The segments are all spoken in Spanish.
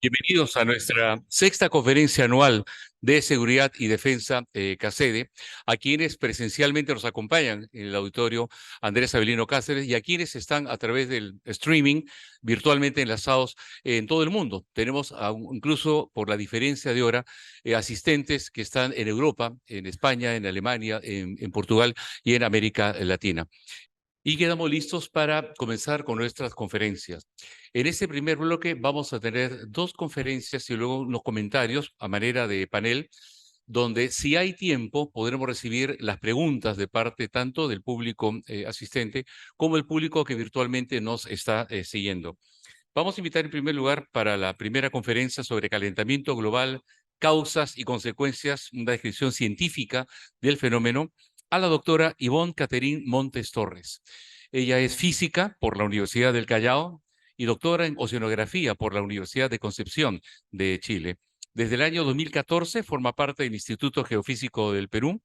Bienvenidos a nuestra sexta conferencia anual de seguridad y defensa CACEDE, a quienes presencialmente nos acompañan en el auditorio Andrés Avelino Cáceres y a quienes están a través del streaming virtualmente enlazados en todo el mundo. Tenemos incluso por la diferencia de hora asistentes que están en Europa, en España, en Alemania, en Portugal y en América Latina. Y quedamos listos para comenzar con nuestras conferencias. En este primer bloque vamos a tener dos conferencias y luego unos comentarios a manera de panel, donde si hay tiempo podremos recibir las preguntas de parte tanto del público asistente como el público que virtualmente nos está siguiendo. Vamos a invitar en primer lugar para la primera conferencia sobre calentamiento global, causas y consecuencias, una descripción científica del fenómeno, a la doctora Ivonne Catherine Montes Torres. Ella es física por la Universidad del Callao y doctora en oceanografía por la Universidad de Concepción de Chile. Desde el año 2014 forma parte del Instituto Geofísico del Perú.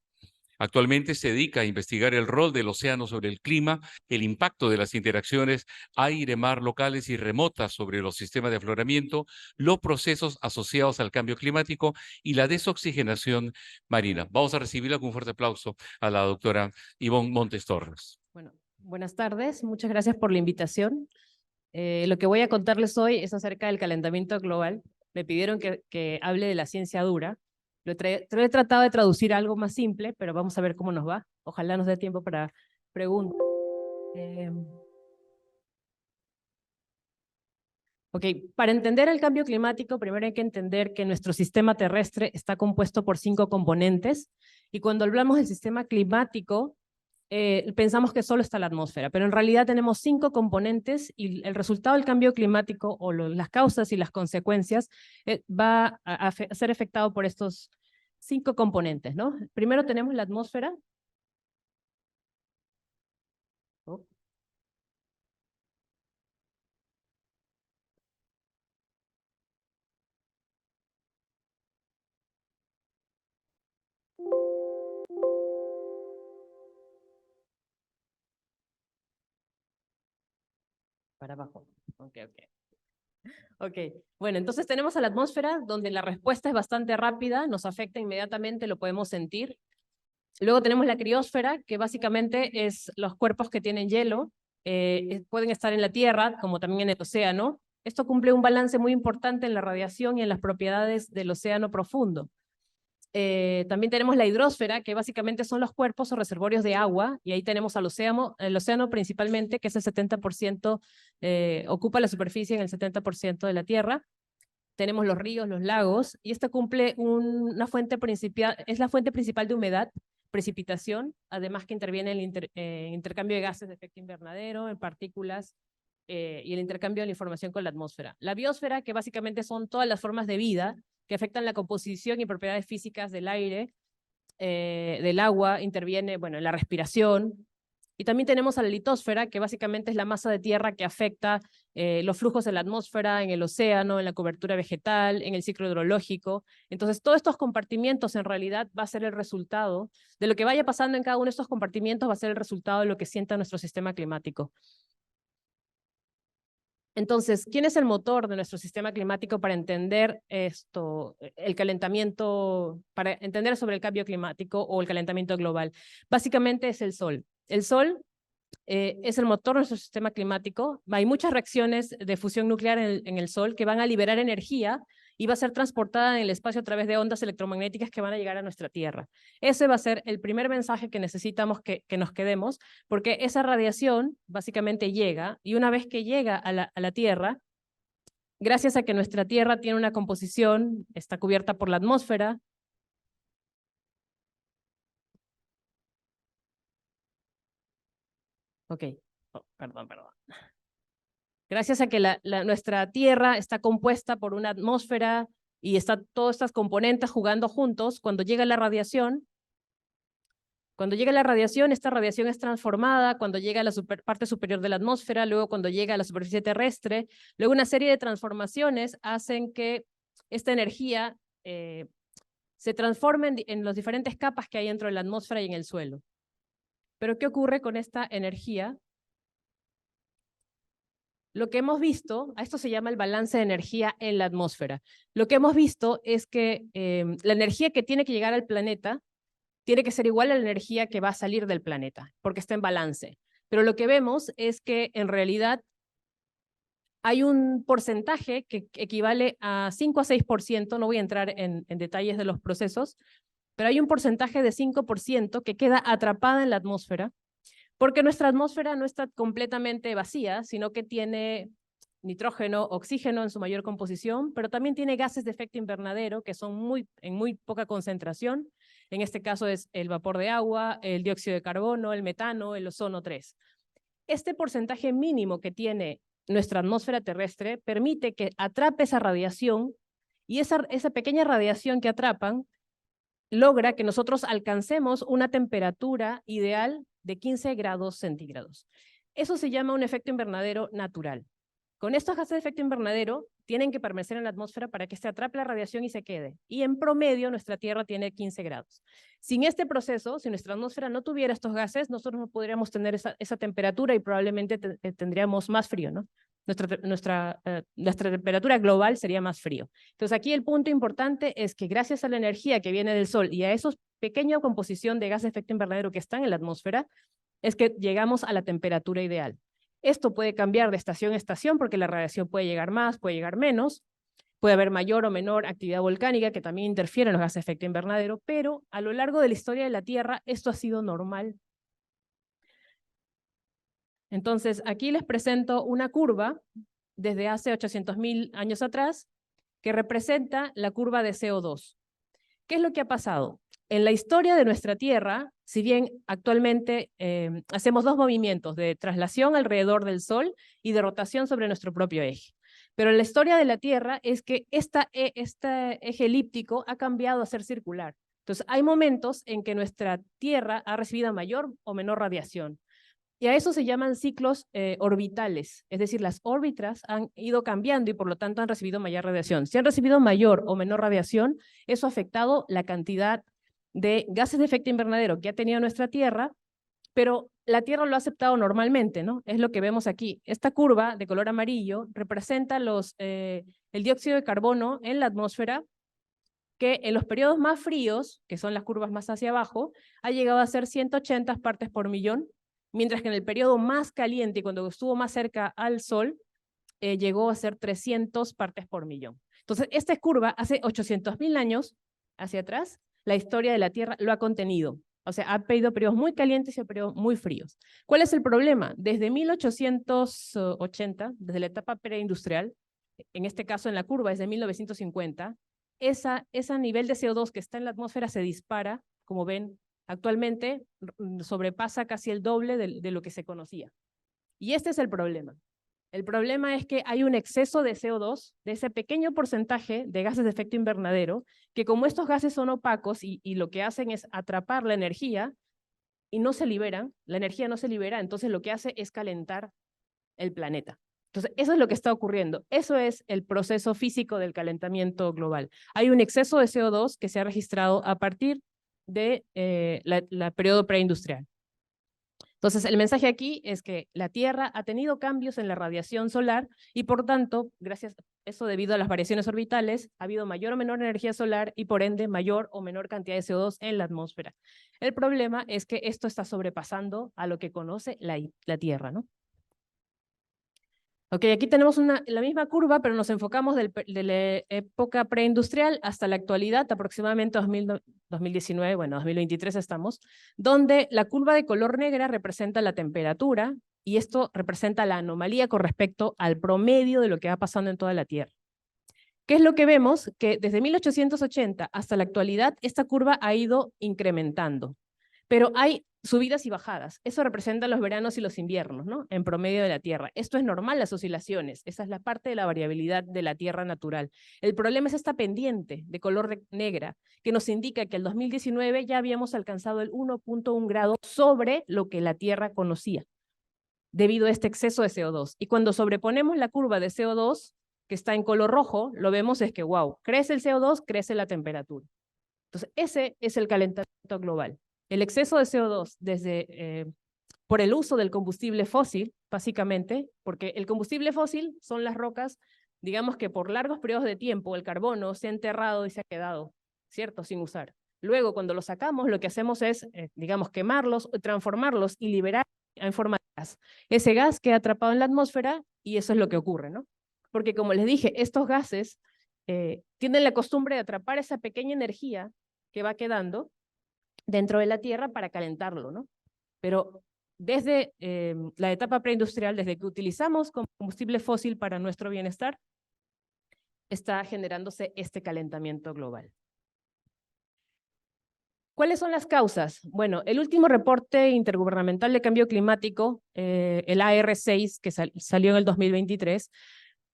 Actualmente se dedica a investigar el rol del océano sobre el clima, el impacto de las interacciones aire-mar locales y remotas sobre los sistemas de afloramiento, los procesos asociados al cambio climático y la desoxigenación marina. Vamos a recibirla con un fuerte aplauso a la doctora Ivonne Montes Torres. Bueno, buenas tardes, muchas gracias por la invitación. Lo que voy a contarles hoy es acerca del calentamiento global. Me pidieron que hable de la ciencia dura. Lo he tratado de traducir a algo más simple, pero vamos a ver cómo nos va. Ojalá nos dé tiempo para preguntas. Ok, para entender el cambio climático, primero hay que entender que nuestro sistema terrestre está compuesto por 5 componentes, y cuando hablamos del sistema climático, pensamos que solo está la atmósfera, pero en realidad tenemos 5 componentes y el resultado del cambio climático o las causas y las consecuencias va a ser afectado por estos 5 componentes, ¿no? Primero tenemos la atmósfera. Oh. Para abajo. Ok. Ok, bueno, entonces tenemos a la atmósfera, donde la respuesta es bastante rápida, nos afecta inmediatamente, lo podemos sentir. Luego tenemos la criósfera, que básicamente es los cuerpos que tienen hielo, pueden estar en la Tierra, como también en el océano. Esto cumple un balance muy importante en la radiación y en las propiedades del océano profundo. También tenemos la hidrosfera, que básicamente son los cuerpos o reservorios de agua, y ahí tenemos el océano principalmente, que es el 70%, ocupa la superficie en el 70% de la Tierra. Tenemos los ríos, los lagos, y esto cumple una fuente principal, es la fuente principal de humedad, precipitación, además que interviene el intercambio de gases de efecto invernadero, en partículas, y el intercambio de la información con la atmósfera. La biosfera, que básicamente son todas las formas de vida que afectan la composición y propiedades físicas del aire, del agua, interviene, bueno, en la respiración. Y también tenemos a la litosfera, que básicamente es la masa de tierra que afecta los flujos en la atmósfera, en el océano, en la cobertura vegetal, en el ciclo hidrológico. Entonces, todos estos compartimientos en realidad va a ser el resultado de lo que vaya pasando en cada uno de estos compartimientos, va a ser el resultado de lo que sienta nuestro sistema climático. Entonces, ¿quién es el motor de nuestro sistema climático para entender esto, el calentamiento, para entender sobre el cambio climático o el calentamiento global? Básicamente es el Sol. El Sol es el motor de nuestro sistema climático. Hay muchas reacciones de fusión nuclear en el Sol que van a liberar energía y va a ser transportada en el espacio a través de ondas electromagnéticas que van a llegar a nuestra Tierra. Ese va a ser el primer mensaje que necesitamos que nos quedemos, porque esa radiación básicamente llega, y una vez que llega a la Tierra, gracias a que nuestra Tierra tiene una composición, está cubierta por la atmósfera. Ok, perdón. Gracias a que nuestra Tierra está compuesta por una atmósfera y está todas estas componentes jugando juntos, cuando llega la radiación, esta radiación es transformada cuando llega a la parte superior de la atmósfera, luego cuando llega a la superficie terrestre, luego una serie de transformaciones hacen que esta energía se transforme en las diferentes capas que hay dentro de la atmósfera y en el suelo. Pero ¿qué ocurre con esta energía? lo que hemos visto, a esto se llama el balance de energía en la atmósfera. Lo que hemos visto es que la energía que tiene que llegar al planeta tiene que ser igual a la energía que va a salir del planeta, porque está en balance. Pero lo que vemos es que en realidad hay un porcentaje que equivale a 5 a 6%, no voy a entrar en detalles de los procesos, pero hay un porcentaje de 5% que queda atrapada en la atmósfera, porque nuestra atmósfera no está completamente vacía, sino que tiene nitrógeno, oxígeno en su mayor composición, pero también tiene gases de efecto invernadero que son en muy poca concentración. En este caso es el vapor de agua, el dióxido de carbono, el metano, el ozono 3. Este porcentaje mínimo que tiene nuestra atmósfera terrestre permite que atrape esa radiación, y esa pequeña radiación que atrapan logra que nosotros alcancemos una temperatura ideal de 15 grados centígrados. Eso se llama un efecto invernadero natural. Con estos gases de efecto invernadero tienen que permanecer en la atmósfera para que se atrape la radiación y se quede. Y en promedio nuestra Tierra tiene 15 grados. Sin este proceso, si nuestra atmósfera no tuviera estos gases, nosotros no podríamos tener esa temperatura y probablemente tendríamos más frío, ¿no? Nuestra temperatura global sería más frío. Entonces aquí el punto importante es que gracias a la energía que viene del Sol y a esos pequeña composición de gases de efecto invernadero que están en la atmósfera, es que llegamos a la temperatura ideal. Esto puede cambiar de estación a estación porque la radiación puede llegar más, puede llegar menos, puede haber mayor o menor actividad volcánica que también interfiere en los gases de efecto invernadero, pero a lo largo de la historia de la Tierra esto ha sido normal. Entonces, aquí les presento una curva desde hace 800.000 años atrás que representa la curva de CO2. ¿Qué es lo que ha pasado? En la historia de nuestra Tierra, si bien actualmente hacemos dos movimientos de traslación alrededor del Sol y de rotación sobre nuestro propio eje, pero la historia de la Tierra es que este eje elíptico ha cambiado a ser circular. Entonces, hay momentos en que nuestra Tierra ha recibido mayor o menor radiación. Y a eso se llaman ciclos orbitales, es decir, las órbitas han ido cambiando y por lo tanto han recibido mayor radiación. Si han recibido mayor o menor radiación, eso ha afectado la cantidad de gases de efecto invernadero que ha tenido nuestra Tierra, pero la Tierra lo ha aceptado normalmente, ¿no? Es lo que vemos aquí. Esta curva de color amarillo representa el dióxido de carbono en la atmósfera, que en los periodos más fríos, que son las curvas más hacia abajo, ha llegado a ser 180 partes por millón, mientras que en el periodo más caliente y cuando estuvo más cerca al Sol, llegó a ser 300 partes por millón. Entonces, esta curva hace 800.000 años hacia atrás, la historia de la Tierra lo ha contenido. O sea, ha habido periodos muy calientes y periodos muy fríos. ¿Cuál es el problema? Desde 1880, desde la etapa preindustrial, en este caso en la curva es de 1950, ese nivel de CO2 que está en la atmósfera se dispara, como ven, actualmente sobrepasa casi el doble de lo que se conocía. Y este es el problema. El problema es que hay un exceso de CO2, de ese pequeño porcentaje de gases de efecto invernadero, que como estos gases son opacos y lo que hacen es atrapar la energía y no se liberan, la energía no se libera, entonces lo que hace es calentar el planeta. Entonces, eso es lo que está ocurriendo. Eso es el proceso físico del calentamiento global. Hay un exceso de CO2 que se ha registrado a partir de la periodo preindustrial. Entonces, el mensaje aquí es que la Tierra ha tenido cambios en la radiación solar y, por tanto, gracias a eso, debido a las variaciones orbitales, ha habido mayor o menor energía solar y, por ende, mayor o menor cantidad de CO2 en la atmósfera. El problema es que esto está sobrepasando a lo que conoce la Tierra, ¿no? Ok, aquí tenemos la misma curva, pero nos enfocamos de la época preindustrial hasta la actualidad, aproximadamente 2019, bueno, 2023 estamos, donde la curva de color negra representa la temperatura y esto representa la anomalía con respecto al promedio de lo que va pasando en toda la Tierra. ¿Qué es lo que vemos? Que desde 1880 hasta la actualidad, esta curva ha ido incrementando, pero hay subidas y bajadas. Eso representa los veranos y los inviernos, ¿no? En promedio de la Tierra. Esto es normal, las oscilaciones. Esa es la parte de la variabilidad de la Tierra natural. El problema es esta pendiente de color negra, que nos indica que el 2019 ya habíamos alcanzado el 1.1 grado sobre lo que la Tierra conocía, debido a este exceso de CO2. Y cuando sobreponemos la curva de CO2, que está en color rojo, lo vemos es que, wow, crece el CO2, crece la temperatura. Entonces, ese es el calentamiento global. El exceso de CO2 desde por el uso del combustible fósil, básicamente, porque el combustible fósil son las rocas, digamos que por largos periodos de tiempo el carbono se ha enterrado y se ha quedado, ¿cierto?, sin usar. Luego, cuando los sacamos, lo que hacemos es, digamos, quemarlos, transformarlos y liberar en forma de gas. Ese gas queda atrapado en la atmósfera y eso es lo que ocurre, ¿no? Porque como les dije, estos gases tienen la costumbre de atrapar esa pequeña energía que va quedando dentro de la Tierra para calentarlo, ¿no? Pero desde la etapa preindustrial, desde que utilizamos combustible fósil para nuestro bienestar, está generándose este calentamiento global. ¿Cuáles son las causas? Bueno, el último reporte intergubernamental de cambio climático, el AR6, que salió en el 2023,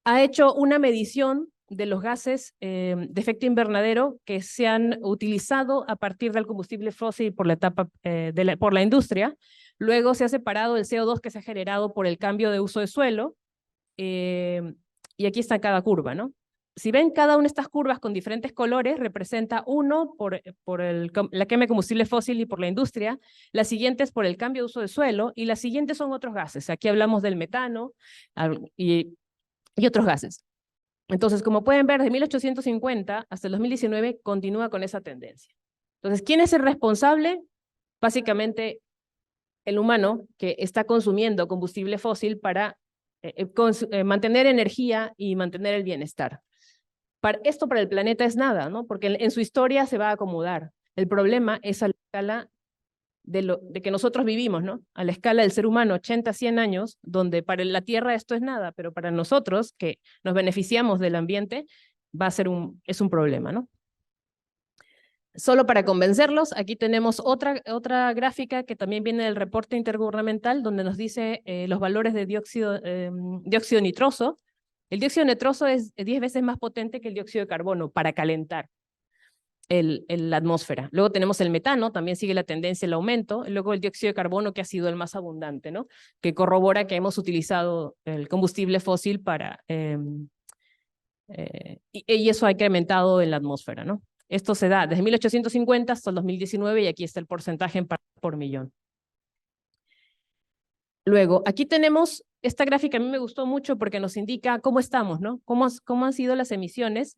ha hecho una medición de los gases de efecto invernadero que se han utilizado a partir del combustible fósil por la etapa por la industria. Luego se ha separado el CO2 que se ha generado por el cambio de uso de suelo, y aquí está cada curva, ¿no? Si ven cada una de estas curvas con diferentes colores, representa uno por la quema de combustible fósil y por la industria, las siguientes por el cambio de uso de suelo, y las siguientes son otros gases. Aquí hablamos del metano y otros gases. Entonces, como pueden ver, de 1850 hasta el 2019 continúa con esa tendencia. Entonces, ¿quién es el responsable? Básicamente, el humano que está consumiendo combustible fósil para mantener energía y mantener el bienestar. Esto para el planeta es nada, ¿no? Porque en su historia se va a acomodar. El problema es a la escala de que nosotros vivimos, ¿no? A la escala del ser humano, 80, 100 años, donde para la Tierra esto es nada, pero para nosotros, que nos beneficiamos del ambiente, va a ser es un problema, ¿no? Solo para convencerlos, aquí tenemos otra gráfica que también viene del reporte intergubernamental, donde nos dice los valores de dióxido nitroso. El dióxido nitroso es 10 veces más potente que el dióxido de carbono para calentar la atmósfera. Luego tenemos el metano, también sigue la tendencia el aumento, y luego el dióxido de carbono, que ha sido el más abundante, ¿no? Que corrobora que hemos utilizado el combustible fósil para y eso ha incrementado en la atmósfera, ¿no? Esto se da desde 1850 hasta el 2019 y aquí está el porcentaje en partes por millón. Luego, aquí tenemos esta gráfica, a mí me gustó mucho porque nos indica cómo estamos, ¿no? Cómo han sido las emisiones,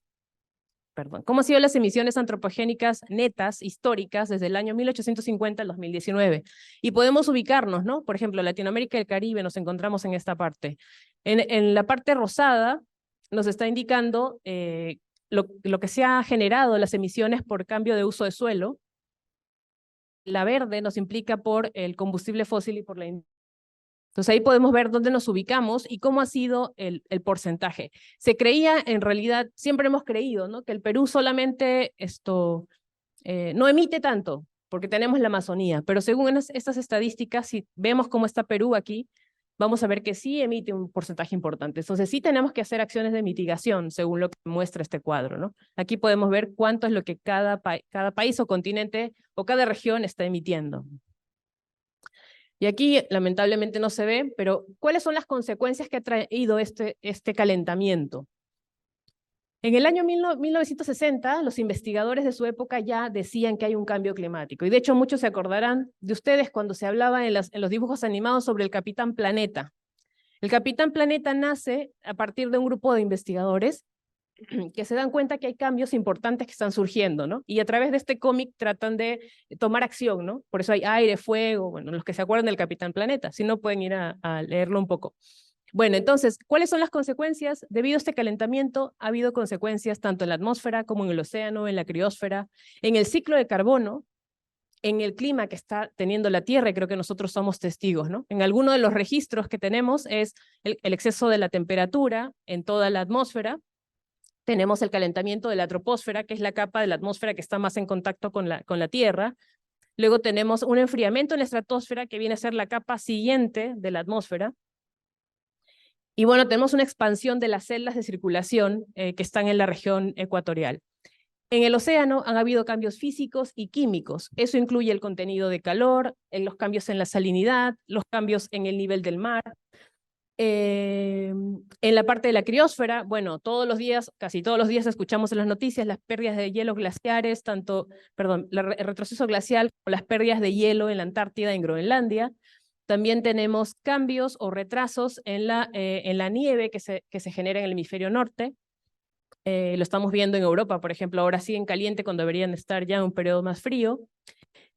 cómo han sido las emisiones antropogénicas netas, históricas, desde el año 1850 al 2019. Y podemos ubicarnos, ¿no? Por ejemplo, Latinoamérica y el Caribe nos encontramos en esta parte. En la parte rosada nos está indicando lo que se ha generado, las emisiones por cambio de uso de suelo. La verde nos implica por el combustible fósil y por la industria. Entonces ahí podemos ver dónde nos ubicamos y cómo ha sido el porcentaje. Se creía, en realidad, siempre hemos creído, ¿no? Que el Perú solamente no emite tanto, porque tenemos la Amazonía, pero según estas estadísticas, si vemos cómo está Perú aquí, vamos a ver que sí emite un porcentaje importante. Entonces sí tenemos que hacer acciones de mitigación, según lo que muestra este cuadro, ¿no? Aquí podemos ver cuánto es lo que cada país o continente o cada región está emitiendo. Y aquí lamentablemente no se ve, pero ¿cuáles son las consecuencias que ha traído este calentamiento? En el año 1960, los investigadores de su época ya decían que hay un cambio climático. Y de hecho muchos se acordarán de ustedes cuando se hablaba en los dibujos animados sobre el Capitán Planeta. El Capitán Planeta nace a partir de un grupo de investigadores que se dan cuenta que hay cambios importantes que están surgiendo, ¿no? Y a través de este cómic tratan de tomar acción, ¿no? Por eso hay aire, fuego, bueno, los que se acuerdan del Capitán Planeta, si no pueden ir a leerlo un poco. Bueno, entonces, ¿cuáles son las consecuencias? Debido a este calentamiento, ha habido consecuencias tanto en la atmósfera como en el océano, en la criósfera, en el ciclo de carbono, en el clima que está teniendo la Tierra, y creo que nosotros somos testigos, ¿no? En alguno de los registros que tenemos es el exceso de la temperatura en toda la atmósfera. Tenemos el calentamiento de la troposfera, que es la capa de la atmósfera que está más en contacto con la Tierra. Luego tenemos un enfriamiento en la estratosfera, que viene a ser la capa siguiente de la atmósfera. Y bueno, tenemos una expansión de las celdas de circulación que están en la región ecuatorial. En el océano han habido cambios físicos y químicos. Eso incluye el contenido de calor, los cambios en la salinidad, los cambios en el nivel del mar. En la parte de la criósfera, bueno, casi todos los días escuchamos en las noticias las pérdidas de hielo glaciares, el retroceso glacial, o las pérdidas de hielo en la Antártida, en Groenlandia. También tenemos cambios o retrasos en la nieve que se genera en el hemisferio norte. Lo estamos viendo en Europa, por ejemplo, ahora siguen caliente cuando deberían estar ya en un periodo más frío.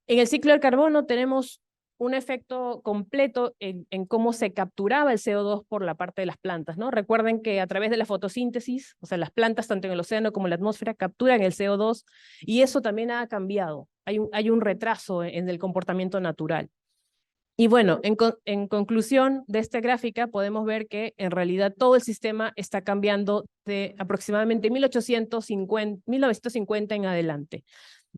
En el ciclo del carbono tenemos un efecto completo en cómo se capturaba el CO2 por la parte de las plantas, ¿no? Recuerden que a través de la fotosíntesis, o sea, las plantas tanto en el océano como en la atmósfera capturan el CO2 y eso también ha cambiado. Hay un retraso en el comportamiento natural. Y bueno, en conclusión de esta gráfica podemos ver que en realidad todo el sistema está cambiando de aproximadamente 1950 en adelante.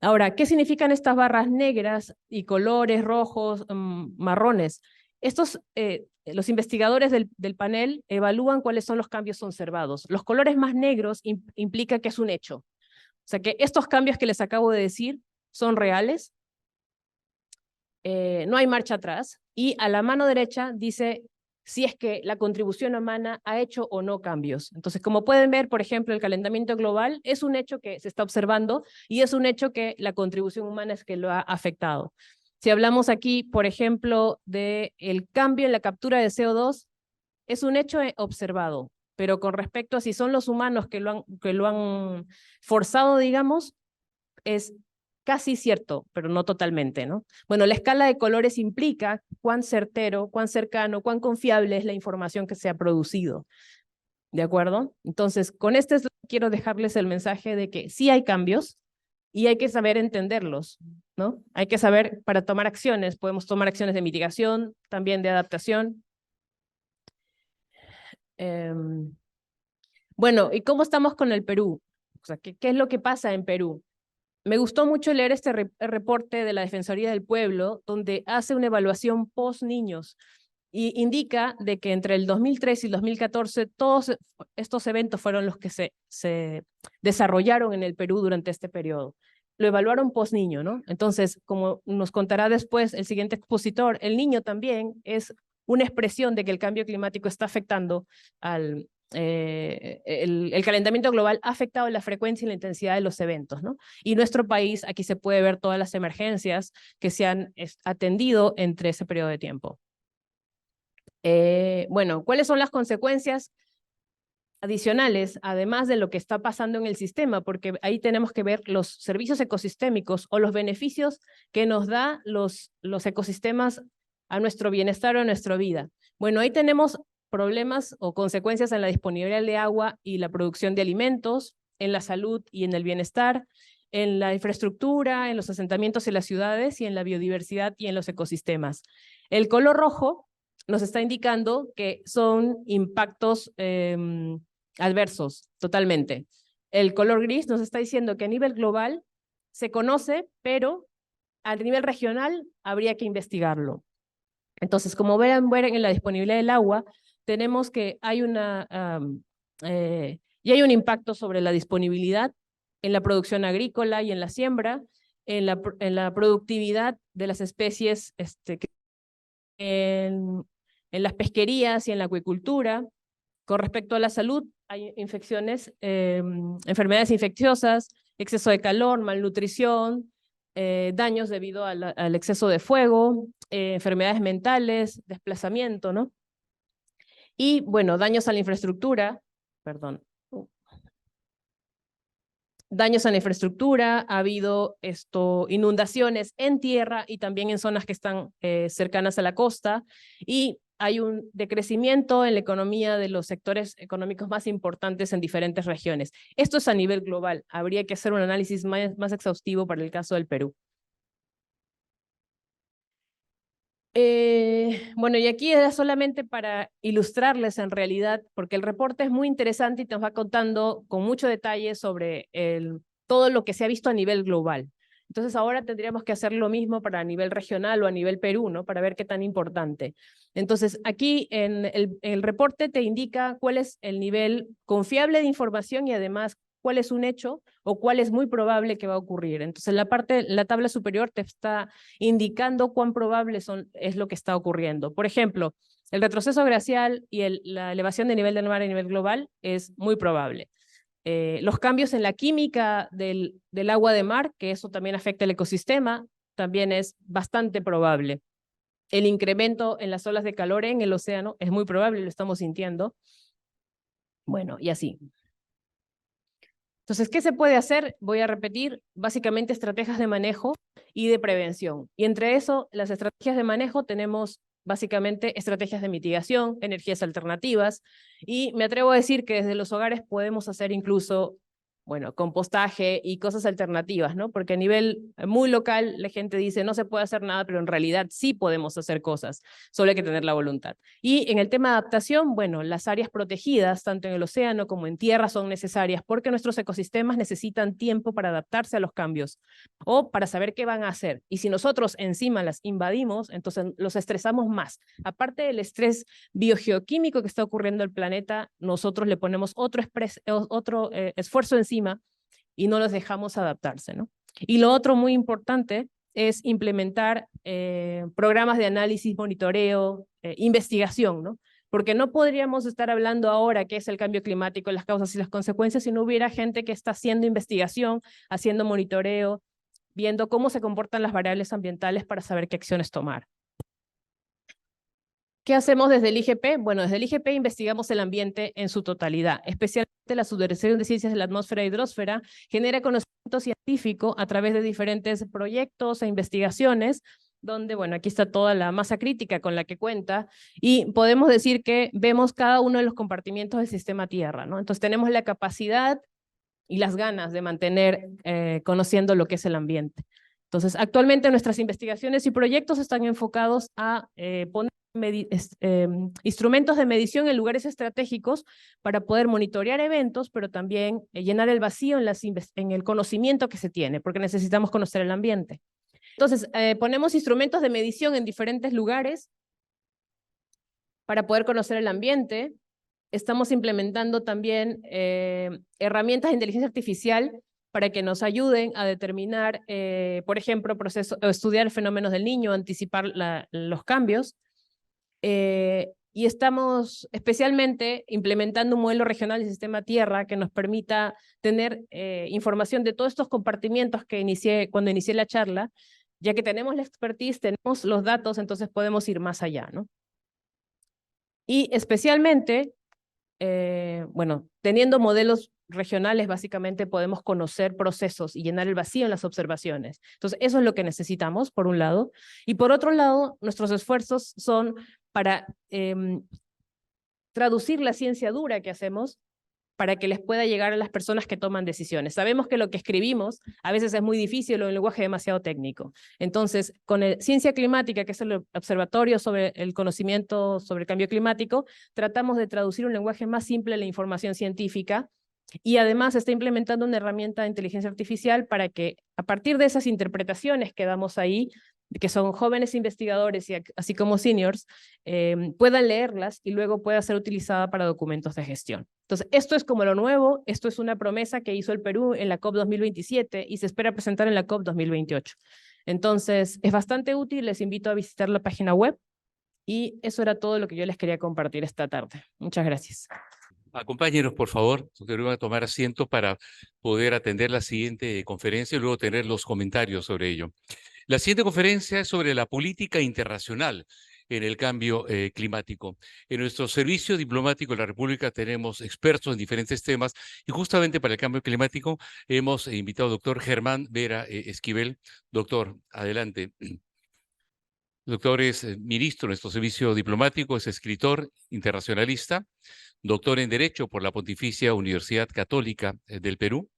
Ahora, ¿qué significan estas barras negras y colores rojos, marrones? Los investigadores del panel evalúan cuáles son los cambios observados. Los colores más negros implica que es un hecho. O sea que estos cambios que les acabo de decir son reales. No hay marcha atrás, y a la mano derecha dice si es que la contribución humana ha hecho o no cambios. Entonces, como pueden ver, por ejemplo, el calentamiento global es un hecho que se está observando y es un hecho que la contribución humana es que lo ha afectado. Si hablamos aquí, por ejemplo, del cambio en la captura de CO2, es un hecho observado, pero con respecto a si son los humanos que lo han forzado, digamos, es casi cierto, pero no totalmente, ¿no? Bueno, la escala de colores implica cuán certero, cuán cercano, cuán confiable es la información que se ha producido, ¿de acuerdo? Entonces, con este quiero dejarles el mensaje de que sí hay cambios y hay que saber entenderlos, ¿no? Hay que saber para tomar acciones, podemos tomar acciones de mitigación, también de adaptación. Bueno, ¿y cómo estamos con el Perú? O sea, ¿qué es lo que pasa en Perú? Me gustó mucho leer este reporte de la Defensoría del Pueblo, donde hace una evaluación post-niños y indica de que entre el 2003 y el 2014 todos estos eventos fueron los que se desarrollaron en el Perú durante este periodo. Lo evaluaron post-niño, ¿no? Entonces, como nos contará después el siguiente expositor, el niño también es una expresión de que el cambio climático está afectando al, el calentamiento global ha afectado la frecuencia y la intensidad de los eventos, ¿no? Y nuestro país, aquí se puede ver todas las emergencias que se han atendido entre ese periodo de tiempo. Bueno, ¿cuáles son las consecuencias adicionales, además de lo que está pasando en el sistema? Porque ahí tenemos que ver los servicios ecosistémicos o los beneficios que nos da los ecosistemas a nuestro bienestar o a nuestra vida. Bueno, ahí tenemos problemas o consecuencias en la disponibilidad de agua y la producción de alimentos, en la salud y en el bienestar, en la infraestructura, en los asentamientos en las ciudades y en la biodiversidad y en los ecosistemas. El color rojo nos está indicando que son impactos adversos, totalmente. El color gris nos está diciendo que a nivel global se conoce, pero a nivel regional habría que investigarlo. Entonces, como verán en la disponibilidad del agua, tenemos que hay y hay un impacto sobre la disponibilidad en la producción agrícola y en la siembra, en la productividad de las especies, en las pesquerías y en la acuicultura. Con respecto a la salud, hay infecciones, enfermedades infecciosas, exceso de calor, malnutrición, daños debido al exceso de fuego, enfermedades mentales, desplazamiento, ¿no? Y bueno, daños a la infraestructura, perdón. Daños a la infraestructura, ha habido inundaciones en tierra y también en zonas que están cercanas a la costa, y hay un decrecimiento en la economía de los sectores económicos más importantes en diferentes regiones. Esto es a nivel global, habría que hacer un análisis más exhaustivo para el caso del Perú. Bueno, y aquí era solamente para ilustrarles en realidad, porque el reporte es muy interesante y nos va contando con mucho detalle sobre todo lo que se ha visto a nivel global. Entonces ahora tendríamos que hacer lo mismo para a nivel regional o a nivel Perú, ¿no? Para ver qué tan importante. Entonces aquí en el reporte te indica cuál es el nivel confiable de información y además cuál es un hecho o cuál es muy probable que va a ocurrir. Entonces la tabla superior te está indicando cuán probable es lo que está ocurriendo. Por ejemplo, el retroceso glacial y la elevación de nivel del mar a nivel global es muy probable. Los cambios en la química del agua de mar, que eso también afecta el ecosistema, también es bastante probable. el incremento en las olas de calor en el océano, es muy probable, lo estamos sintiendo. Bueno, y así. Entonces, ¿qué se puede hacer? Voy a repetir, básicamente estrategias de manejo y de prevención. Y entre eso, las estrategias de manejo tenemos básicamente estrategias de mitigación, energías alternativas, y me atrevo a decir que desde los hogares podemos hacer incluso, bueno, compostaje y cosas alternativas, ¿no? Porque a nivel muy local la gente dice no se puede hacer nada, pero en realidad sí podemos hacer cosas, solo hay que tener la voluntad. Y en el tema de adaptación, bueno, las áreas protegidas, tanto en el océano como en tierra, son necesarias porque nuestros ecosistemas necesitan tiempo para adaptarse a los cambios o para saber qué van a hacer. Y si nosotros encima las invadimos, entonces los estresamos más. Aparte del estrés biogeoquímico que está ocurriendo en el planeta, nosotros le ponemos otro esfuerzo encima y no los dejamos adaptarse, ¿no? Y lo otro muy importante es implementar programas de análisis, monitoreo, investigación, ¿no? Porque no podríamos estar hablando ahora qué es el cambio climático, las causas y las consecuencias si no hubiera gente que está haciendo investigación, haciendo monitoreo, viendo cómo se comportan las variables ambientales para saber qué acciones tomar. ¿Qué hacemos desde el IGP? Bueno, desde el IGP investigamos el ambiente en su totalidad, especialmente la Subdirección de Ciencias de la Atmósfera e Hidrosfera genera conocimiento científico a través de diferentes proyectos e investigaciones, donde, bueno, aquí está toda la masa crítica con la que cuenta, y podemos decir que vemos cada uno de los compartimientos del sistema Tierra, ¿no? Entonces tenemos la capacidad y las ganas de mantener conociendo lo que es el ambiente. Entonces, actualmente nuestras investigaciones y proyectos están enfocados a poner instrumentos de medición en lugares estratégicos para poder monitorear eventos, pero también llenar el vacío en el conocimiento que se tiene, porque necesitamos conocer el ambiente. Entonces, ponemos instrumentos de medición en diferentes lugares para poder conocer el ambiente. Estamos implementando también herramientas de inteligencia artificial para que nos ayuden a determinar, por ejemplo, estudiar fenómenos del niño, anticipar los cambios. Y estamos especialmente implementando un modelo regional del sistema Tierra que nos permita tener información de todos estos compartimientos que cuando inicié la charla, ya que tenemos la expertise, tenemos los datos, entonces podemos ir más allá, ¿no? Y especialmente, bueno, teniendo modelos regionales, básicamente podemos conocer procesos y llenar el vacío en las observaciones. Entonces, eso es lo que necesitamos, por un lado. Y por otro lado, nuestros esfuerzos son para traducir la ciencia dura que hacemos para que les pueda llegar a las personas que toman decisiones. Sabemos que lo que escribimos a veces es muy difícil o un lenguaje demasiado técnico. Entonces, con Ciencia Climática, que es el observatorio sobre el conocimiento sobre el cambio climático, tratamos de traducir un lenguaje más simple a la información científica y además está implementando una herramienta de inteligencia artificial para que a partir de esas interpretaciones que damos ahí, que son jóvenes investigadores y así como seniors, puedan leerlas y luego pueda ser utilizada para documentos de gestión. Entonces, esto es como lo nuevo, esto es una promesa que hizo el Perú en la COP 2027 y se espera presentar en la COP 2028. Entonces, es bastante útil, les invito a visitar la página web y eso era todo lo que yo les quería compartir esta tarde. Muchas gracias. Acompáñenos, por favor, que van a tomar asiento para poder atender la siguiente conferencia y luego tener los comentarios sobre ello. La siguiente conferencia es sobre la política internacional en el cambio climático. En nuestro servicio diplomático de la República tenemos expertos en diferentes temas y justamente para el cambio climático hemos invitado al doctor Germán Vera Esquivel. Doctor, adelante. El doctor es ministro de nuestro servicio diplomático, es escritor internacionalista, doctor en Derecho por la Pontificia Universidad Católica del Perú.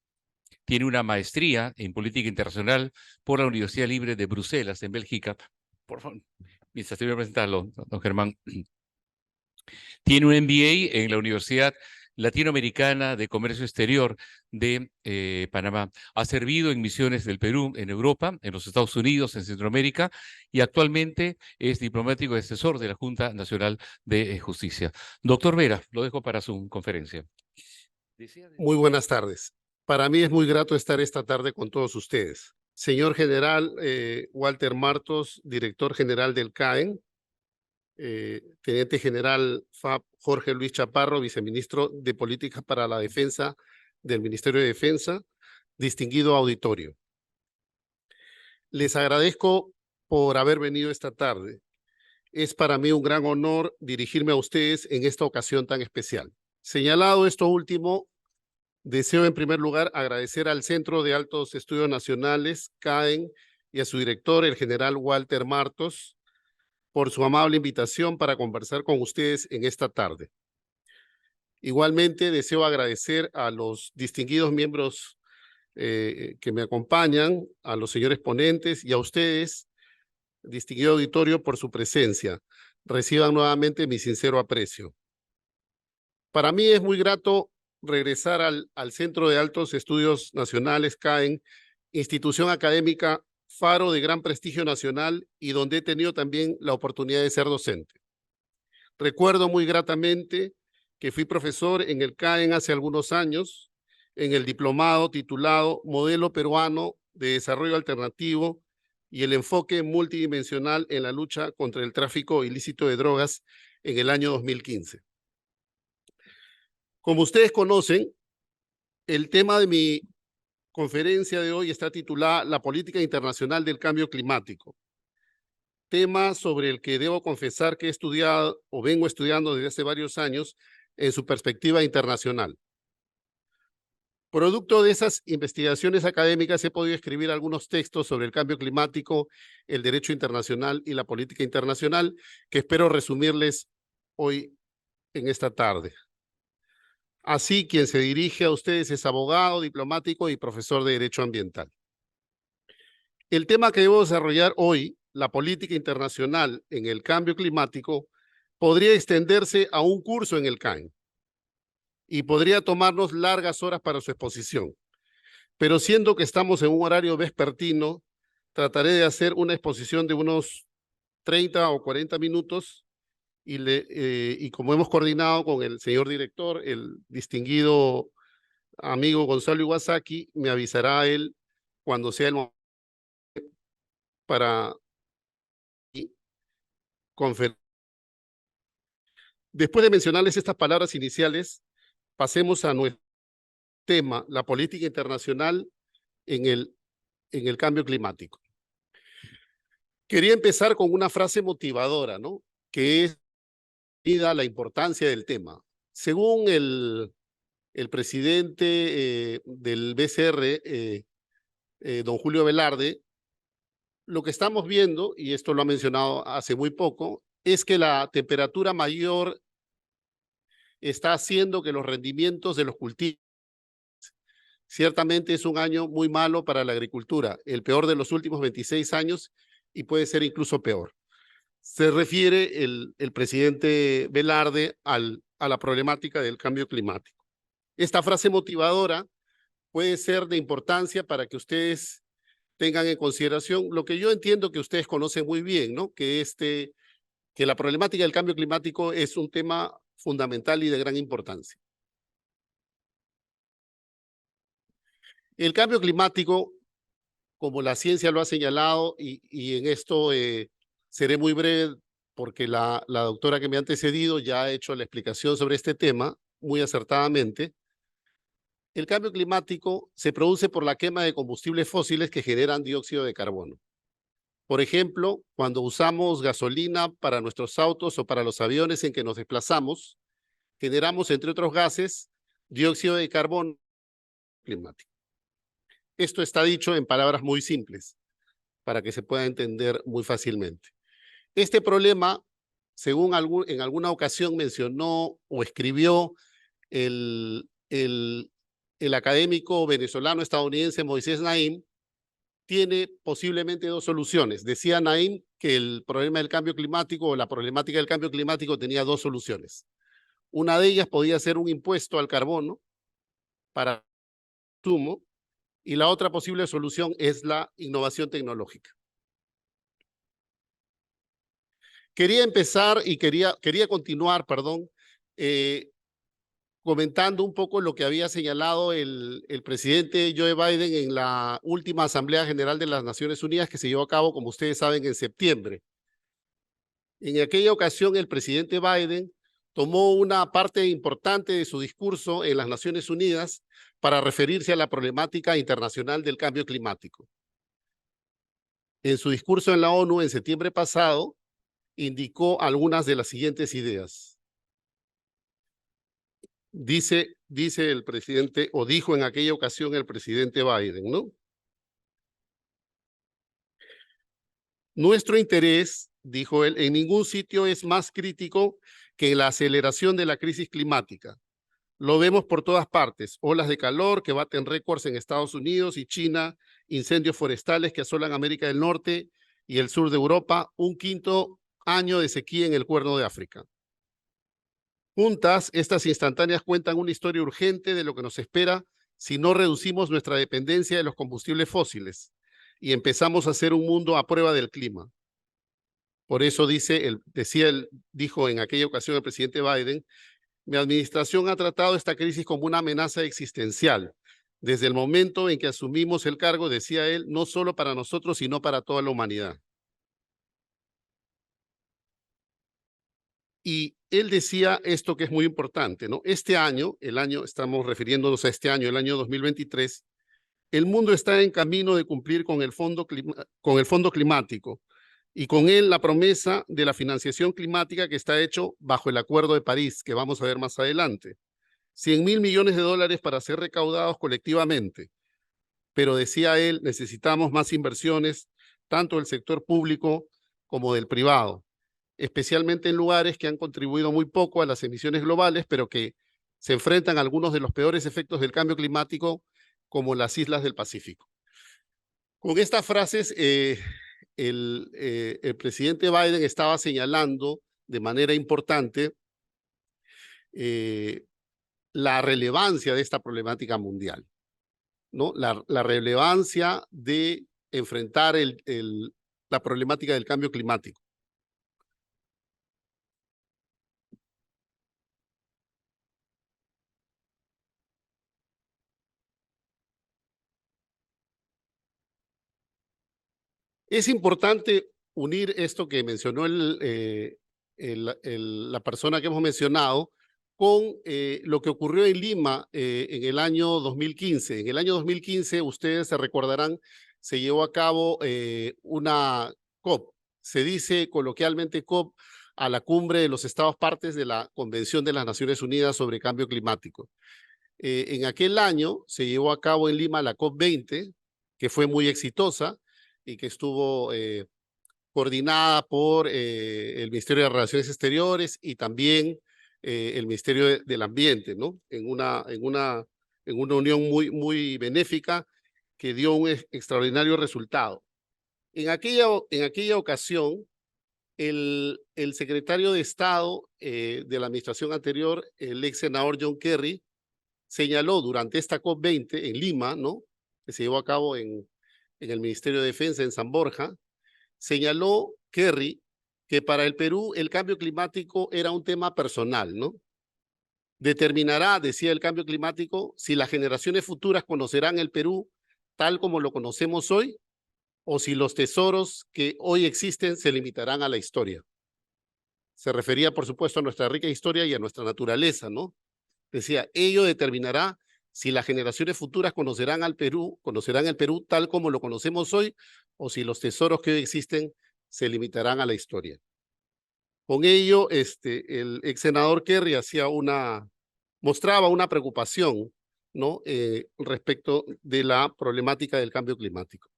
Tiene una maestría en Política Internacional por la Universidad Libre de Bruselas, en Bélgica. Por favor, mientras te voy a presentarlo, don Germán. Tiene un MBA en la Universidad Latinoamericana de Comercio Exterior de Panamá. Ha servido en misiones del Perú, en Europa, en los Estados Unidos, en Centroamérica, y actualmente es diplomático y asesor de la Junta Nacional de Justicia. Doctor Vera, lo dejo para su conferencia. Muy buenas tardes. Para mí es muy grato estar esta tarde con todos ustedes. Señor General Walter Martos, Director General del CAEN, Teniente General FAB Jorge Luis Chaparro, Viceministro de Políticas para la Defensa del Ministerio de Defensa, distinguido auditorio. Les agradezco por haber venido esta tarde. Es para mí un gran honor dirigirme a ustedes en esta ocasión tan especial. Señalado esto último, deseo en primer lugar agradecer al Centro de Altos Estudios Nacionales, CAEN, y a su director, el general Walter Martos, por su amable invitación para conversar con ustedes en esta tarde. Igualmente, deseo agradecer a los distinguidos miembros que me acompañan, a los señores ponentes y a ustedes, distinguido auditorio, por su presencia. Reciban nuevamente mi sincero aprecio. Para mí es muy grato regresar al Centro de Altos Estudios Nacionales, CAEN, institución académica faro de gran prestigio nacional y donde he tenido también la oportunidad de ser docente. Recuerdo muy gratamente que fui profesor en el CAEN hace algunos años, en el diplomado titulado Modelo Peruano de Desarrollo Alternativo y el enfoque multidimensional en la lucha contra el tráfico ilícito de drogas en el año 2015. Como ustedes conocen, el tema de mi conferencia de hoy está titulada La Política Internacional del Cambio Climático, tema sobre el que debo confesar que he estudiado o vengo estudiando desde hace varios años en su perspectiva internacional. Producto de esas investigaciones académicas he podido escribir algunos textos sobre el cambio climático, el derecho internacional y la política internacional que espero resumirles hoy en esta tarde. Así, quien se dirige a ustedes es abogado, diplomático y profesor de Derecho Ambiental. El tema que debo desarrollar hoy, la política internacional en el cambio climático, podría extenderse a un curso en el CAEN y podría tomarnos largas horas para su exposición. Pero siendo que estamos en un horario vespertino, trataré de hacer una exposición de unos 30 o 40 minutos y como hemos coordinado con el señor director, el distinguido amigo Gonzalo Iwasaki, me avisará él cuando sea el momento para conferir. Después de mencionarles estas palabras iniciales, pasemos a nuestro tema, la política internacional en el cambio climático. Quería empezar con una frase motivadora, ¿no? Que es la importancia del tema. Según el presidente del BCR, don Julio Velarde, lo que estamos viendo, y esto lo ha mencionado hace muy poco, es que la temperatura mayor está haciendo que los rendimientos de los cultivos, ciertamente es un año muy malo para la agricultura, el peor de los últimos 26 años y puede ser incluso peor. Se refiere el presidente Velarde a la problemática del cambio climático. Esta frase motivadora puede ser de importancia para que ustedes tengan en consideración lo que yo entiendo que ustedes conocen muy bien, ¿no? Que la problemática del cambio climático es un tema fundamental y de gran importancia. El cambio climático, como la ciencia lo ha señalado, y en esto seré muy breve porque la doctora que me ha antecedido ya ha hecho la explicación sobre este tema muy acertadamente. El cambio climático se produce por la quema de combustibles fósiles que generan dióxido de carbono. Por ejemplo, cuando usamos gasolina para nuestros autos o para los aviones en que nos desplazamos, generamos, entre otros gases, dióxido de carbono climático. Esto está dicho en palabras muy simples, para que se pueda entender muy fácilmente. Este problema, según en alguna ocasión mencionó o escribió el académico venezolano-estadounidense Moisés Naim, tiene posiblemente dos soluciones. Decía Naim que el problema del cambio climático o la problemática del cambio climático tenía dos soluciones. Una de ellas podía ser un impuesto al carbono para consumo y la otra posible solución es la innovación tecnológica. Quería empezar y quería continuar, comentando un poco lo que había señalado el presidente Joe Biden en la última Asamblea General de las Naciones Unidas que se llevó a cabo, como ustedes saben, en septiembre. En aquella ocasión, el presidente Biden tomó una parte importante de su discurso en las Naciones Unidas para referirse a la problemática internacional del cambio climático. En su discurso en la ONU en septiembre pasado, indicó algunas de las siguientes ideas. Dice el presidente, o dijo en aquella ocasión el presidente Biden, ¿no? Nuestro interés, dijo él, en ningún sitio es más crítico que la aceleración de la crisis climática. Lo vemos por todas partes, olas de calor que baten récords en Estados Unidos y China, incendios forestales que asolan América del Norte y el sur de Europa, un quinto año de sequía en el Cuerno de África. Juntas, estas instantáneas cuentan una historia urgente de lo que nos espera si no reducimos nuestra dependencia de los combustibles fósiles y empezamos a hacer un mundo a prueba del clima. Por eso dijo en aquella ocasión el presidente Biden, mi administración ha tratado esta crisis como una amenaza existencial. Desde el momento en que asumimos el cargo, decía él, no solo para nosotros, sino para toda la humanidad. Y él decía esto que es muy importante, ¿no? Este año, estamos refiriéndonos a este año, el año 2023, el mundo está en camino de cumplir con el fondo climático y con él la promesa de la financiación climática que está hecho bajo el Acuerdo de París, que vamos a ver más adelante. 100.000 millones de dólares para ser recaudados colectivamente. Pero decía él, necesitamos más inversiones, tanto del sector público como del privado, especialmente en lugares que han contribuido muy poco a las emisiones globales, pero que se enfrentan a algunos de los peores efectos del cambio climático, como las islas del Pacífico. Con estas frases, el presidente Biden estaba señalando de manera importante la relevancia de esta problemática mundial, ¿no? La relevancia de enfrentar la problemática del cambio climático. Es importante unir esto que mencionó la persona que hemos mencionado con lo que ocurrió en Lima en el año 2015. En el año 2015, ustedes se recordarán, se llevó a cabo una COP. Se dice coloquialmente COP a la cumbre de los Estados partes de la Convención de las Naciones Unidas sobre Cambio Climático. En aquel año se llevó a cabo en Lima la COP20, que fue muy exitosa y que estuvo coordinada por el Ministerio de Relaciones Exteriores y también el Ministerio del Ambiente, ¿no? En una unión muy benéfica que dio un extraordinario resultado. En aquella ocasión, el secretario de Estado de la administración anterior, el ex senador John Kerry, señaló durante esta COP20 en Lima, ¿no? Que se llevó a cabo en el Ministerio de Defensa en San Borja, señaló Kerry que para el Perú el cambio climático era un tema personal, ¿no? Determinará, decía, el cambio climático si las generaciones futuras conocerán el Perú tal como lo conocemos hoy o si los tesoros que hoy existen se limitarán a la historia. Se refería, por supuesto, a nuestra rica historia y a nuestra naturaleza, ¿no? Decía, ello determinará si las generaciones futuras conocerán el Perú tal como lo conocemos hoy, o si los tesoros que hoy existen se limitarán a la historia. Con ello, el ex senador Kerry mostraba una preocupación, ¿no? Respecto de la problemática del cambio climático.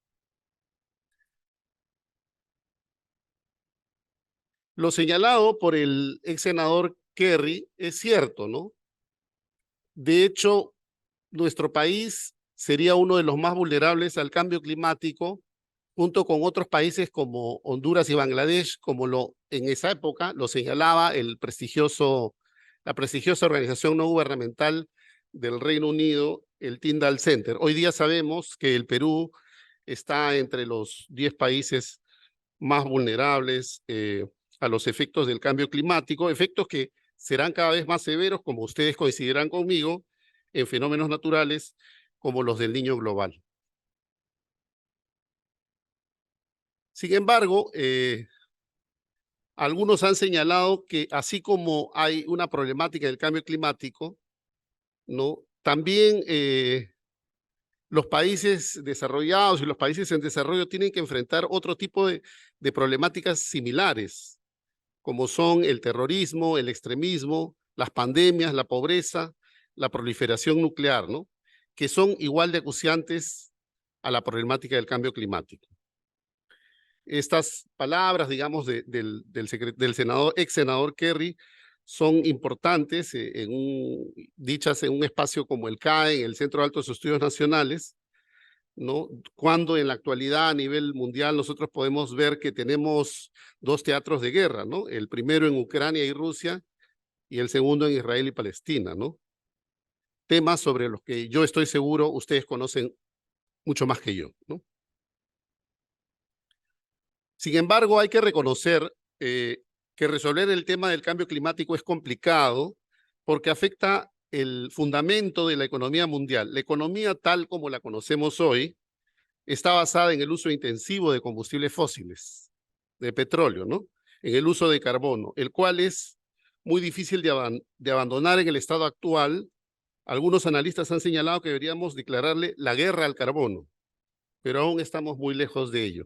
Lo señalado por el ex senador Kerry es cierto, ¿no? De hecho, nuestro país sería uno de los más vulnerables al cambio climático, junto con otros países como Honduras y Bangladesh, como en esa época lo señalaba la prestigiosa organización no gubernamental del Reino Unido, el Tyndall Center. Hoy día sabemos que el Perú está entre los 10 países más vulnerables a los efectos del cambio climático, efectos que serán cada vez más severos, como ustedes coincidirán conmigo, en fenómenos naturales como los del Niño global. Sin embargo, algunos han señalado que así como hay una problemática del cambio climático, ¿no? También los países desarrollados y los países en desarrollo tienen que enfrentar otro tipo de problemáticas similares. como son el terrorismo, el extremismo, las pandemias, la pobreza, la proliferación nuclear, ¿no? Que son igual de acuciantes a la problemática del cambio climático. Estas palabras, digamos, del senador, ex senador Kerry, son importantes dichas en un espacio como el CAE, en el Centro de Altos Estudios Nacionales, ¿no? Cuando en la actualidad a nivel mundial nosotros podemos ver que tenemos dos teatros de guerra, ¿no? El primero en Ucrania y Rusia y el segundo en Israel y Palestina, ¿no? Temas sobre los que yo estoy seguro ustedes conocen mucho más que yo, ¿no? Sin embargo, hay que reconocer que resolver el tema del cambio climático es complicado porque afecta el fundamento de la economía mundial. La economía tal como la conocemos hoy está basada en el uso intensivo de combustibles fósiles, de petróleo, ¿no? En el uso de carbono, el cual es muy difícil de abandonar en el estado actual. Algunos analistas han señalado que deberíamos declararle la guerra al carbono, pero aún estamos muy lejos de ello.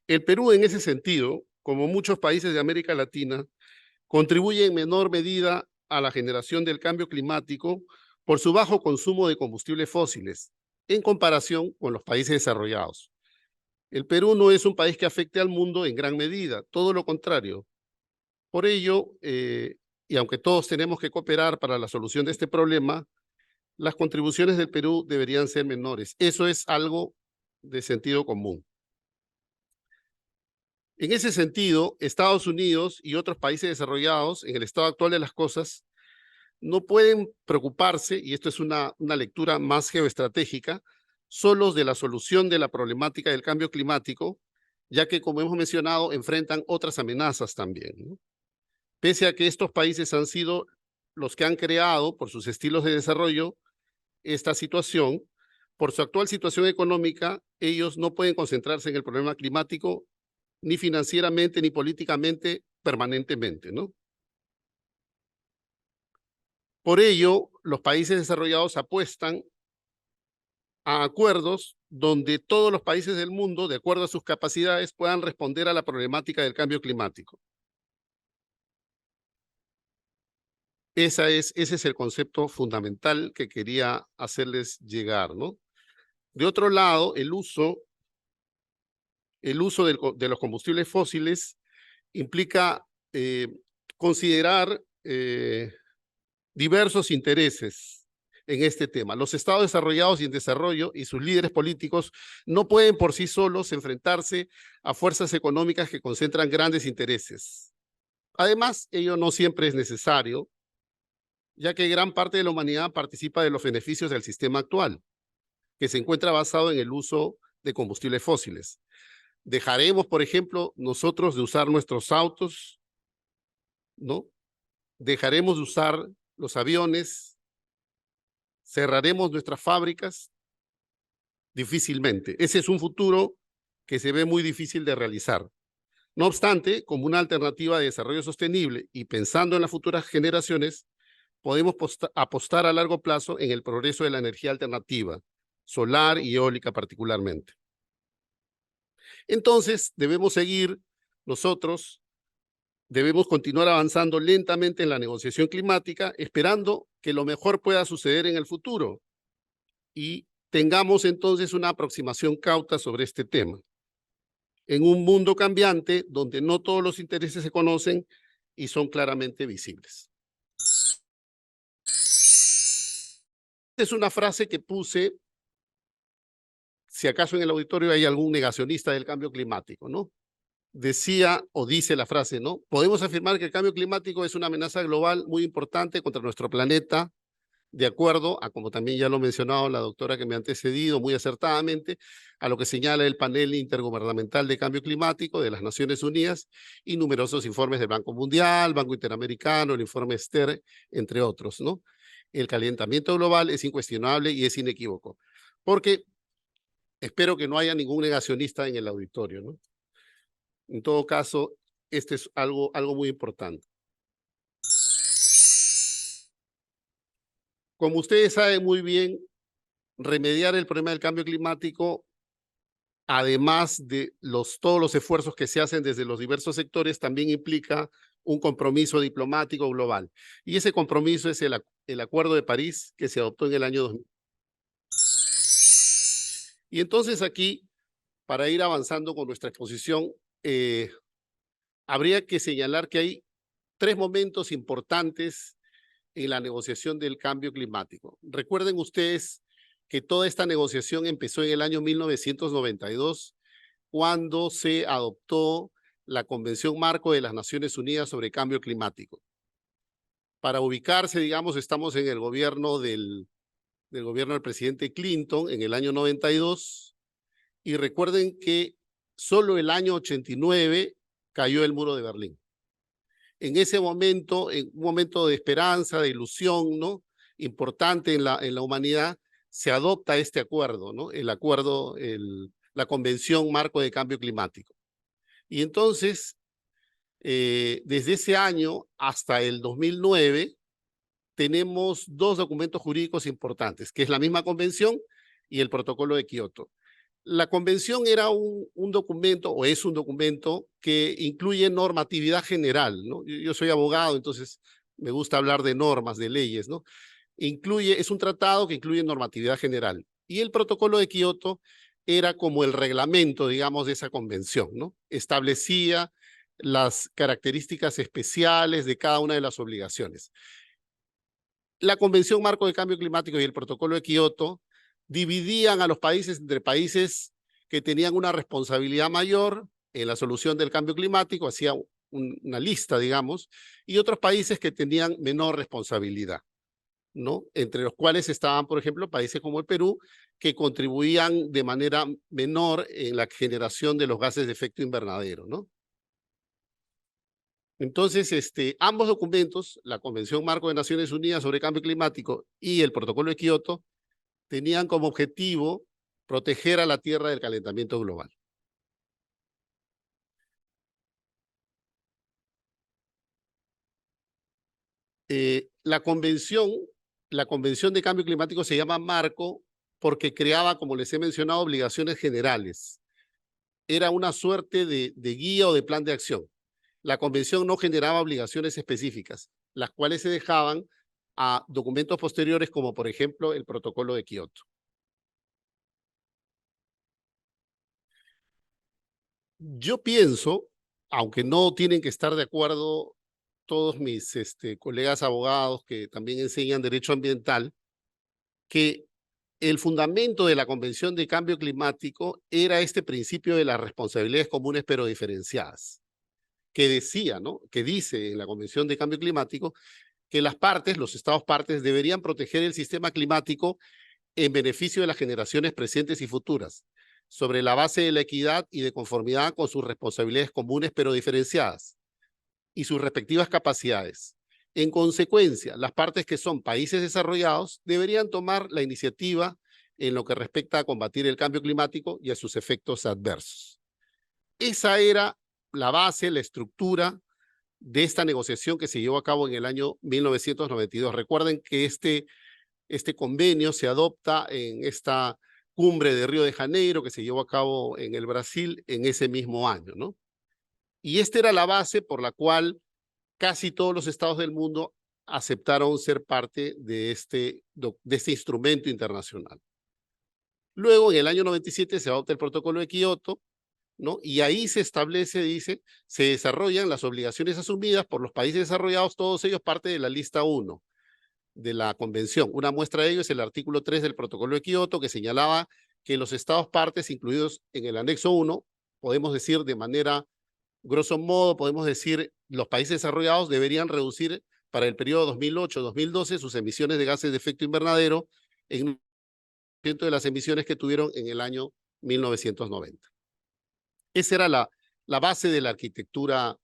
El Perú, en ese sentido, como muchos países de América Latina, contribuye en menor medida a la generación del cambio climático por su bajo consumo de combustibles fósiles, en comparación con los países desarrollados. El Perú no es un país que afecte al mundo en gran medida, todo lo contrario. Por ello, y aunque todos tenemos que cooperar para la solución de este problema, las contribuciones del Perú deberían ser menores. Eso es algo de sentido común. En ese sentido, Estados Unidos y otros países desarrollados, en el estado actual de las cosas, no pueden preocuparse, y esto es una lectura más geoestratégica, solos de la solución de la problemática del cambio climático, ya que, como hemos mencionado, enfrentan otras amenazas también, ¿no? Pese a que estos países han sido los que han creado, por sus estilos de desarrollo, esta situación, por su actual situación económica, ellos no pueden concentrarse en el problema climático ni financieramente ni políticamente permanentemente, ¿no? Por ello, los países desarrollados apuestan a acuerdos donde todos los países del mundo, de acuerdo a sus capacidades, puedan responder a la problemática del cambio climático. Ese es el concepto fundamental que quería hacerles llegar, ¿no? De otro lado, el uso de los combustibles fósiles implica considerar diversos intereses en este tema. Los estados desarrollados y en desarrollo y sus líderes políticos no pueden por sí solos enfrentarse a fuerzas económicas que concentran grandes intereses. Además, ello no siempre es necesario, ya que gran parte de la humanidad participa de los beneficios del sistema actual, que se encuentra basado en el uso de combustibles fósiles. ¿Dejaremos, por ejemplo, nosotros de usar nuestros autos? ¿No? ¿Dejaremos de usar los aviones? ¿Cerraremos nuestras fábricas? Difícilmente. Ese es un futuro que se ve muy difícil de realizar. No obstante, como una alternativa de desarrollo sostenible y pensando en las futuras generaciones, podemos apostar a largo plazo en el progreso de la energía alternativa, solar y eólica particularmente. Entonces, debemos continuar avanzando lentamente en la negociación climática, esperando que lo mejor pueda suceder en el futuro y tengamos entonces una aproximación cauta sobre este tema. En un mundo cambiante donde no todos los intereses se conocen y son claramente visibles. Esta es una frase que puse, si acaso en el auditorio hay algún negacionista del cambio climático, ¿no? Decía o dice la frase, ¿no? Podemos afirmar que el cambio climático es una amenaza global muy importante contra nuestro planeta, de acuerdo a, como también ya lo ha mencionado la doctora que me ha antecedido muy acertadamente, a lo que señala el panel intergubernamental de cambio climático de las Naciones Unidas y numerosos informes del Banco Mundial, Banco Interamericano, el informe STER, entre otros, ¿no? El calentamiento global es incuestionable y es inequívoco, porque espero que no haya ningún negacionista en el auditorio, ¿no? En todo caso, este es algo muy importante. Como ustedes saben muy bien, remediar el problema del cambio climático además de todos los esfuerzos que se hacen desde los diversos sectores, también implica un compromiso diplomático global. Y ese compromiso es el Acuerdo de París que se adoptó en el año 2000. Y entonces aquí, para ir avanzando con nuestra exposición, habría que señalar que hay 3 momentos importantes en la negociación del cambio climático. Recuerden ustedes que toda esta negociación empezó en el año 1992, cuando se adoptó la Convención Marco de las Naciones Unidas sobre Cambio Climático. Para ubicarse, digamos, estamos en el gobierno del presidente Clinton en el año 92, y recuerden que solo el año 89 cayó el muro de Berlín. En ese momento, en un momento de esperanza, de ilusión, ¿no?, importante en la humanidad, se adopta este acuerdo, ¿no?, la Convención Marco de Cambio Climático. Y entonces, desde ese año hasta el 2009, tenemos 2 documentos jurídicos importantes, que es la misma convención y el protocolo de Kioto. La convención era un documento, o es un documento, que incluye normatividad general, ¿no? Yo soy abogado, entonces me gusta hablar de normas, de leyes, ¿no? Es un tratado que incluye normatividad general. Y el protocolo de Kioto era como el reglamento, digamos, de esa convención, ¿no? Establecía las características especiales de cada una de las obligaciones. La Convención Marco de Cambio Climático y el protocolo de Kioto dividían a los países entre países que tenían una responsabilidad mayor en la solución del cambio climático, hacía una lista, digamos, y otros países que tenían menor responsabilidad, ¿no? Entre los cuales estaban, por ejemplo, países como el Perú, que contribuían de manera menor en la generación de los gases de efecto invernadero, ¿no? Entonces, ambos documentos, la Convención Marco de Naciones Unidas sobre Cambio Climático y el Protocolo de Kioto, tenían como objetivo proteger a la Tierra del calentamiento global. La convención de cambio climático se llama Marco porque creaba, como les he mencionado, obligaciones generales. Era una suerte de guía o de plan de acción. La convención no generaba obligaciones específicas, las cuales se dejaban a documentos posteriores, como por ejemplo el protocolo de Kioto. Yo pienso, aunque no tienen que estar de acuerdo todos mis colegas abogados que también enseñan derecho ambiental, que el fundamento de la Convención de Cambio Climático era este principio de las responsabilidades comunes pero diferenciadas, que decía, ¿no?, que dice en la Convención de Cambio Climático que las partes, los estados partes, deberían proteger el sistema climático en beneficio de las generaciones presentes y futuras, sobre la base de la equidad y de conformidad con sus responsabilidades comunes pero diferenciadas y sus respectivas capacidades. En consecuencia, las partes que son países desarrollados deberían tomar la iniciativa en lo que respecta a combatir el cambio climático y a sus efectos adversos. Esa era la base, la estructura de esta negociación que se llevó a cabo en el año 1992. Recuerden que este convenio se adopta en esta cumbre de Río de Janeiro que se llevó a cabo en el Brasil en ese mismo año, ¿no? Y esta era la base por la cual casi todos los estados del mundo aceptaron ser parte de este instrumento internacional. Luego, en el año 97, se adopta el protocolo de Kioto, ¿no? Y ahí se establece, dice, se desarrollan las obligaciones asumidas por los países desarrollados, todos ellos parte de la lista 1 de la convención. Una muestra de ello es el artículo 3 del protocolo de Kioto, que señalaba que los estados partes incluidos en el anexo 1, podemos decir de manera, grosso modo, podemos decir, los países desarrollados deberían reducir para el periodo 2008-2012 sus emisiones de gases de efecto invernadero en 1% de las emisiones que tuvieron en el año 1990. Esa era la base de la arquitectura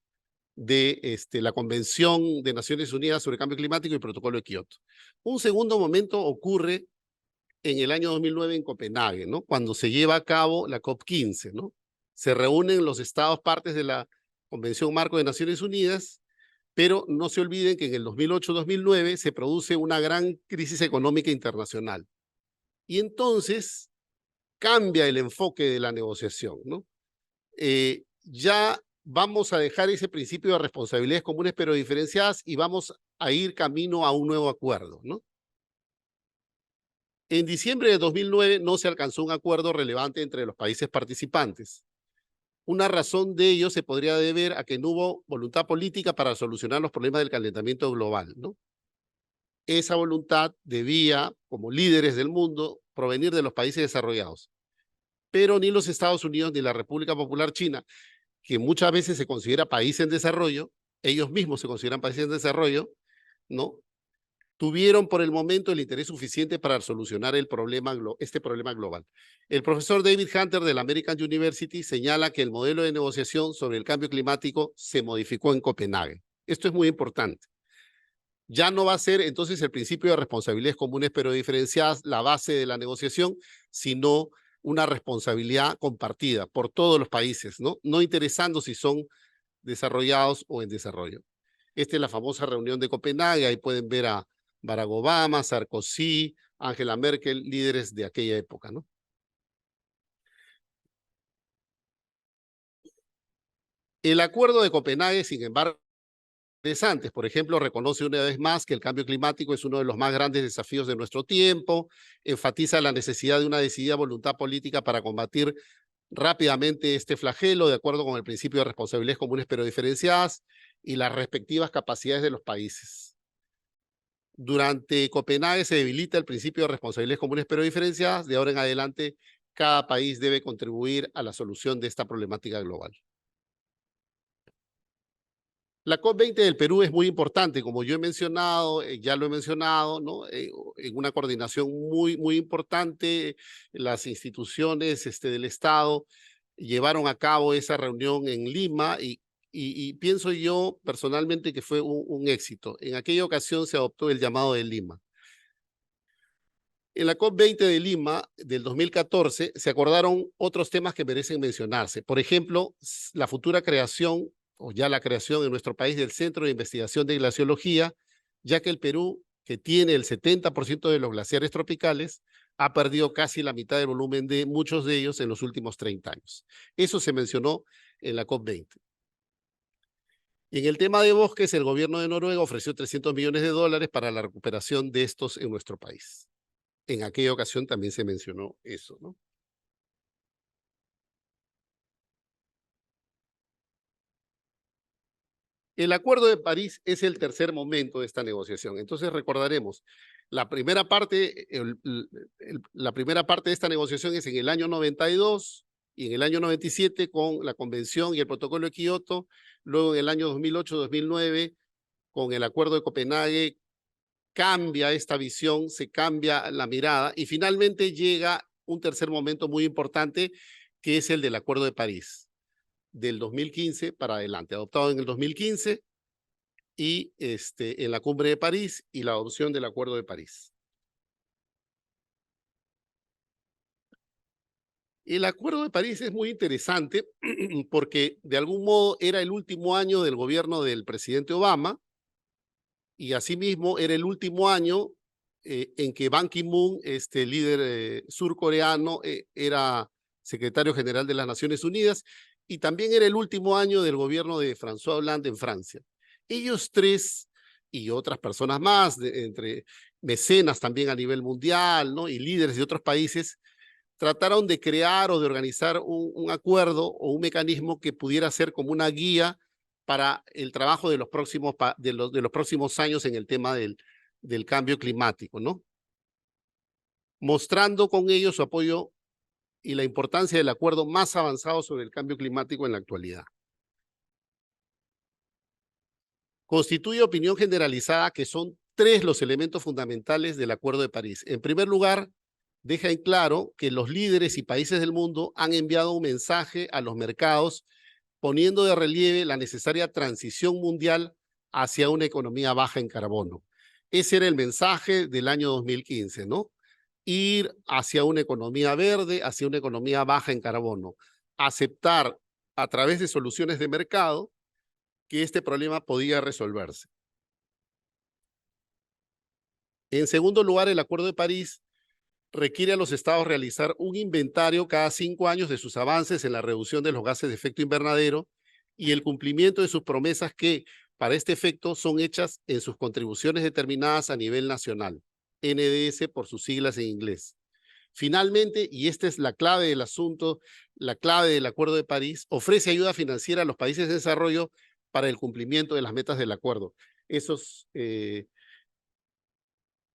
de la Convención de Naciones Unidas sobre Cambio Climático y el Protocolo de Kioto. Un segundo momento ocurre en el año 2009 en Copenhague, ¿no?, cuando se lleva a cabo la COP15, ¿no? Se reúnen los estados partes de la Convención Marco de Naciones Unidas, pero no se olviden que en el 2008-2009 se produce una gran crisis económica internacional. Y entonces cambia el enfoque de la negociación, ¿no? Ya vamos a dejar ese principio de responsabilidades comunes pero diferenciadas y vamos a ir camino a un nuevo acuerdo, ¿no? En diciembre de 2009 no se alcanzó un acuerdo relevante entre los países participantes. Una razón de ello se podría deber a que no hubo voluntad política para solucionar los problemas del calentamiento global, ¿no? Esa voluntad debía, como líderes del mundo, provenir de los países desarrollados. Pero ni los Estados Unidos ni la República Popular China, que muchas veces se considera país en desarrollo, ellos mismos se consideran países en desarrollo, ¿no? Tuvieron por el momento el interés suficiente para solucionar este problema global. El profesor David Hunter de la American University señala que el modelo de negociación sobre el cambio climático se modificó en Copenhague. Esto es muy importante. Ya no va a ser entonces el principio de responsabilidades comunes pero diferenciadas la base de la negociación, sino una responsabilidad compartida por todos los países, ¿no? No interesando si son desarrollados o en desarrollo. Esta es la famosa reunión de Copenhague, ahí pueden ver a Barack Obama, Sarkozy, Angela Merkel, líderes de aquella época, ¿no? El acuerdo de Copenhague, sin embargo, interesantes. Por ejemplo, reconoce una vez más que el cambio climático es uno de los más grandes desafíos de nuestro tiempo, enfatiza la necesidad de una decidida voluntad política para combatir rápidamente este flagelo, de acuerdo con el principio de responsabilidades comunes pero diferenciadas y las respectivas capacidades de los países. Durante Copenhague se debilita el principio de responsabilidades comunes pero diferenciadas. De ahora en adelante, cada país debe contribuir a la solución de esta problemática global. La COP20 del Perú es muy importante, como yo he mencionado, ya lo he mencionado, ¿no? En una coordinación muy importante, las instituciones del Estado llevaron a cabo esa reunión en Lima y pienso yo personalmente que fue un éxito. En aquella ocasión se adoptó el llamado de Lima. En la COP20 de Lima del 2014 se acordaron otros temas que merecen mencionarse. Por ejemplo, la futura creación o ya la creación en nuestro país del Centro de Investigación de Glaciología, ya que el Perú, que tiene el 70% de los glaciares tropicales, ha perdido casi la mitad del volumen de muchos de ellos en los últimos 30 años. Eso se mencionó en la COP20. En el tema de bosques, el gobierno de Noruega ofreció $300 millones para la recuperación de estos en nuestro país. En aquella ocasión también se mencionó eso, ¿no? El Acuerdo de París es el tercer momento de esta negociación. Entonces recordaremos, la primera parte de esta negociación es en el año 92 y en el año 97 con la Convención y el Protocolo de Kioto, luego en el año 2008-2009 con el Acuerdo de Copenhague, cambia esta visión, se cambia la mirada y finalmente llega un tercer momento muy importante que es el del Acuerdo de París del 2015 para adelante, adoptado en el 2015 y en la Cumbre de París y la adopción del Acuerdo de París. El Acuerdo de París es muy interesante porque de algún modo era el último año del gobierno del presidente Obama y asimismo era el último año en que Ban Ki-moon, líder surcoreano, era secretario general de las Naciones Unidas y también era el último año del gobierno de François Hollande en Francia. Ellos tres y otras personas más, entre mecenas también a nivel mundial, ¿no? Y líderes de otros países, trataron de crear o de organizar un acuerdo o un mecanismo que pudiera ser como una guía para el trabajo de los próximos años en el tema del cambio climático, ¿no? Mostrando con ello su apoyo y la importancia del acuerdo más avanzado sobre el cambio climático en la actualidad. Constituye opinión generalizada que son tres los elementos fundamentales del Acuerdo de París. En primer lugar, deja en claro que los líderes y países del mundo han enviado un mensaje a los mercados poniendo de relieve la necesaria transición mundial hacia una economía baja en carbono. Ese era el mensaje del año 2015, ¿no? Ir hacia una economía verde, hacia una economía baja en carbono. Aceptar a través de soluciones de mercado que este problema podía resolverse. En segundo lugar, el Acuerdo de París requiere a los estados realizar un inventario cada 5 años de sus avances en la reducción de los gases de efecto invernadero y el cumplimiento de sus promesas que, para este efecto, son hechas en sus contribuciones determinadas a nivel nacional, NDS por sus siglas en inglés. Finalmente, y esta es la clave del asunto, la clave del Acuerdo de París, ofrece ayuda financiera a los países de desarrollo para el cumplimiento de las metas del acuerdo.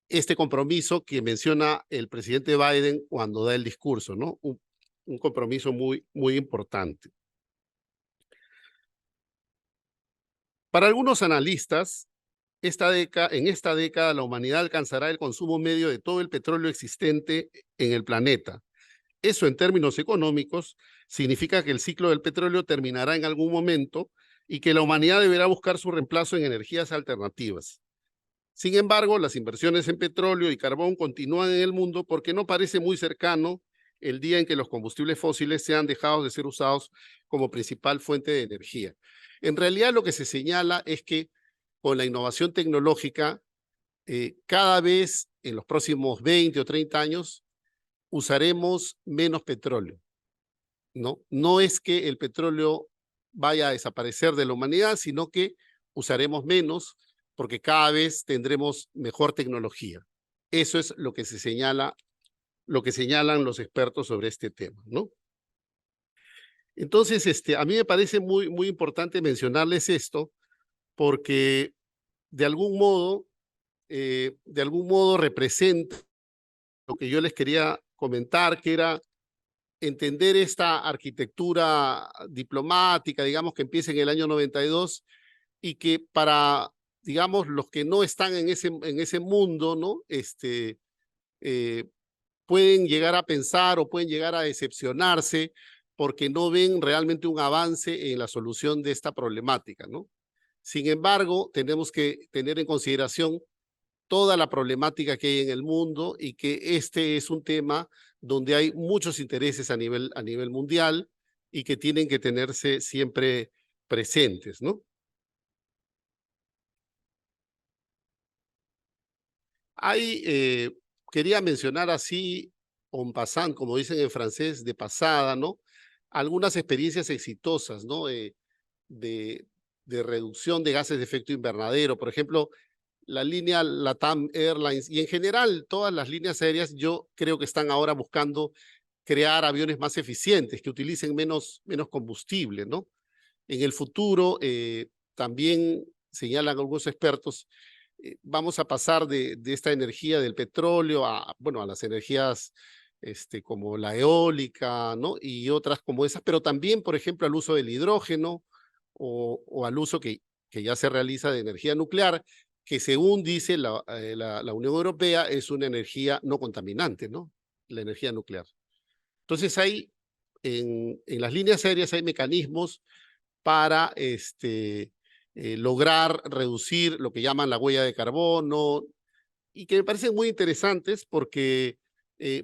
Este compromiso que menciona el presidente Biden cuando da el discurso, ¿no? Un compromiso muy, muy importante. Para algunos analistas, en esta década la humanidad alcanzará el consumo medio de todo el petróleo existente en el planeta. Eso, en términos económicos, significa que el ciclo del petróleo terminará en algún momento y que la humanidad deberá buscar su reemplazo en energías alternativas. Sin embargo, las inversiones en petróleo y carbón continúan en el mundo porque no parece muy cercano el día en que los combustibles fósiles sean dejados de ser usados como principal fuente de energía. En realidad, lo que se señala es que con la innovación tecnológica, cada vez en los próximos 20 o 30 años usaremos menos petróleo, ¿no? No es que el petróleo vaya a desaparecer de la humanidad, sino que usaremos menos porque cada vez tendremos mejor tecnología. Eso es lo que se señala, lo que señalan los expertos sobre este tema, ¿no? Entonces, a mí me parece muy, muy importante mencionarles esto porque de algún modo representa lo que yo les quería comentar, que era entender esta arquitectura diplomática, digamos, que empieza en el año 92 y que para, digamos, los que no están en ese mundo, ¿no? Pueden llegar a pensar o pueden llegar a decepcionarse porque no ven realmente un avance en la solución de esta problemática, ¿no? Sin embargo, tenemos que tener en consideración toda la problemática que hay en el mundo y que este es un tema donde hay muchos intereses a nivel mundial y que tienen que tenerse siempre presentes, ¿no? Quería mencionar así, en passant, como dicen en francés, de pasada, ¿no? Algunas experiencias exitosas, ¿no? De reducción de gases de efecto invernadero. Por ejemplo, la línea LATAM Airlines y en general todas las líneas aéreas yo creo que están ahora buscando crear aviones más eficientes, que utilicen menos combustible, ¿no? En el futuro, también señalan algunos expertos, vamos a pasar de esta energía del petróleo a las energías como la eólica, ¿no? Y otras como esas, pero también, por ejemplo, al uso del hidrógeno o al uso que ya se realiza de energía nuclear, que según dice la Unión Europea es una energía no contaminante, ¿no? La energía nuclear. Entonces en las líneas aéreas hay mecanismos para lograr reducir lo que llaman la huella de carbono y que me parecen muy interesantes porque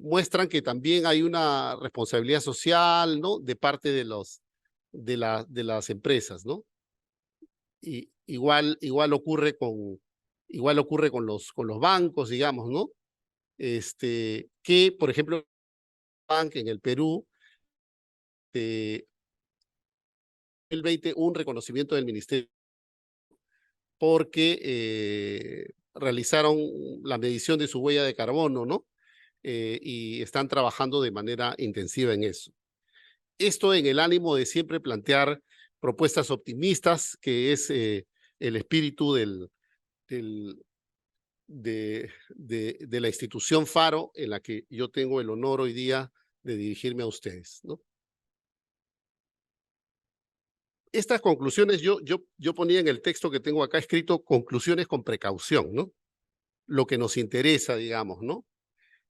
muestran que también hay una responsabilidad social, ¿no? De parte de las empresas, ¿no? Y igual ocurre con los bancos, digamos, ¿no? Que, por ejemplo, en el Perú, 2020, un reconocimiento del Ministerio porque realizaron la medición de su huella de carbono, ¿no? Y están trabajando de manera intensiva en eso. Esto en el ánimo de siempre plantear propuestas optimistas, que es el espíritu de la institución Faro, en la que yo tengo el honor hoy día de dirigirme a ustedes, ¿no? Estas conclusiones, yo ponía en el texto que tengo acá escrito conclusiones con precaución, ¿no? Lo que nos interesa, digamos, ¿no?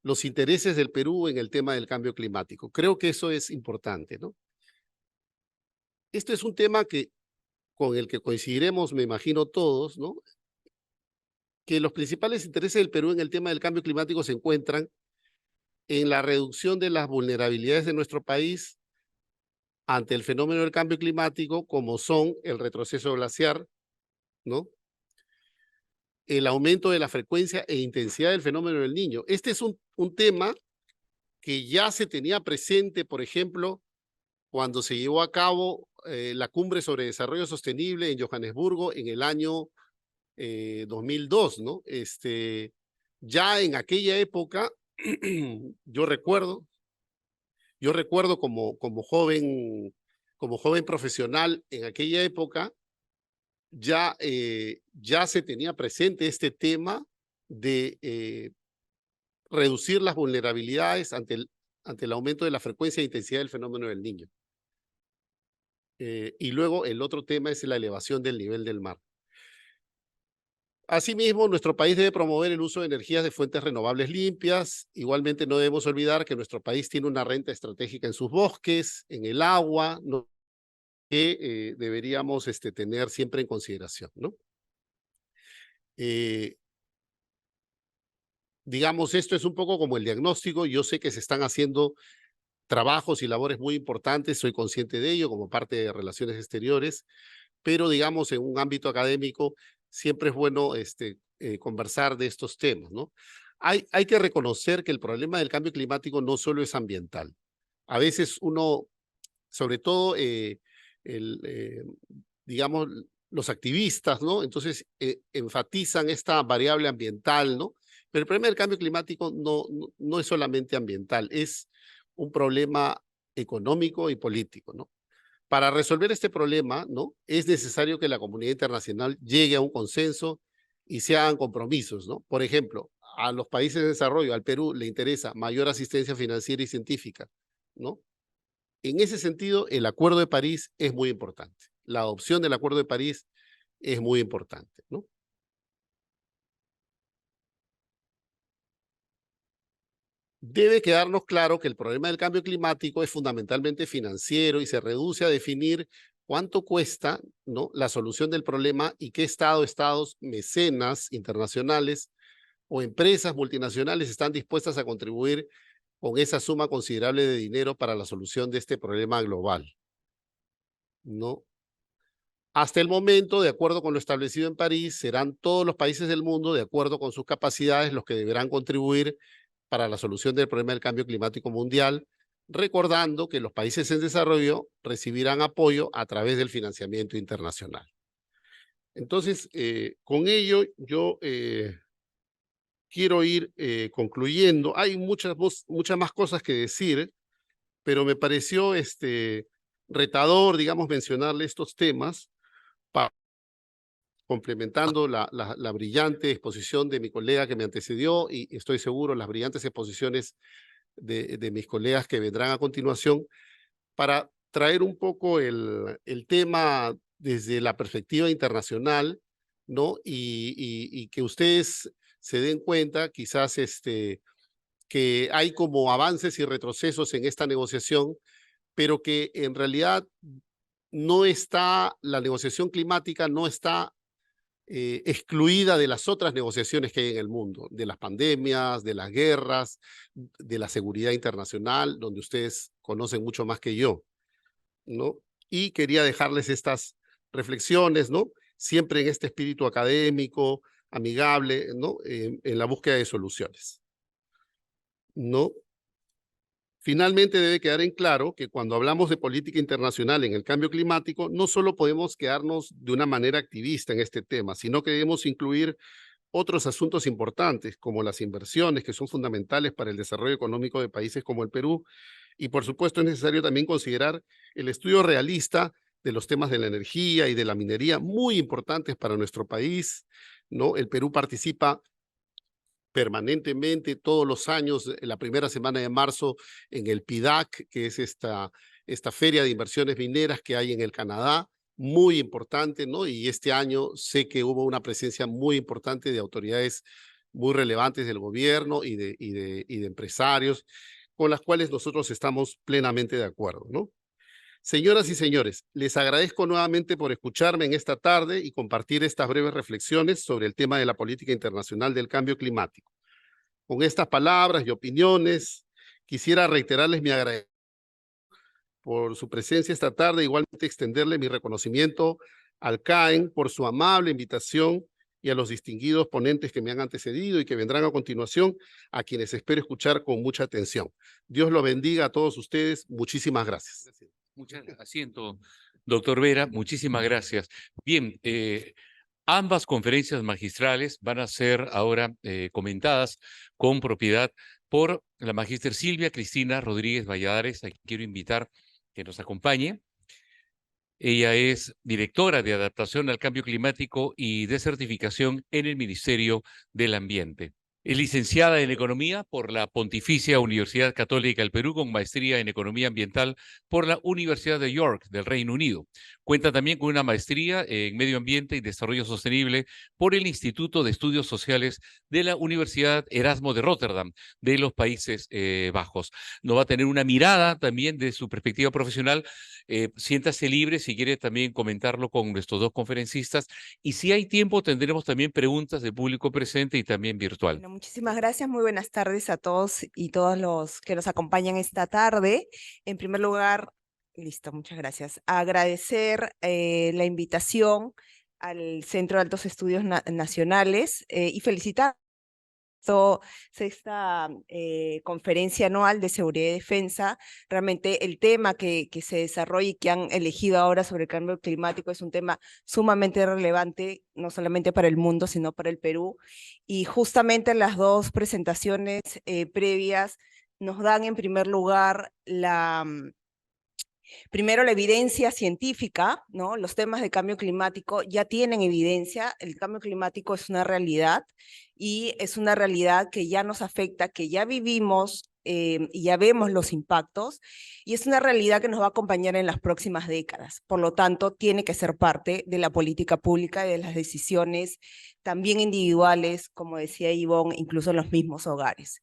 Los intereses del Perú en el tema del cambio climático. Creo que eso es importante, ¿no? Este es un tema con el que coincidiremos, me imagino todos, ¿no? Que los principales intereses del Perú en el tema del cambio climático se encuentran en la reducción de las vulnerabilidades de nuestro país ante el fenómeno del cambio climático, como son el retroceso glaciar, ¿no? El aumento de la frecuencia e intensidad del fenómeno del Niño. Este es un tema que ya se tenía presente, por ejemplo, cuando se llevó a cabo la Cumbre sobre Desarrollo Sostenible en Johannesburgo en el año 2002, ¿no? Ya en aquella época, yo recuerdo como joven profesional en aquella época, ya se tenía presente este tema de reducir las vulnerabilidades ante el aumento de la frecuencia e intensidad del fenómeno del Niño. Y luego el otro tema es la elevación del nivel del mar. Asimismo, nuestro país debe promover el uso de energías de fuentes renovables limpias. Igualmente, no debemos olvidar que nuestro país tiene una renta estratégica en sus bosques, en el agua, ¿no? Que deberíamos tener siempre en consideración, ¿no? Digamos, esto es un poco como el diagnóstico. Yo sé que se están haciendo trabajos y labores muy importantes, soy consciente de ello como parte de Relaciones Exteriores, pero digamos, en un ámbito académico siempre es bueno conversar de estos temas, ¿no? Hay que reconocer que el problema del cambio climático no solo es ambiental. A veces uno, sobre todo, digamos, los activistas, ¿no? Entonces, enfatizan esta variable ambiental, ¿no? Pero el problema del cambio climático no es solamente ambiental, es un problema económico y político, ¿no? Para resolver este problema, ¿no? Es necesario que la comunidad internacional llegue a un consenso y se hagan compromisos, ¿no? Por ejemplo, a los países de desarrollo, al Perú, le interesa mayor asistencia financiera y científica, ¿no? En ese sentido, el Acuerdo de París es muy importante. La adopción del Acuerdo de París es muy importante, ¿no? Debe quedarnos claro que el problema del cambio climático es fundamentalmente financiero y se reduce a definir cuánto cuesta, ¿no?, la solución del problema y qué estados, mecenas internacionales o empresas multinacionales están dispuestas a contribuir con esa suma considerable de dinero para la solución de este problema global, ¿no? Hasta el momento, de acuerdo con lo establecido en París, serán todos los países del mundo, de acuerdo con sus capacidades, los que deberán contribuir para la solución del problema del cambio climático mundial, recordando que los países en desarrollo recibirán apoyo a través del financiamiento internacional. Entonces, con ello, yo quiero ir concluyendo. Hay muchas más cosas que decir, pero me pareció retador, digamos, mencionarle estos temas, complementando la brillante exposición de mi colega que me antecedió y estoy seguro las brillantes exposiciones de mis colegas que vendrán a continuación, para traer un poco el tema desde la perspectiva internacional, ¿no? Y que ustedes se den cuenta quizás que hay como avances y retrocesos en esta negociación, pero que en realidad la negociación climática no está excluida de las otras negociaciones que hay en el mundo, de las pandemias, de las guerras, de la seguridad internacional, donde ustedes conocen mucho más que yo, ¿no? Y quería dejarles estas reflexiones, ¿no? Siempre en este espíritu académico, amigable, ¿no? En la búsqueda de soluciones, ¿no? Finalmente, debe quedar en claro que cuando hablamos de política internacional en el cambio climático, no solo podemos quedarnos de una manera activista en este tema, sino que debemos incluir otros asuntos importantes, como las inversiones, que son fundamentales para el desarrollo económico de países como el Perú. Y, por supuesto, es necesario también considerar el estudio realista de los temas de la energía y de la minería, muy importantes para nuestro país, ¿no? El Perú participa permanentemente todos los años, la primera semana de marzo, en el PIDAC, que es esta feria de inversiones mineras que hay en el Canadá, muy importante, ¿no? Y este año sé que hubo una presencia muy importante de autoridades muy relevantes del gobierno y de empresarios, con las cuales nosotros estamos plenamente de acuerdo, ¿no? Señoras y señores, les agradezco nuevamente por escucharme en esta tarde y compartir estas breves reflexiones sobre el tema de la política internacional del cambio climático. Con estas palabras y opiniones, quisiera reiterarles mi agradecimiento por su presencia esta tarde, igualmente extenderle mi reconocimiento al CAEN por su amable invitación y a los distinguidos ponentes que me han antecedido y que vendrán a continuación, a quienes espero escuchar con mucha atención. Dios lo bendiga a todos ustedes. Muchísimas gracias. Muchas asiento, doctor Vera, muchísimas gracias. Bien, ambas conferencias magistrales van a ser ahora comentadas con propiedad por la magíster Silvia Cristina Rodríguez Valladares, a quien quiero invitar que nos acompañe. Ella es directora de Adaptación al Cambio Climático y de Certificación en el Ministerio del Ambiente. Es licenciada en Economía por la Pontificia Universidad Católica del Perú, con maestría en Economía Ambiental por la Universidad de York del Reino Unido. Cuenta también con una maestría en Medio Ambiente y Desarrollo Sostenible por el Instituto de Estudios Sociales de la Universidad Erasmo de Rotterdam de los Países Bajos. Nos va a tener una mirada también de su perspectiva profesional. Siéntase libre si quiere también comentarlo con nuestros dos conferencistas, y si hay tiempo tendremos también preguntas del público presente y también virtual. Bueno, muchísimas gracias, muy buenas tardes a todos y todos los que nos acompañan esta tarde. En primer lugar, listo, muchas gracias. Agradecer la invitación al Centro de Altos Estudios Nacionales y felicitar sexta conferencia anual de seguridad y defensa. Realmente el tema que se desarrolla y que han elegido ahora sobre el cambio climático es un tema sumamente relevante, no solamente para el mundo, sino para el Perú. Y justamente las dos presentaciones previas nos dan en primer lugar primero, la evidencia científica, ¿no? Los temas de cambio climático ya tienen evidencia. El cambio climático es una realidad y es una realidad que ya nos afecta, que ya vivimos y ya vemos los impactos, y es una realidad que nos va a acompañar en las próximas décadas. Por lo tanto, tiene que ser parte de la política pública y de las decisiones también individuales, como decía Ivonne, incluso en los mismos hogares.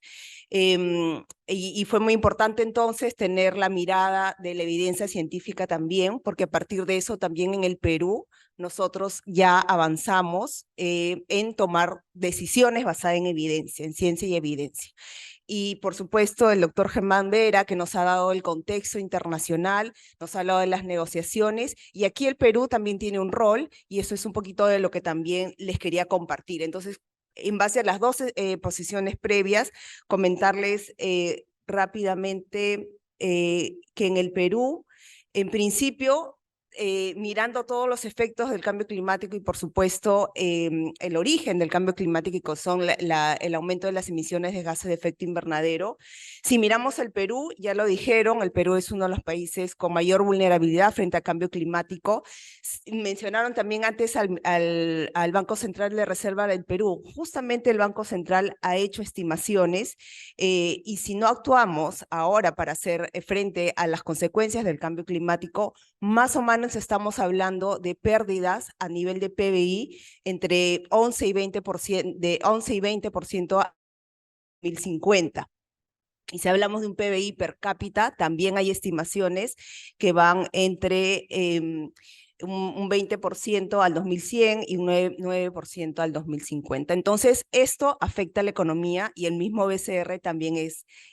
Y fue muy importante entonces tener la mirada de la evidencia científica también, porque a partir de eso también en el Perú nosotros ya avanzamos en tomar decisiones basadas en evidencia, en ciencia y evidencia. Y por supuesto el doctor Germán Vera, que nos ha dado el contexto internacional, nos ha hablado de las negociaciones, y aquí el Perú también tiene un rol, y eso es un poquito de lo que también les quería compartir. Entonces, en base a las dos posiciones previas, comentarles rápidamente que en el Perú, en principio, mirando todos los efectos del cambio climático y por supuesto el origen del cambio climático, que son el aumento de las emisiones de gases de efecto invernadero. Si miramos el Perú, ya lo dijeron, el Perú es uno de los países con mayor vulnerabilidad frente al cambio climático. Mencionaron también antes al Banco Central de Reserva del Perú. Justamente el Banco Central ha hecho estimaciones y si no actuamos ahora para hacer frente a las consecuencias del cambio climático, más o menos estamos hablando de pérdidas a nivel de PBI entre 11 y 20%, de 11 y 20% a 2050. Y si hablamos de un PBI per cápita, también hay estimaciones que van entre un 20% al 2100 y un 9% al 2050. Entonces, esto afecta a la economía y el mismo BCR también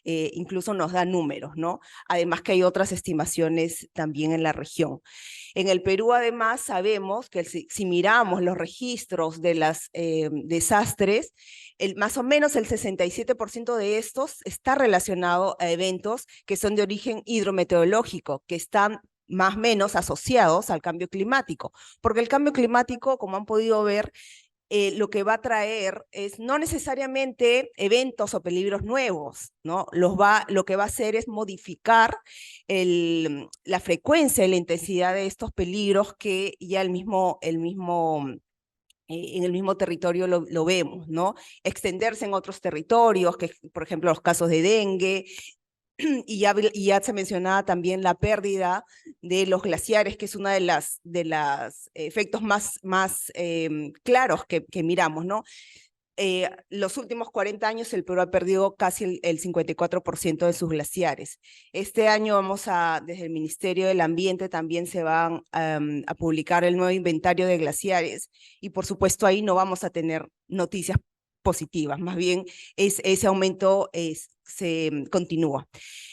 incluso nos da números, ¿no? Además que hay otras estimaciones también en la región. En el Perú, además, sabemos que si miramos los registros de los desastres, más o menos el 67% de estos está relacionado a eventos que son de origen hidrometeorológico, que están más o menos asociados al cambio climático, porque el cambio climático, como han podido ver, lo que va a traer es no necesariamente eventos o peligros nuevos, ¿no? Lo que va a hacer es modificar la frecuencia y la intensidad de estos peligros que ya en el mismo territorio lo vemos, ¿no? Extenderse en otros territorios, que por ejemplo los casos de dengue, y ya se mencionaba también la pérdida de los glaciares, que es uno de los efectos más claros que miramos, ¿no? Los últimos 40 años el Perú ha perdido casi el 54% de sus glaciares. Este año desde el Ministerio del Ambiente también se van a publicar el nuevo inventario de glaciares, y por supuesto ahí no vamos a tener noticias positivas, más bien ese aumento se continúa.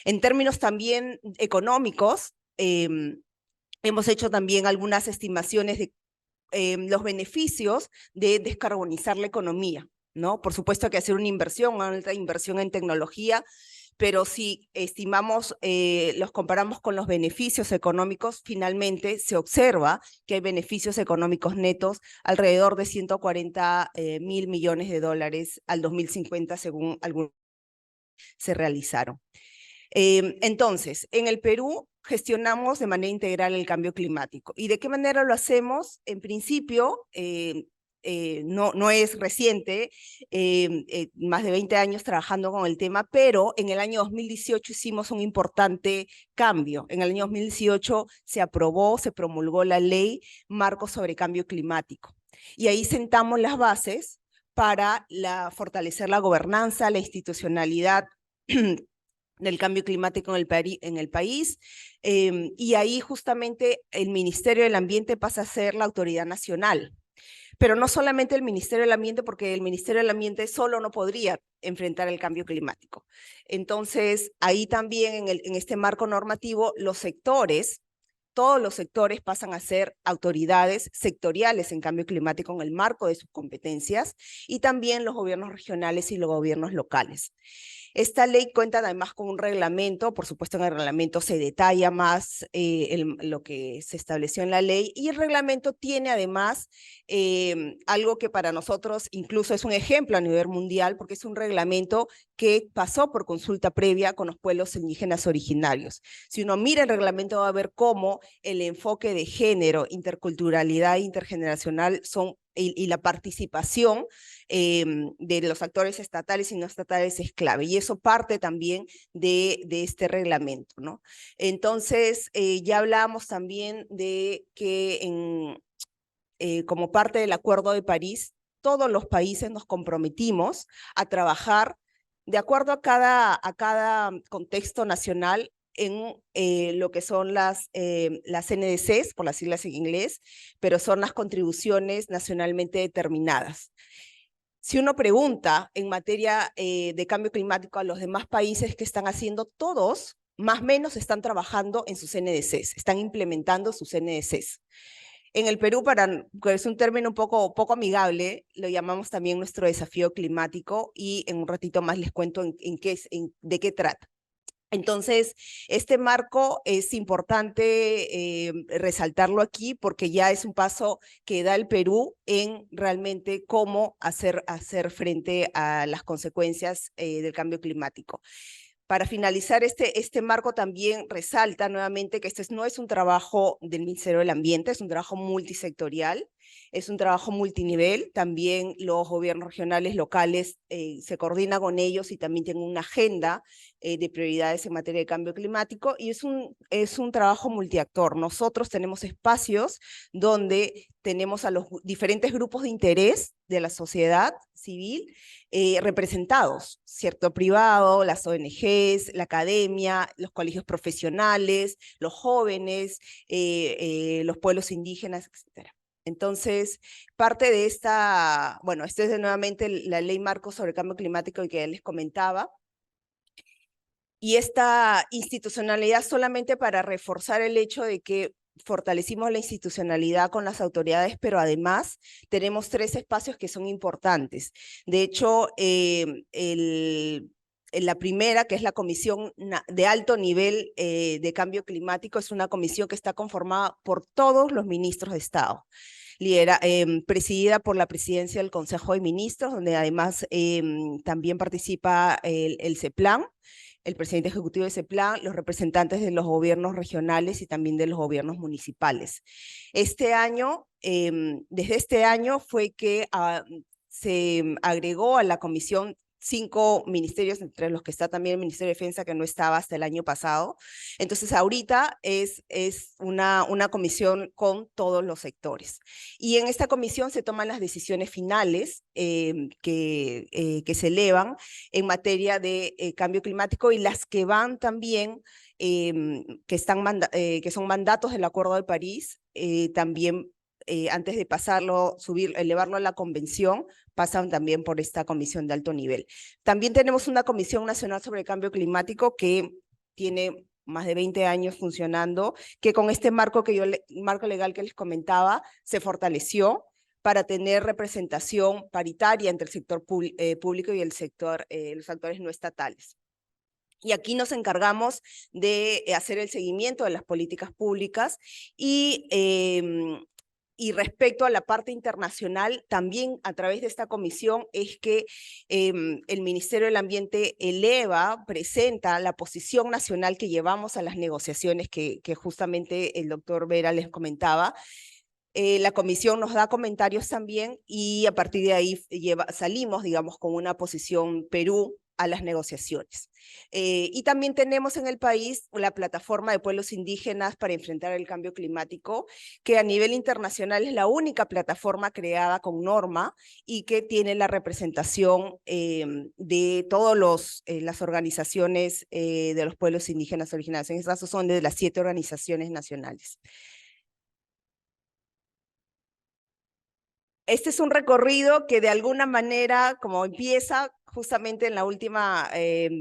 En términos también económicos, hemos hecho también algunas estimaciones de los beneficios de descarbonizar la economía, ¿no? Por supuesto hay que hacer una alta inversión en tecnología, pero si estimamos, los comparamos con los beneficios económicos, finalmente se observa que hay beneficios económicos netos alrededor de 140.000 millones de dólares al 2050, según algunos se realizaron. Entonces, en el Perú gestionamos de manera integral el cambio climático. ¿Y de qué manera lo hacemos? En principio, no es reciente, más de 20 años trabajando con el tema, pero en el año 2018 hicimos un importante cambio. En el año 2018 se aprobó, se promulgó la ley Marco sobre Cambio Climático. Y ahí sentamos las bases para fortalecer la gobernanza, la institucionalidad del cambio climático en el país, y ahí justamente el Ministerio del Ambiente pasa a ser la autoridad nacional. Pero no solamente el Ministerio del Ambiente, porque el Ministerio del Ambiente solo no podría enfrentar el cambio climático. Entonces, ahí también en este marco normativo, todos los sectores pasan a ser autoridades sectoriales en cambio climático en el marco de sus competencias, y también los gobiernos regionales y los gobiernos locales. Esta ley cuenta además con un reglamento, por supuesto en el reglamento se detalla más lo que se estableció en la ley, y el reglamento tiene además algo que para nosotros incluso es un ejemplo a nivel mundial, porque es un reglamento que pasó por consulta previa con los pueblos indígenas originarios. Si uno mira el reglamento va a ver cómo el enfoque de género, interculturalidad e intergeneracional y la participación de los actores estatales y no estatales es clave, y eso parte también de este reglamento, ¿no? Entonces, ya hablábamos también de que como parte del Acuerdo de París, todos los países nos comprometimos a trabajar de acuerdo a cada contexto nacional en lo que son las NDCs, por las siglas en inglés, pero son las contribuciones nacionalmente determinadas. Si uno pregunta en materia de cambio climático a los demás países que están haciendo, todos más o menos están trabajando en sus NDCs, están implementando sus NDCs. En el Perú, es un término un poco amigable, lo llamamos también nuestro desafío climático, y en un ratito más les cuento de qué trata. Entonces, este marco es importante resaltarlo aquí, porque ya es un paso que da el Perú en realmente cómo hacer frente a las consecuencias del cambio climático. Para finalizar, este marco también resalta nuevamente que este no es un trabajo del Ministerio del Ambiente, es un trabajo multisectorial, es un trabajo multinivel. También los gobiernos regionales, locales, se coordinan con ellos y también tienen una agenda de prioridades en materia de cambio climático, y es un trabajo multiactor. Nosotros tenemos espacios donde tenemos a los diferentes grupos de interés de la sociedad civil representados, sector privado, las ONGs, la academia, los colegios profesionales, los jóvenes, los pueblos indígenas, etc. Entonces, parte de esta es nuevamente la Ley Marco sobre Cambio Climático que ya les comentaba, y esta institucionalidad solamente para reforzar el hecho de que fortalecimos la institucionalidad con las autoridades, pero además tenemos 3 espacios que son importantes. De hecho, la primera, que es la Comisión de Alto Nivel de Cambio Climático, es una comisión que está conformada por todos los ministros de Estado, presidida por la presidencia del Consejo de Ministros, donde además también participa el CEPLAN, el presidente ejecutivo de ese plan, los representantes de los gobiernos regionales y también de los gobiernos municipales. Este año, desde este año fue que se agregó a la comisión 5 ministerios, entre los que está también el Ministerio de Defensa, que no estaba hasta el año pasado. Entonces, ahorita es una comisión con todos los sectores. Y en esta comisión se toman las decisiones finales que se elevan en materia de cambio climático, y las que van también, que son mandatos del Acuerdo de París, también antes de elevarlo a la convención, pasan también por esta comisión de alto nivel. También tenemos una Comisión Nacional sobre el Cambio Climático que tiene más de 20 años funcionando, que con este marco legal que les comentaba, se fortaleció para tener representación paritaria entre el sector público y el sector, los actores no estatales. Y aquí nos encargamos de hacer el seguimiento de las políticas públicas y respecto a la parte internacional, también a través de esta comisión es que el Ministerio del Ambiente presenta la posición nacional que llevamos a las negociaciones que justamente el doctor Vera les comentaba. La comisión nos da comentarios también y a partir de ahí salimos, digamos, con una posición Perú a las negociaciones. Y también tenemos en el país la plataforma de pueblos indígenas para enfrentar el cambio climático, que a nivel internacional es la única plataforma creada con norma y que tiene la representación de todas las organizaciones de los pueblos indígenas originarios. En este caso son de las 7 organizaciones nacionales. Este es un recorrido que de alguna manera, como empieza justamente en la última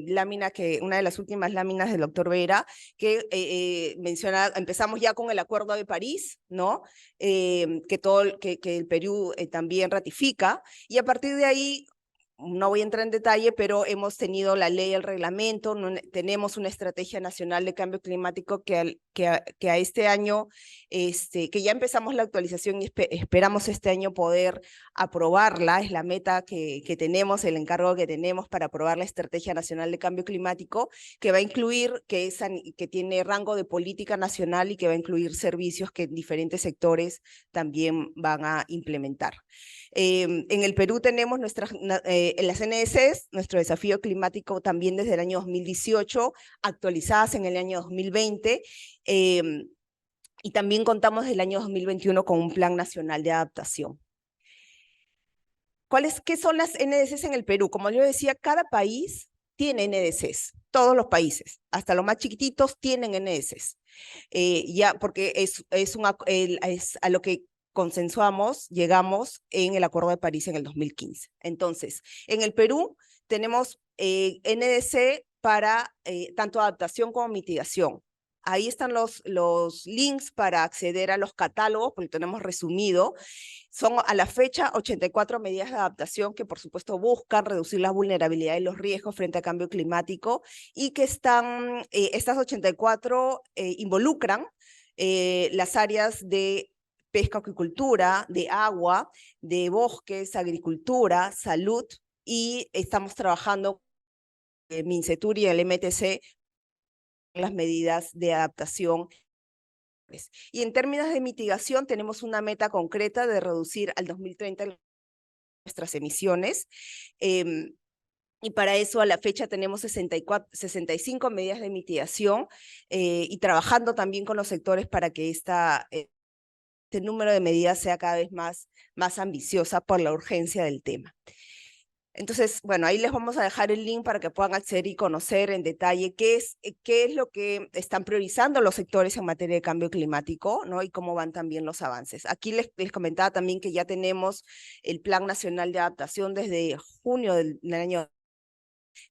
lámina, una de las últimas láminas del doctor Vera, que menciona, empezamos ya con el Acuerdo de París, ¿no? Que el Perú también ratifica, y a partir de ahí, no voy a entrar en detalle, pero hemos tenido la ley, el reglamento, tenemos una estrategia nacional de cambio climático que a este año, que ya empezamos la actualización y esperamos este año poder aprobarla, es la meta que tenemos, el encargo que tenemos para aprobar la estrategia nacional de cambio climático, que va a incluir, que tiene rango de política nacional y que va a incluir servicios que diferentes sectores también van a implementar. En el Perú tenemos las NDCs, nuestro desafío climático también desde el año 2018, actualizadas en el año 2020, y también contamos desde el año 2021 con un Plan Nacional de Adaptación. ¿Qué son las NDCs en el Perú? Como yo decía, cada país tiene NDCs, todos los países, hasta los más chiquititos tienen NDCs, ya porque es a lo que consensuamos, llegamos en el Acuerdo de París en el 2015. Entonces, en el Perú tenemos NDC para tanto adaptación como mitigación. Ahí están los links para acceder a los catálogos, porque tenemos resumido. Son a la fecha 84 medidas de adaptación que por supuesto buscan reducir la vulnerabilidad y los riesgos frente al cambio climático y que estas 84 involucran las áreas de pesca, acuicultura, de agua, de bosques, agricultura, salud, y estamos trabajando en MINCETUR y el MTC las medidas de adaptación. Y en términos de mitigación tenemos una meta concreta de reducir al 2030 nuestras emisiones. Y para eso a la fecha tenemos 65 medidas de mitigación y trabajando también con los sectores para que este número de medidas sea cada vez más ambiciosa por la urgencia del tema. Entonces, bueno, ahí les vamos a dejar el link para que puedan acceder y conocer en detalle qué es lo que están priorizando los sectores en materia de cambio climático, ¿no? Y cómo van también los avances. Aquí les comentaba también que ya tenemos el Plan Nacional de Adaptación desde junio del año,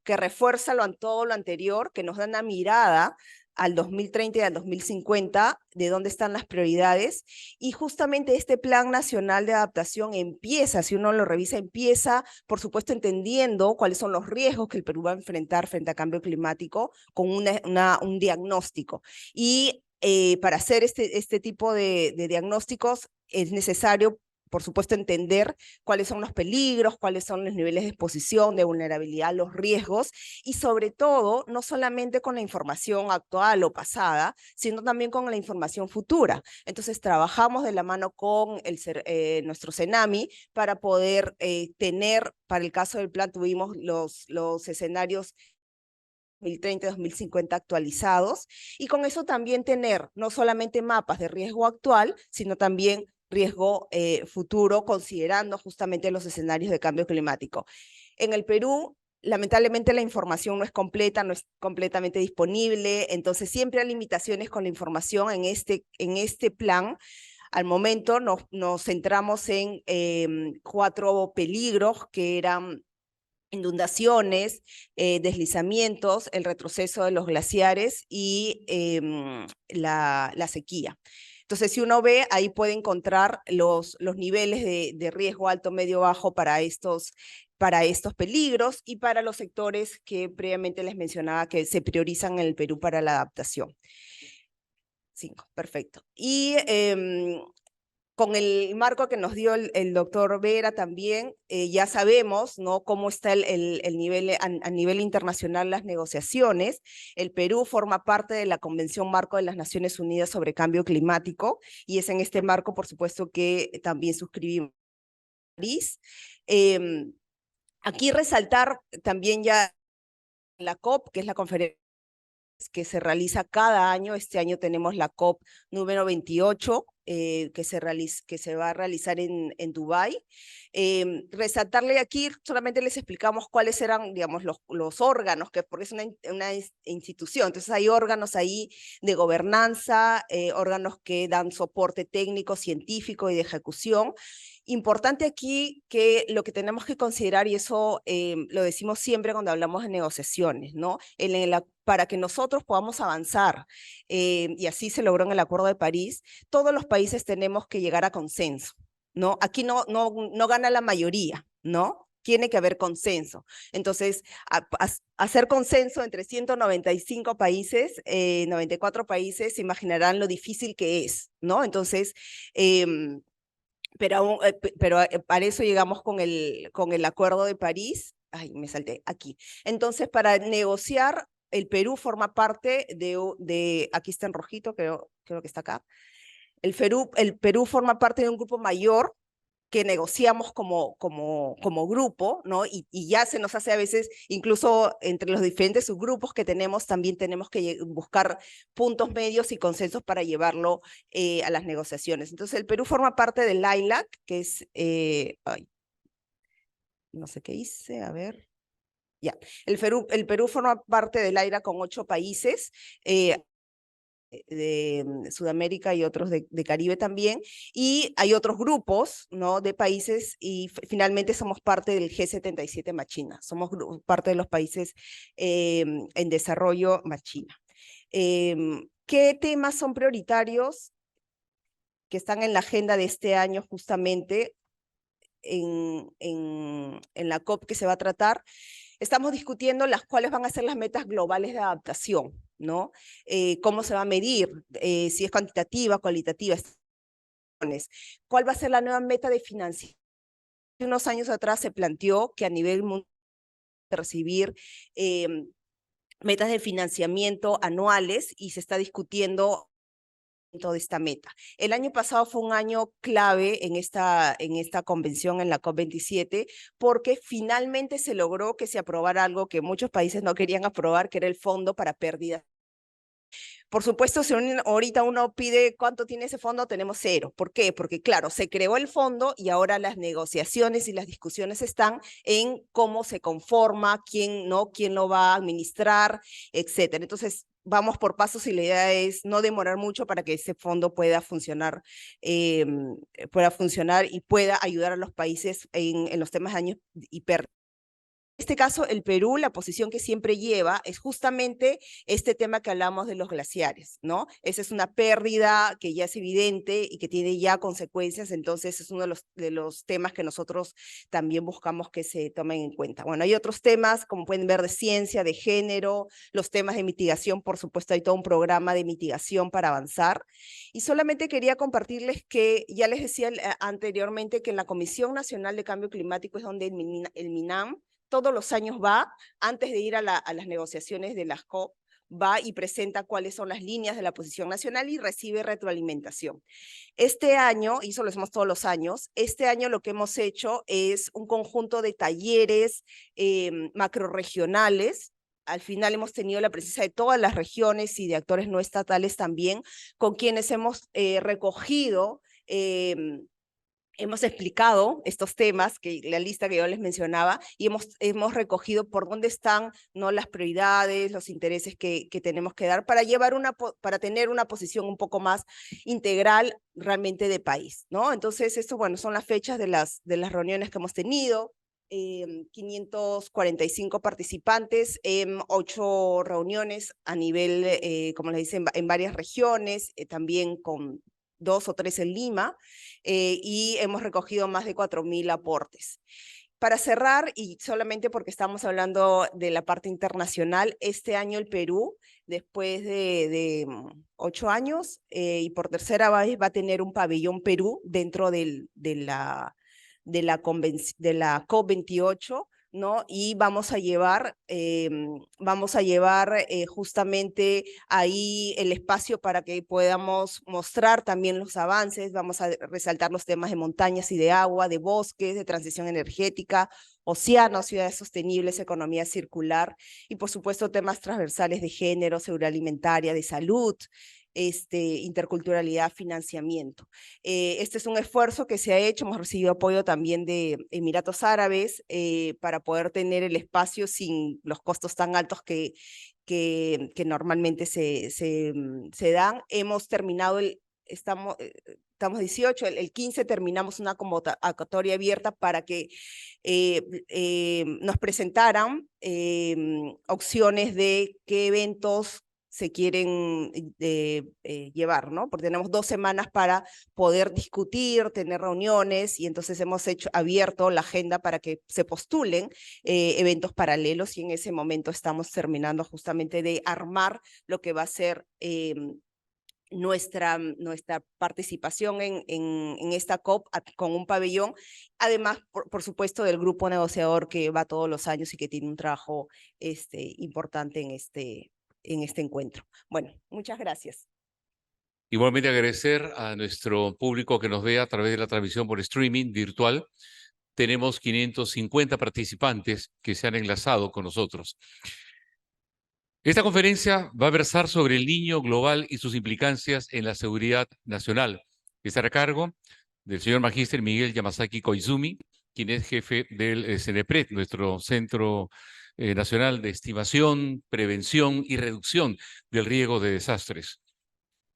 que refuerza todo lo anterior, que nos da una mirada al 2030 y al 2050, de dónde están las prioridades, y justamente este Plan Nacional de Adaptación empieza, si uno lo revisa, empieza, por supuesto, entendiendo cuáles son los riesgos que el Perú va a enfrentar frente al cambio climático, con un diagnóstico. Y para hacer este tipo de diagnósticos es necesario, por supuesto, entender cuáles son los peligros, cuáles son los niveles de exposición, de vulnerabilidad, los riesgos, y sobre todo, no solamente con la información actual o pasada, sino también con la información futura. Entonces, trabajamos de la mano con nuestro CENAMI para poder tener, para el caso del plan, tuvimos los escenarios 2030-2050 actualizados, y con eso también tener no solamente mapas de riesgo actual, sino también riesgo futuro, considerando justamente los escenarios de cambio climático. En el Perú, lamentablemente la información no es completa, no es completamente disponible, entonces siempre hay limitaciones con la información en este plan. Al momento nos centramos en 4 peligros que eran inundaciones, deslizamientos, el retroceso de los glaciares y la sequía. Entonces, si uno ve, ahí puede encontrar los niveles de riesgo alto, medio, bajo para estos peligros y para los sectores que previamente les mencionaba que se priorizan en el Perú para la adaptación. 5, perfecto. Y con el marco que nos dio el doctor Vera también, ya sabemos, ¿no?, cómo está el nivel, a nivel internacional las negociaciones. El Perú forma parte de la Convención Marco de las Naciones Unidas sobre Cambio Climático, y es en este marco, por supuesto, que también suscribimos París. Aquí resaltar también ya la COP, que es la conferencia que se realiza cada año. Este año tenemos la COP número 28, que se va a realizar en Dubái. Resaltarle aquí, solamente les explicamos cuáles eran, digamos, los órganos, porque es una institución, entonces hay órganos ahí de gobernanza, órganos que dan soporte técnico, científico y de ejecución. Importante aquí que lo que tenemos que considerar, y eso lo decimos siempre cuando hablamos de negociaciones, ¿no?, para que nosotros podamos avanzar, y así se logró en el Acuerdo de París, todos los países tenemos que llegar a consenso, ¿no? Aquí no gana la mayoría, ¿no? Tiene que haber consenso. Entonces, hacer consenso entre 195 países, 94 países, se imaginarán lo difícil que es, ¿no? Entonces, pero para eso llegamos con el Acuerdo de París. Ay, me salté aquí. Entonces, para negociar, el Perú forma parte aquí está en rojito, creo que está acá. El Perú forma parte de un grupo mayor que negociamos como grupo, ¿no? Y ya se nos hace a veces, incluso entre los diferentes subgrupos que tenemos, también tenemos que buscar puntos medios y consensos para llevarlo a las negociaciones. Entonces, el Perú forma parte del LAILAC, que es, no sé qué hice, a ver. Ya, el Perú forma parte del AIRA con 8 países, de Sudamérica y otros de Caribe también, y hay otros grupos, ¿no?, de países, y finalmente somos parte del G77 más China, somos parte de los países en desarrollo más China. ¿Qué temas son prioritarios que están en la agenda de este año justamente en la COP que se va a tratar? Estamos discutiendo cuáles van a ser las metas globales de adaptación, ¿no? ¿Cómo se va a medir? Si es cuantitativa, cualitativa. ¿Cuál va a ser la nueva meta de financiación? Unos años atrás se planteó que a nivel mundial recibir metas de financiamiento anuales, y se está discutiendo de esta meta. El año pasado fue un año clave en esta convención, en la COP27, porque finalmente se logró que se aprobara algo que muchos países no querían aprobar, que era el Fondo para Pérdidas. Por supuesto, si ahorita uno pide cuánto tiene ese fondo, tenemos 0. ¿Por qué? Porque, claro, se creó el fondo y ahora las negociaciones y las discusiones están en cómo se conforma, quién lo va a administrar, etcétera. Entonces, vamos por pasos, y la idea es no demorar mucho para que ese fondo pueda funcionar y pueda ayudar a los países en los temas de daños y pérdidas. En este caso, el Perú, la posición que siempre lleva es justamente este tema que hablamos de los glaciares, ¿no? Esa es una pérdida que ya es evidente y que tiene ya consecuencias, entonces es uno de los temas que nosotros también buscamos que se tomen en cuenta. Bueno, hay otros temas, como pueden ver, de ciencia, de género, los temas de mitigación, por supuesto, hay todo un programa de mitigación para avanzar. Y solamente quería compartirles que ya les decía anteriormente que en la Comisión Nacional de Cambio Climático es donde el MINAM todos los años va, antes de ir a las negociaciones de las COP, va y presenta cuáles son las líneas de la posición nacional y recibe retroalimentación. Este año, y eso lo hacemos todos los años, este año lo que hemos hecho es un conjunto de talleres macrorregionales. Al final hemos tenido la presencia de todas las regiones y de actores no estatales también, con quienes hemos recogido hemos explicado estos temas, la lista que yo les mencionaba, y hemos recogido por dónde están, ¿no?, las prioridades, los intereses que tenemos que dar para tener una posición un poco más integral realmente de país, ¿no? Entonces, esto, bueno, son las fechas de las reuniones que hemos tenido. 545 participantes en 8 reuniones a nivel, como les dicen, en varias regiones, también con 2 o 3 en Lima, y hemos recogido más de 4.000 aportes. Para cerrar, y solamente porque estamos hablando de la parte internacional, este año el Perú, después de 8 años, y por tercera vez va a tener un pabellón Perú dentro de la COP28, ¿no? Y vamos a llevar justamente ahí el espacio para que podamos mostrar también los avances, vamos a resaltar los temas de montañas y de agua, de bosques, de transición energética, océanos, ciudades sostenibles, economía circular y por supuesto temas transversales de género, seguridad alimentaria, de salud, interculturalidad, financiamiento. Este es un esfuerzo que se ha hecho, hemos recibido apoyo también de Emiratos Árabes para poder tener el espacio sin los costos tan altos que normalmente se dan. Hemos terminado estamos 18, el 15 terminamos una convocatoria abierta para que nos presentaran opciones de qué eventos se quieren llevar, ¿no? Porque tenemos 2 semanas para poder discutir, tener reuniones, y entonces hemos abierto la agenda para que se postulen eventos paralelos, y en ese momento estamos terminando justamente de armar lo que va a ser nuestra participación en esta COP con un pabellón, además, por supuesto, del grupo negociador que va todos los años y que tiene un trabajo importante en este encuentro. Bueno, muchas gracias. Igualmente agradecer a nuestro público que nos ve a través de la transmisión por streaming virtual. Tenemos 550 participantes que se han enlazado con nosotros. Esta conferencia va a versar sobre el niño global y sus implicancias en la seguridad nacional. Estará a cargo del señor magíster Miguel Yamasaki Koizumi, quien es jefe del CENEPRED, nuestro Centro Nacional de Estimación, Prevención y Reducción del Riesgo de Desastres.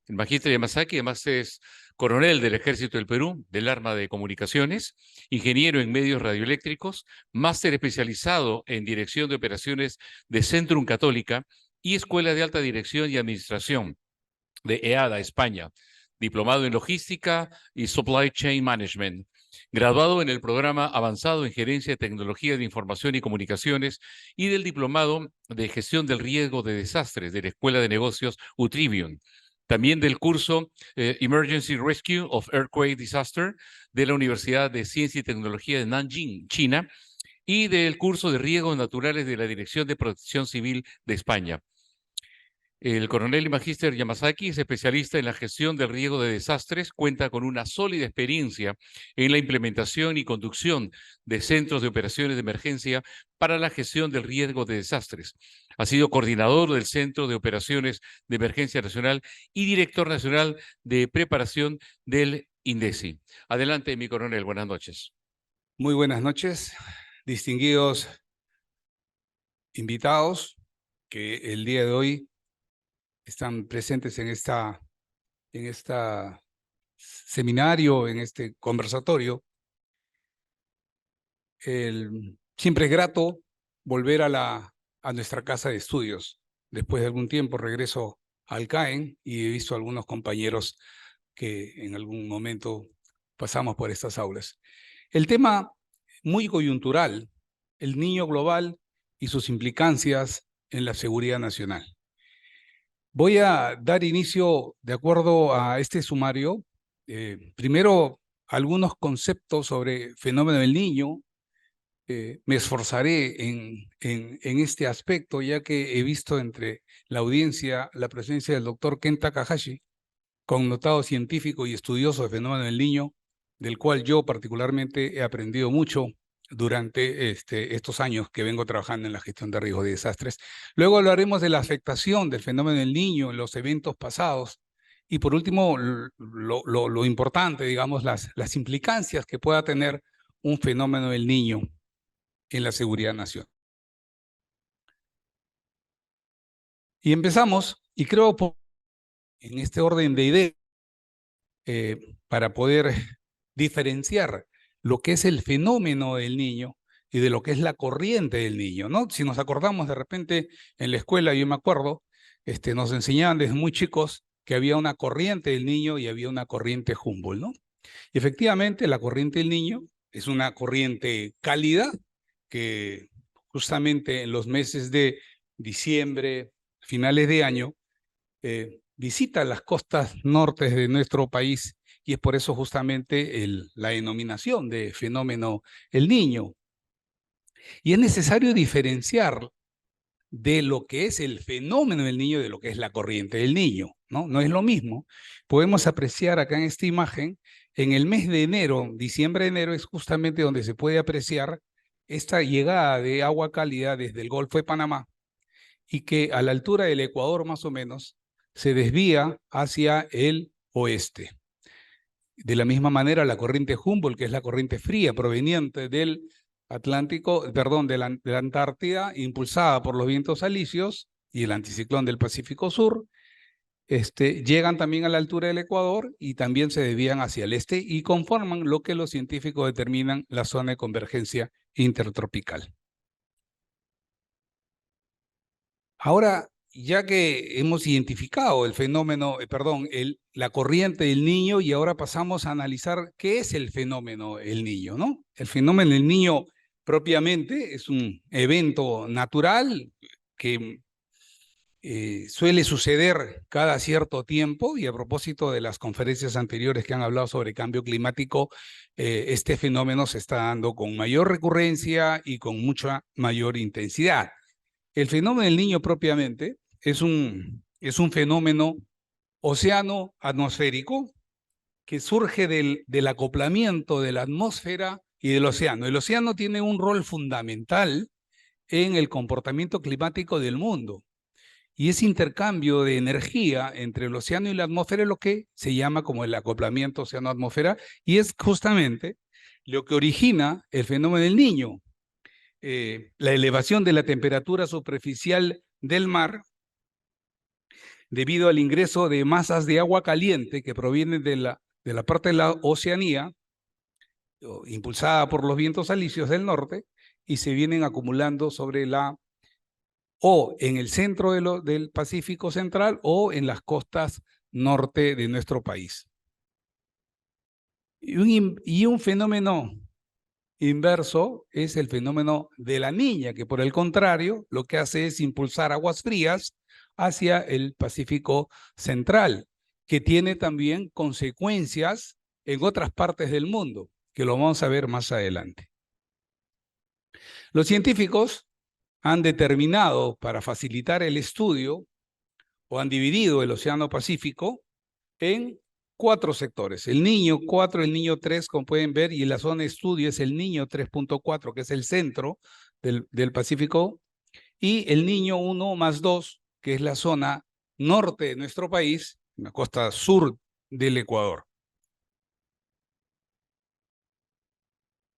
El magíster Yamasaki además es coronel del Ejército del Perú, del Arma de Comunicaciones, ingeniero en medios radioeléctricos, máster especializado en dirección de operaciones de Centrum Católica y Escuela de Alta Dirección y Administración de EADA, España, diplomado en Logística y Supply Chain Management, graduado en el programa avanzado en Gerencia de Tecnología de Información y Comunicaciones y del diplomado de Gestión del Riesgo de Desastres de la Escuela de Negocios Utrivion. También del curso Emergency Rescue of Earthquake Disaster de la Universidad de Ciencia y Tecnología de Nanjing, China, y del curso de Riesgos Naturales de la Dirección de Protección Civil de España. El coronel y magíster Yamasaki es especialista en la gestión del riesgo de desastres, cuenta con una sólida experiencia en la implementación y conducción de centros de operaciones de emergencia para la gestión del riesgo de desastres. Ha sido coordinador del Centro de Operaciones de Emergencia Nacional y director nacional de preparación del INDECI. Adelante, mi coronel, buenas noches. Muy buenas noches, distinguidos invitados que el día de hoy están presentes en esta seminario, en este conversatorio. Siempre es grato volver a nuestra casa de estudios. Después de algún tiempo regreso al CAEN y he visto a algunos compañeros que en algún momento pasamos por estas aulas. El tema muy coyuntural, el niño global y sus implicancias en la seguridad nacional. Voy a dar inicio, de acuerdo a este sumario, primero algunos conceptos sobre fenómeno del niño. Me esforzaré en este aspecto, ya que he visto entre la audiencia la presencia del doctor Ken Takahashi, connotado científico y estudioso de fenómeno del niño, del cual yo particularmente he aprendido mucho durante estos años que vengo trabajando en la gestión de riesgos de desastres. Luego hablaremos de la afectación del fenómeno del niño en los eventos pasados. Y por último, lo importante, digamos, las implicancias que pueda tener un fenómeno del niño en la seguridad nacional. Y empezamos, y creo en este orden de ideas, para poder diferenciar lo que es el fenómeno del niño y de lo que es la corriente del Niño, ¿no? Si nos acordamos de repente en la escuela, yo me acuerdo, nos enseñaban desde muy chicos que había una corriente del Niño y había una corriente Humboldt, ¿no? Y efectivamente, la corriente del Niño es una corriente cálida que justamente en los meses de diciembre, finales de año, visita las costas nortes de nuestro país y es por eso justamente la denominación de fenómeno El Niño. Y es necesario diferenciar de lo que es el fenómeno del niño de lo que es la corriente del niño, ¿no? No es lo mismo. Podemos apreciar acá en esta imagen, en el mes de enero, diciembre-enero, es justamente donde se puede apreciar esta llegada de agua cálida desde el Golfo de Panamá y que a la altura del Ecuador más o menos se desvía hacia el oeste. De la misma manera, la corriente Humboldt, que es la corriente fría proveniente del Atlántico, perdón, de la Antártida, impulsada por los vientos alisios y el anticiclón del Pacífico Sur, llegan también a la altura del Ecuador y también se desvían hacia el este y conforman lo que los científicos determinan la zona de convergencia intertropical. Ahora, ya que hemos identificado el fenómeno, la corriente del niño y ahora pasamos a analizar qué es el fenómeno El Niño, ¿no? El fenómeno El Niño propiamente es un evento natural que suele suceder cada cierto tiempo y a propósito de las conferencias anteriores que han hablado sobre cambio climático, este fenómeno se está dando con mayor recurrencia y con mucha mayor intensidad. El fenómeno del niño propiamente es un fenómeno océano-atmosférico que surge del acoplamiento de la atmósfera y del océano. El océano tiene un rol fundamental en el comportamiento climático del mundo. Y ese intercambio de energía entre el océano y la atmósfera es lo que se llama como el acoplamiento océano-atmósfera y es justamente lo que origina el fenómeno del niño. La elevación de la temperatura superficial del mar debido al ingreso de masas de agua caliente que provienen de la parte de la Oceanía, impulsada por los vientos alisios del norte, y se vienen acumulando o en el centro del Pacífico Central o en las costas norte de nuestro país. Y un fenómeno inverso es el fenómeno de la niña, que por el contrario lo que hace es impulsar aguas frías hacia el Pacífico Central, que tiene también consecuencias en otras partes del mundo, que lo vamos a ver más adelante. Los científicos han determinado para facilitar el estudio o han dividido el Océano Pacífico en 4 sectores. El Niño 4, el Niño 3, como pueden ver, y la zona de estudio es el Niño 3.4, que es el centro del Pacífico, y el Niño 1+2, que es la zona norte de nuestro país, la costa sur del Ecuador.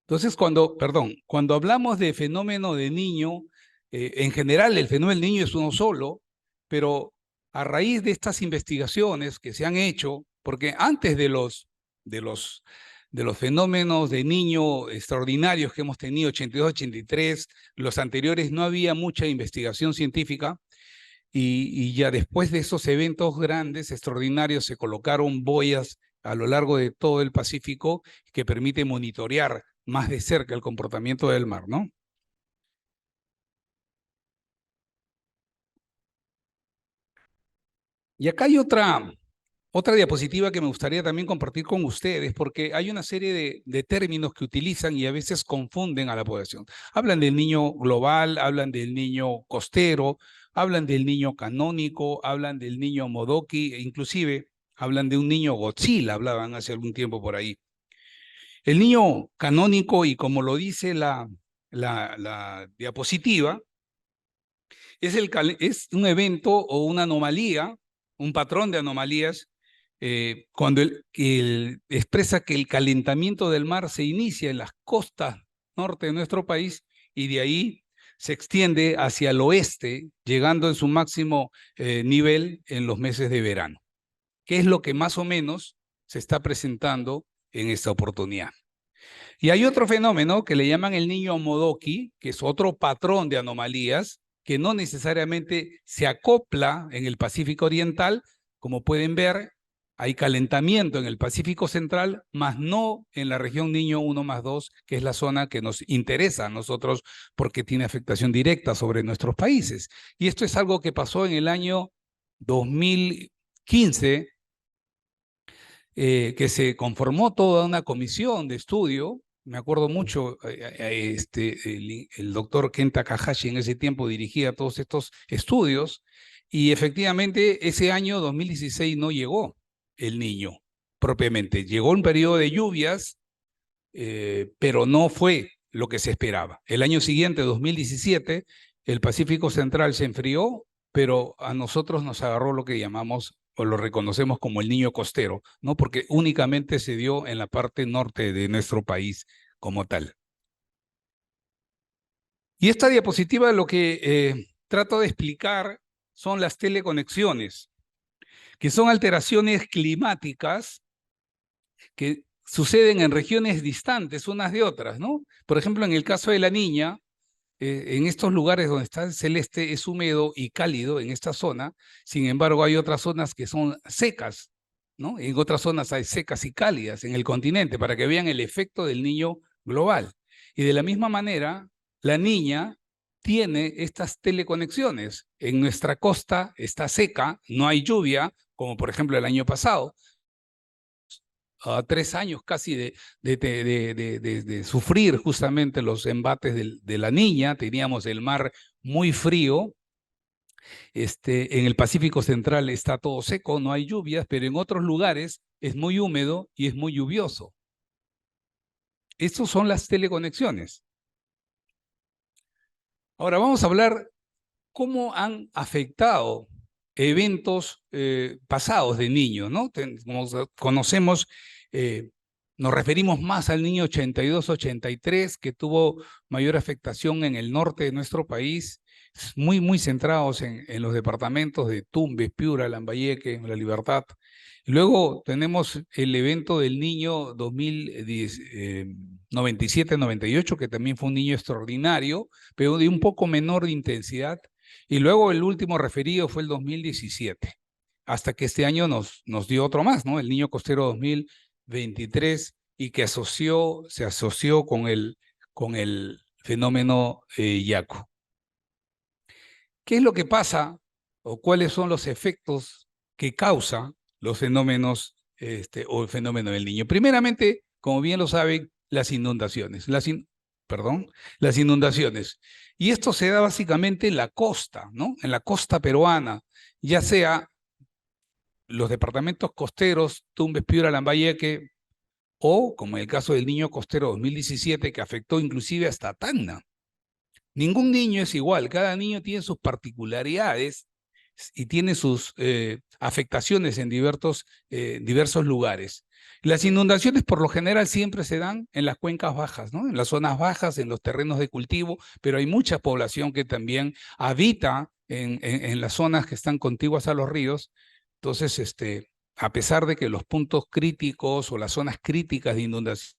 Entonces, cuando hablamos de fenómeno de niño, en general el fenómeno del niño es uno solo, pero a raíz de estas investigaciones que se han hecho, porque antes de los fenómenos de niño extraordinarios que hemos tenido, 82, 83, los anteriores no había mucha investigación científica, y ya después de esos eventos grandes, extraordinarios, se colocaron boyas a lo largo de todo el Pacífico que permite monitorear más de cerca el comportamiento del mar, ¿no? Y acá hay otra diapositiva que me gustaría también compartir con ustedes, porque hay una serie de términos que utilizan y a veces confunden a la población. Hablan del niño global, hablan del niño costero, hablan del niño canónico, hablan del niño Modoki, e inclusive hablan de un niño Godzilla, hablaban hace algún tiempo por ahí. El niño canónico, y como lo dice la diapositiva, es un evento o una anomalía, un patrón de anomalías, cuando expresa que el calentamiento del mar se inicia en las costas norte de nuestro país y de ahí se extiende hacia el oeste, llegando en su máximo nivel en los meses de verano, que es lo que más o menos se está presentando en esta oportunidad. Y hay otro fenómeno que le llaman el niño Modoki, que es otro patrón de anomalías que no necesariamente se acopla en el Pacífico Oriental. Como pueden ver, hay calentamiento en el Pacífico Central, más no en la región Niño 1+2, que es la zona que nos interesa a nosotros porque tiene afectación directa sobre nuestros países. Y esto es algo que pasó en el año 2015, que se conformó toda una comisión de estudio. Me acuerdo mucho, el doctor Ken Takahashi en ese tiempo dirigía todos estos estudios, y efectivamente ese año 2016 no llegó el Niño propiamente. Llegó un periodo de lluvias, pero no fue lo que se esperaba. El año siguiente, 2017, el Pacífico Central se enfrió, pero a nosotros nos agarró lo que llamamos o lo reconocemos como el niño costero, ¿no? Porque únicamente se dio en la parte norte de nuestro país como tal. Y esta diapositiva lo que trato de explicar son las teleconexiones, que son alteraciones climáticas que suceden en regiones distantes unas de otras, ¿no? Por ejemplo, en el caso de la Niña, en estos lugares donde está el celeste es húmedo y cálido en esta zona. Sin embargo, hay otras zonas que son secas, ¿no? En otras zonas hay secas y cálidas en el continente, para que vean el efecto del Niño global. Y de la misma manera, la Niña tiene estas teleconexiones. En nuestra costa está seca, no hay lluvia, como por ejemplo el año pasado. 3 años casi de sufrir justamente los embates de la Niña. Teníamos el mar muy frío. En el Pacífico Central está todo seco, no hay lluvias, pero en otros lugares es muy húmedo y es muy lluvioso. Estas son las teleconexiones. Ahora vamos a hablar cómo han afectado eventos pasados de niños, ¿no? Como conocemos, nos referimos más al niño 82-83, que tuvo mayor afectación en el norte de nuestro país, muy centrados en los departamentos de Tumbes, Piura, Lambayeque, La Libertad. Luego tenemos el evento del niño 97-98, que también fue un niño extraordinario, pero de un poco menor de intensidad. Y luego el último referido fue el 2017, hasta que este año nos dio otro más, ¿no? El Niño Costero 2023, y que se asoció con el fenómeno Yaku. ¿Qué es lo que pasa o cuáles son los efectos que causa los fenómenos o el fenómeno del Niño? Primeramente, como bien lo saben, las inundaciones. Las inundaciones. Y esto se da básicamente en la costa, ¿no? En la costa peruana, ya sea los departamentos costeros, Tumbes, Piura, Lambayeque, o como en el caso del Niño Costero 2017, que afectó inclusive hasta Tacna. Ningún niño es igual, cada niño tiene sus particularidades y tiene sus afectaciones en diversos lugares. Las inundaciones por lo general siempre se dan en las cuencas bajas, ¿no? En las zonas bajas, en los terrenos de cultivo, pero hay mucha población que también habita en las zonas que están contiguas a los ríos. Entonces, a pesar de que los puntos críticos o las zonas críticas de inundación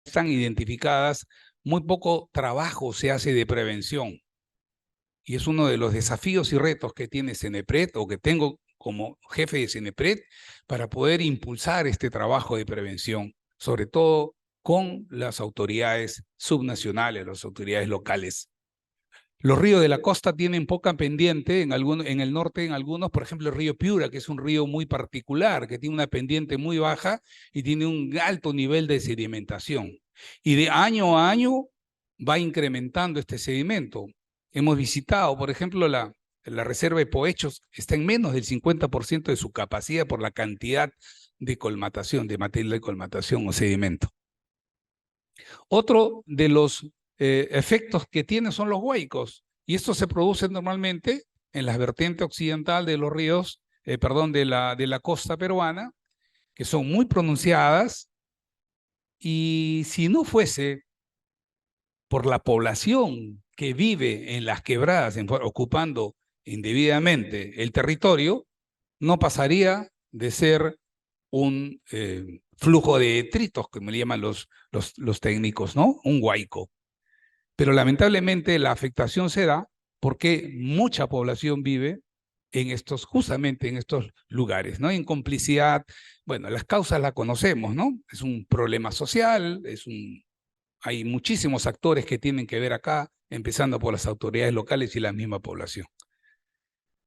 están identificadas, muy poco trabajo se hace de prevención. Y es uno de los desafíos y retos que tiene CENEPRED, o que tengo como jefe de CENEPRED, para poder impulsar este trabajo de prevención, sobre todo con las autoridades subnacionales, las autoridades locales. Los ríos de la costa tienen poca pendiente, en el norte en algunos, por ejemplo el río Piura, que es un río muy particular, que tiene una pendiente muy baja y tiene un alto nivel de sedimentación. Y de año a año va incrementando este sedimento. Hemos visitado, por ejemplo, la reserva de Poechos, está en menos del 50% de su capacidad por la cantidad de colmatación, de material de colmatación o sedimento. Otro de los efectos que tiene son los huaicos, y esto se produce normalmente en la vertiente occidental de los ríos, de la costa peruana, que son muy pronunciadas, y si no fuese por la población que vive en las quebradas, ocupando indebidamente el territorio, no pasaría de ser un flujo de detritos, como le llaman los técnicos, ¿no? Un huaico. Pero lamentablemente la afectación se da porque mucha población vive justamente en estos lugares, ¿no? En complicidad, bueno, las causas las conocemos, ¿no? Es un problema social, hay muchísimos actores que tienen que ver acá, empezando por las autoridades locales y la misma población.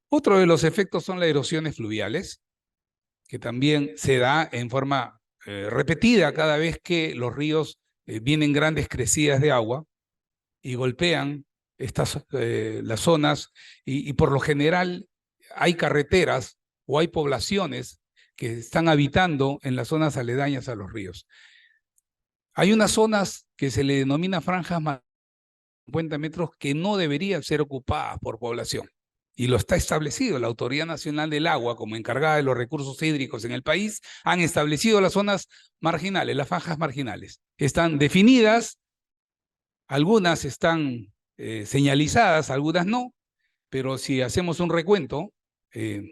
Otro de los efectos son las erosiones fluviales, que también se da en forma repetida cada vez que los ríos vienen grandes crecidas de agua y golpean las zonas y por lo general hay carreteras o hay poblaciones que están habitando en las zonas aledañas a los ríos. Hay unas zonas que se le denomina franjas más de 50 metros que no deberían ser ocupadas por población. Y lo está establecido. La Autoridad Nacional del Agua, como encargada de los recursos hídricos en el país, han establecido las zonas marginales, las franjas marginales. Están definidas, algunas están señalizadas, algunas no, pero si hacemos un recuento,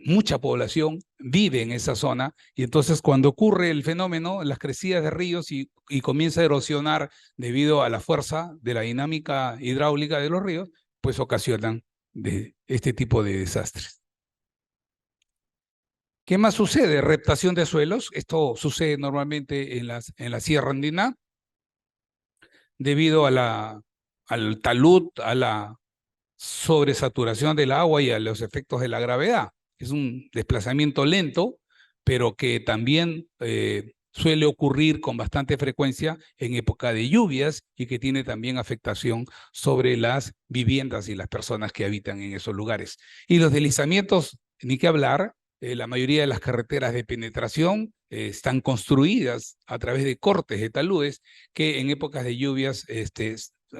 mucha población vive en esa zona y entonces cuando ocurre el fenómeno, las crecidas de ríos y comienza a erosionar debido a la fuerza de la dinámica hidráulica de los ríos, pues ocasionan de este tipo de desastres. ¿Qué más sucede? Reptación de suelos. Esto sucede normalmente en la Sierra Andina debido al talud, a la sobresaturación del agua y a los efectos de la gravedad. Es un desplazamiento lento, pero que también suele ocurrir con bastante frecuencia en época de lluvias y que tiene también afectación sobre las viviendas y las personas que habitan en esos lugares. Y los deslizamientos, ni que hablar, la mayoría de las carreteras de penetración están construidas a través de cortes de taludes que en épocas de lluvias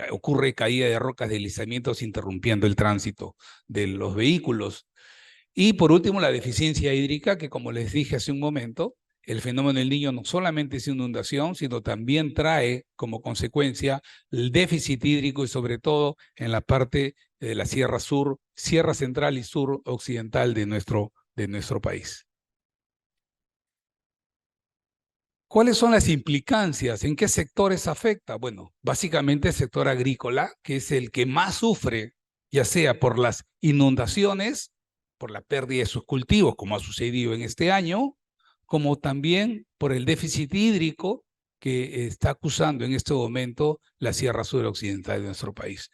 ocurre caída de rocas, deslizamientos interrumpiendo el tránsito de los vehículos. Y por último, la deficiencia hídrica, que como les dije hace un momento, el fenómeno del Niño no solamente es inundación, sino también trae como consecuencia el déficit hídrico y sobre todo en la parte de la Sierra Sur, Sierra Central y Sur Occidental de nuestro país. ¿Cuáles son las implicancias? ¿En qué sectores afecta? Bueno, básicamente el sector agrícola, que es el que más sufre, ya sea por las inundaciones, por la pérdida de sus cultivos, como ha sucedido en este año, como también por el déficit hídrico que está acusando en este momento la Sierra Suroccidental de nuestro país.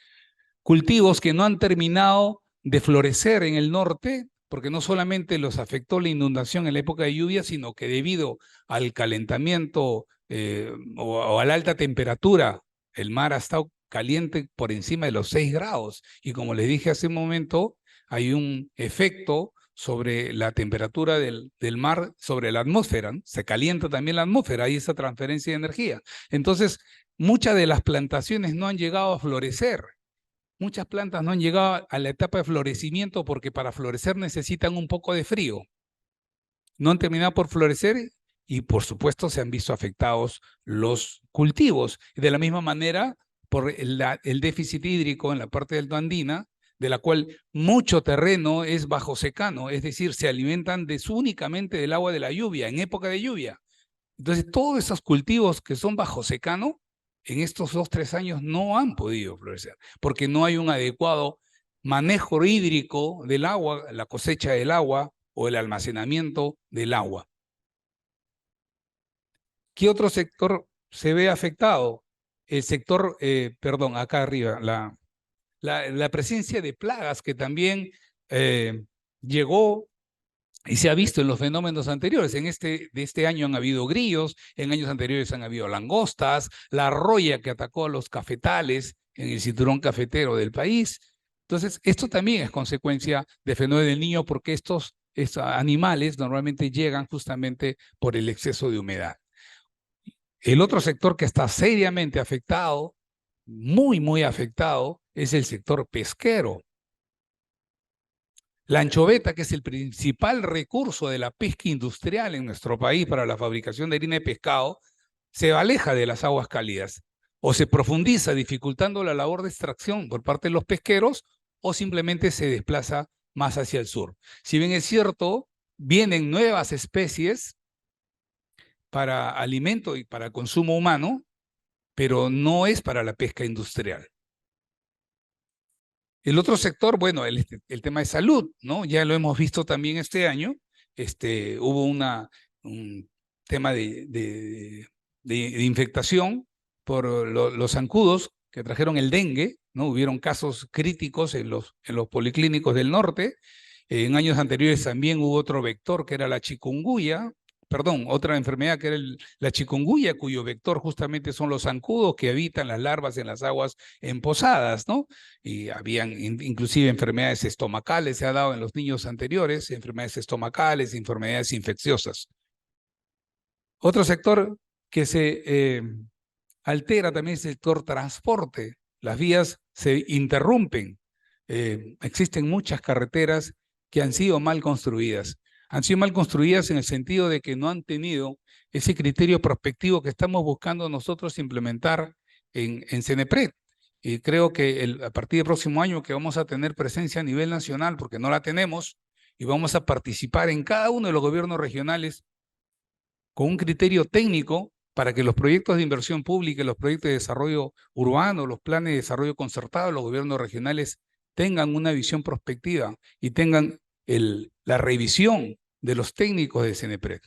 Cultivos que no han terminado de florecer en el norte, porque no solamente los afectó la inundación en la época de lluvia, sino que debido al calentamiento o a la alta temperatura, el mar ha estado caliente por encima de los 6 grados. Y como les dije hace un momento, hay un efecto sobre la temperatura del mar, sobre la atmósfera, ¿no? Se calienta también la atmósfera, hay esa transferencia de energía. Entonces, muchas de las plantaciones no han llegado a florecer. Muchas plantas no han llegado a la etapa de florecimiento porque para florecer necesitan un poco de frío. No han terminado por florecer y por supuesto se han visto afectados los cultivos. De la misma manera, por el déficit hídrico en la parte del andina, de la cual mucho terreno es bajo secano, es decir, se alimentan únicamente del agua de la lluvia, en época de lluvia. Entonces, todos esos cultivos que son bajo secano, en estos 2-3 años no han podido florecer, porque no hay un adecuado manejo hídrico del agua, la cosecha del agua o el almacenamiento del agua. ¿Qué otro sector se ve afectado? El sector, acá arriba, la presencia de plagas que también llegó y se ha visto en los fenómenos anteriores. De este año han habido grillos, en años anteriores han habido langostas, la roya que atacó a los cafetales en el cinturón cafetero del país. Entonces, esto también es consecuencia del fenómeno del Niño porque estos animales normalmente llegan justamente por el exceso de humedad. El otro sector que está seriamente afectado, muy afectado, es el sector pesquero. La anchoveta, que es el principal recurso de la pesca industrial en nuestro país para la fabricación de harina de pescado, se aleja de las aguas cálidas o se profundiza dificultando la labor de extracción por parte de los pesqueros o simplemente se desplaza más hacia el sur. Si bien es cierto, vienen nuevas especies, para alimento y para consumo humano, pero no es para la pesca industrial. El otro sector, bueno, el tema de salud, ¿no? Ya lo hemos visto también este año. Hubo un tema de infectación por los zancudos que trajeron el dengue, ¿no? Hubieron casos críticos en los policlínicos del norte. En años anteriores también hubo otro vector que era la chikungunya, perdón, otra enfermedad que era la chikungunya, cuyo vector justamente son los zancudos que habitan las larvas en las aguas empozadas, ¿no? Y habían inclusive enfermedades estomacales, se ha dado en los niños anteriores, enfermedades estomacales, enfermedades infecciosas. Otro sector que se altera también es el sector transporte. Las vías se interrumpen. Existen muchas carreteras que han sido mal construidas. Han sido mal construidas en el sentido de que no han tenido ese criterio prospectivo que estamos buscando nosotros implementar en Cenepred. Y creo que a partir del próximo año que vamos a tener presencia a nivel nacional, porque no la tenemos, y vamos a participar en cada uno de los gobiernos regionales con un criterio técnico para que los proyectos de inversión pública, los proyectos de desarrollo urbano, los planes de desarrollo concertado, los gobiernos regionales tengan una visión prospectiva y tengan la revisión de los técnicos de Cenepred,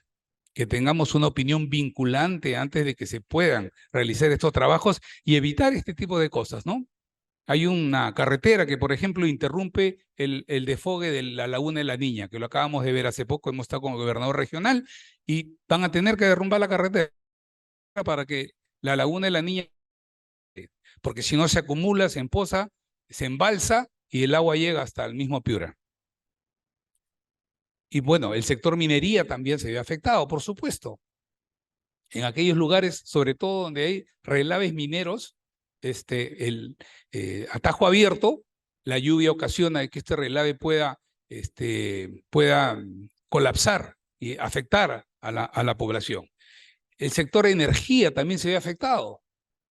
que tengamos una opinión vinculante antes de que se puedan realizar estos trabajos y evitar este tipo de cosas, ¿no? Hay una carretera que, por ejemplo, interrumpe el desfogue de la Laguna de la Niña, que lo acabamos de ver hace poco, hemos estado con el gobernador regional, y van a tener que derrumbar la carretera para que la Laguna de la Niña, porque si no se acumula, se empoza, se embalsa y el agua llega hasta el mismo Piura. Y bueno, el sector minería también se ve afectado, por supuesto. En aquellos lugares, sobre todo donde hay relaves mineros, el atajo abierto, la lluvia ocasiona que este relave pueda colapsar y afectar a la población. El sector energía también se ve afectado.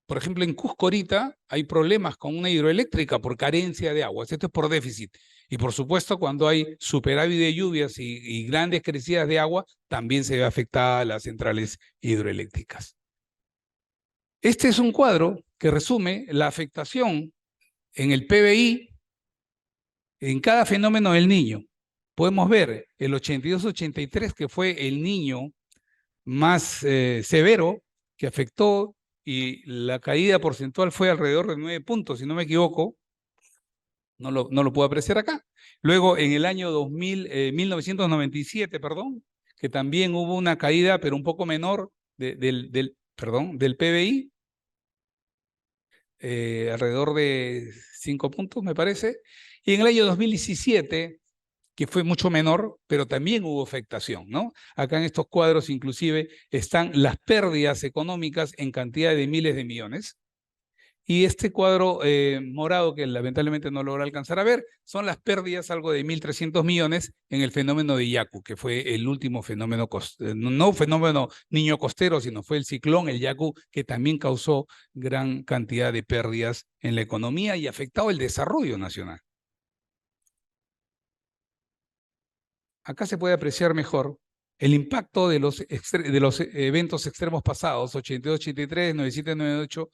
Por ejemplo, en Cusco ahorita hay problemas con una hidroeléctrica por carencia de agua. Esto es por déficit. Y por supuesto, cuando hay superávit de lluvias y grandes crecidas de agua, también se ve afectada las centrales hidroeléctricas. Este es un cuadro que resume la afectación en el PBI en cada fenómeno del Niño. Podemos ver el 82-83, que fue el niño más severo que afectó, y la caída porcentual fue alrededor de 9 puntos, si no me equivoco. No lo puedo apreciar acá. Luego, en el año 1997, perdón, que también hubo una caída, pero un poco menor del PBI, alrededor de 5 puntos, me parece. Y en el año 2017, que fue mucho menor, pero también hubo afectación, ¿no? Acá en estos cuadros inclusive están las pérdidas económicas en cantidad de miles de millones. Y este cuadro morado, que lamentablemente no logra alcanzar a ver, son las pérdidas, algo de 1.300 millones en el fenómeno de Yaku, que fue el último fenómeno, no fenómeno niño costero, sino fue el ciclón, el Yaku, que también causó gran cantidad de pérdidas en la economía y afectó el desarrollo nacional. Acá se puede apreciar mejor el impacto de los eventos extremos pasados, 82-83, 97-98,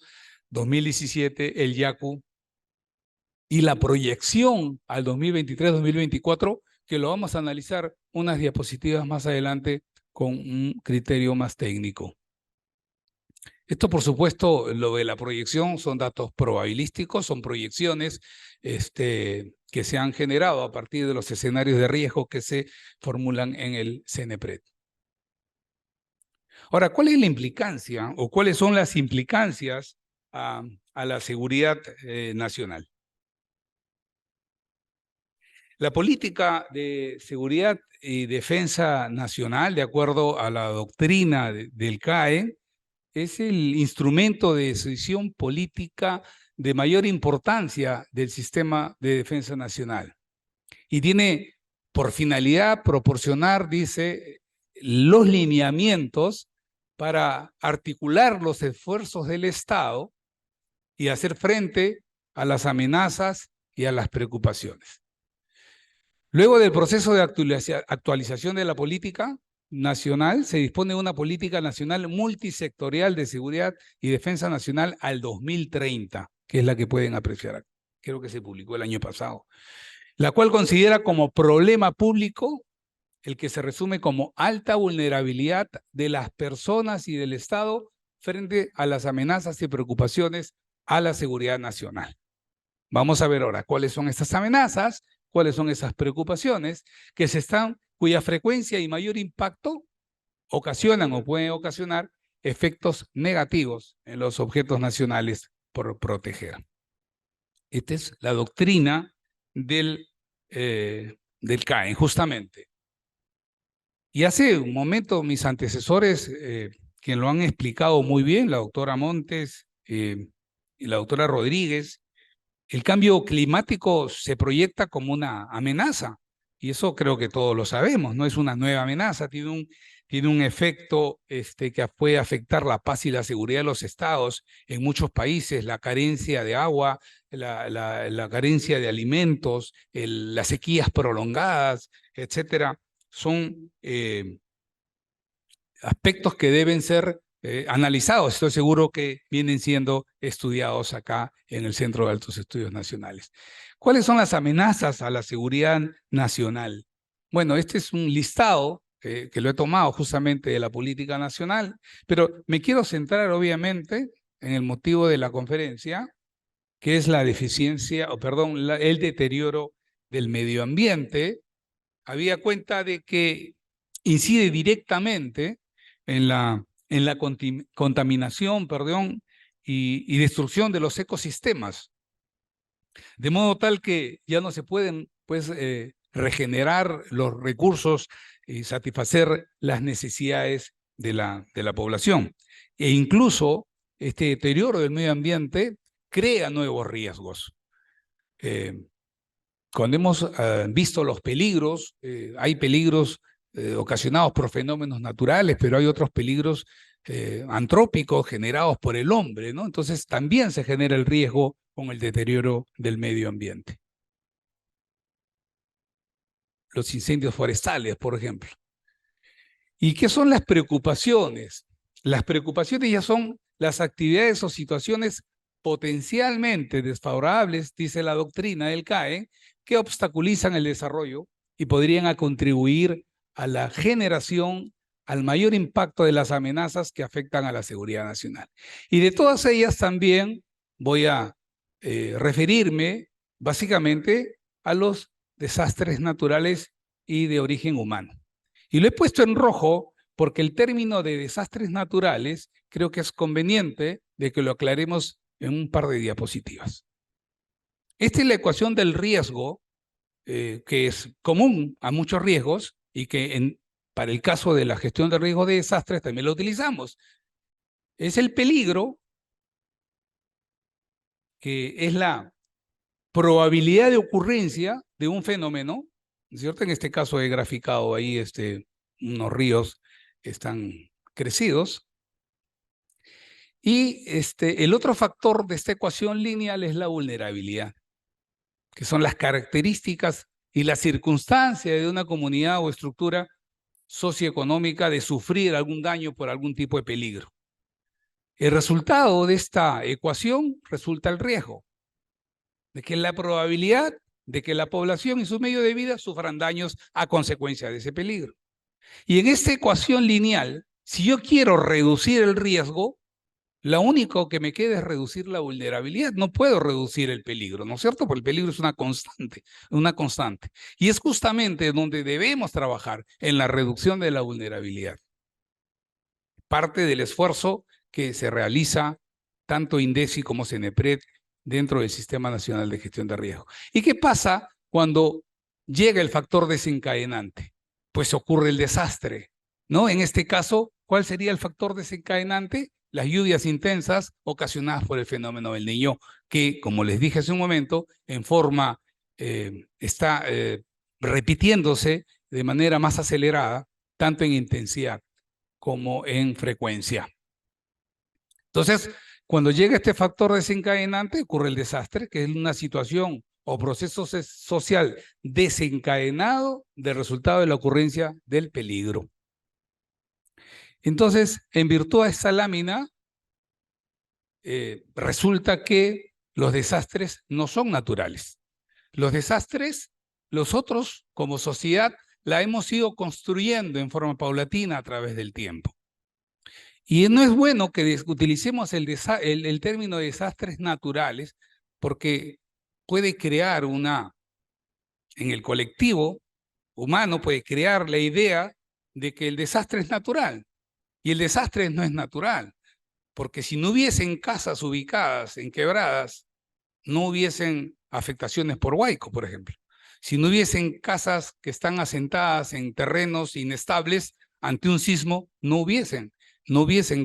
2017, el Yaku, y la proyección al 2023-2024, que lo vamos a analizar unas diapositivas más adelante con un criterio más técnico. Esto, por supuesto, lo de la proyección son datos probabilísticos, son proyecciones que se han generado a partir de los escenarios de riesgo que se formulan en el Cenepred. Ahora, ¿cuál es la implicancia o cuáles son las implicancias a la seguridad nacional? La política de seguridad y defensa nacional, de acuerdo a la doctrina del CAE, es el instrumento de decisión política de mayor importancia del sistema de defensa nacional. Y tiene por finalidad proporcionar, dice, los lineamientos para articular los esfuerzos del Estado y hacer frente a las amenazas y a las preocupaciones. Luego del proceso de actualización de la política, nacional, se dispone de una política nacional multisectorial de seguridad y defensa nacional al 2030, que es la que pueden apreciar acá. Creo que se publicó el año pasado, la cual considera como problema público el que se resume como alta vulnerabilidad de las personas y del Estado frente a las amenazas y preocupaciones a la seguridad nacional. Vamos a ver ahora cuáles son estas amenazas, cuáles son esas preocupaciones cuya frecuencia y mayor impacto ocasionan o pueden ocasionar efectos negativos en los objetos nacionales por proteger. Esta es la doctrina del CAEN, justamente. Y hace un momento mis antecesores, que lo han explicado muy bien, la doctora Montes y la doctora Rodríguez, el cambio climático se proyecta como una amenaza, y eso creo que todos lo sabemos, no es una nueva amenaza, tiene un efecto que puede afectar la paz y la seguridad de los estados en muchos países, la carencia de agua, la carencia de alimentos, las sequías prolongadas, etcétera, son aspectos que deben ser analizados. Estoy seguro que vienen siendo estudiados acá en el Centro de Altos Estudios Nacionales. ¿Cuáles son las amenazas a la seguridad nacional? Bueno, este es un listado que lo he tomado justamente de la política nacional, pero me quiero centrar obviamente en el motivo de la conferencia, que es la deficiencia, el deterioro del medio ambiente. Había cuenta de que incide directamente en la contaminación, y destrucción de los ecosistemas, de modo tal que ya no se pueden, pues, regenerar los recursos y satisfacer las necesidades de la población. E incluso este deterioro del medio ambiente crea nuevos riesgos. Cuando hemos visto los peligros, hay peligros ocasionados por fenómenos naturales, pero hay otros peligros antrópicos generados por el hombre, ¿no? Entonces también se genera el riesgo con el deterioro del medio ambiente. Los incendios forestales, por ejemplo. ¿Y qué son las preocupaciones? Las preocupaciones ya son las actividades o situaciones potencialmente desfavorables, dice la doctrina del CAEN, que obstaculizan el desarrollo y podrían contribuir a la generación, al mayor impacto de las amenazas que afectan a la seguridad nacional. Y de todas ellas también voy a referirme básicamente a los desastres naturales y de origen humano. Y lo he puesto en rojo porque el término de desastres naturales creo que es conveniente de que lo aclaremos en un par de diapositivas. Esta es la ecuación del riesgo, que es común a muchos riesgos y que para el caso de la gestión de riesgos de desastres también lo utilizamos. Es el peligro, que es la probabilidad de ocurrencia de un fenómeno, ¿cierto? En este caso he graficado ahí unos ríos que están crecidos. Y el otro factor de esta ecuación lineal es la vulnerabilidad, que son las características y las circunstancias de una comunidad o estructura socioeconómica de sufrir algún daño por algún tipo de peligro. El resultado de esta ecuación resulta el riesgo de que la probabilidad de que la población y su medio de vida sufran daños a consecuencia de ese peligro. Y en esta ecuación lineal, si yo quiero reducir el riesgo, lo único que me queda es reducir la vulnerabilidad. No puedo reducir el peligro, ¿no es cierto? Porque el peligro es una constante. Y es justamente donde debemos trabajar, en la reducción de la vulnerabilidad. Parte del esfuerzo que se realiza tanto INDECI como CENEPRED dentro del Sistema Nacional de Gestión de Riesgo. ¿Y qué pasa cuando llega el factor desencadenante? Pues ocurre el desastre, ¿no? En este caso, ¿cuál sería el factor desencadenante? Las lluvias intensas ocasionadas por el fenómeno del Niño, que, como les dije hace un momento, en forma está repitiéndose de manera más acelerada, tanto en intensidad como en frecuencia. Entonces, cuando llega este factor desencadenante, ocurre el desastre, que es una situación o proceso social desencadenado del resultado de la ocurrencia del peligro. Entonces, en virtud de esta lámina, resulta que los desastres no son naturales. Los desastres, nosotros como sociedad, la hemos ido construyendo en forma paulatina a través del tiempo. Y no es bueno que utilicemos el término de desastres naturales porque puede crear en el colectivo humano puede crear la idea de que el desastre es natural. Y el desastre no es natural, porque si no hubiesen casas ubicadas en quebradas, no hubiesen afectaciones por huaico, por ejemplo. Si no hubiesen casas que están asentadas en terrenos inestables, ante un sismo no hubiesen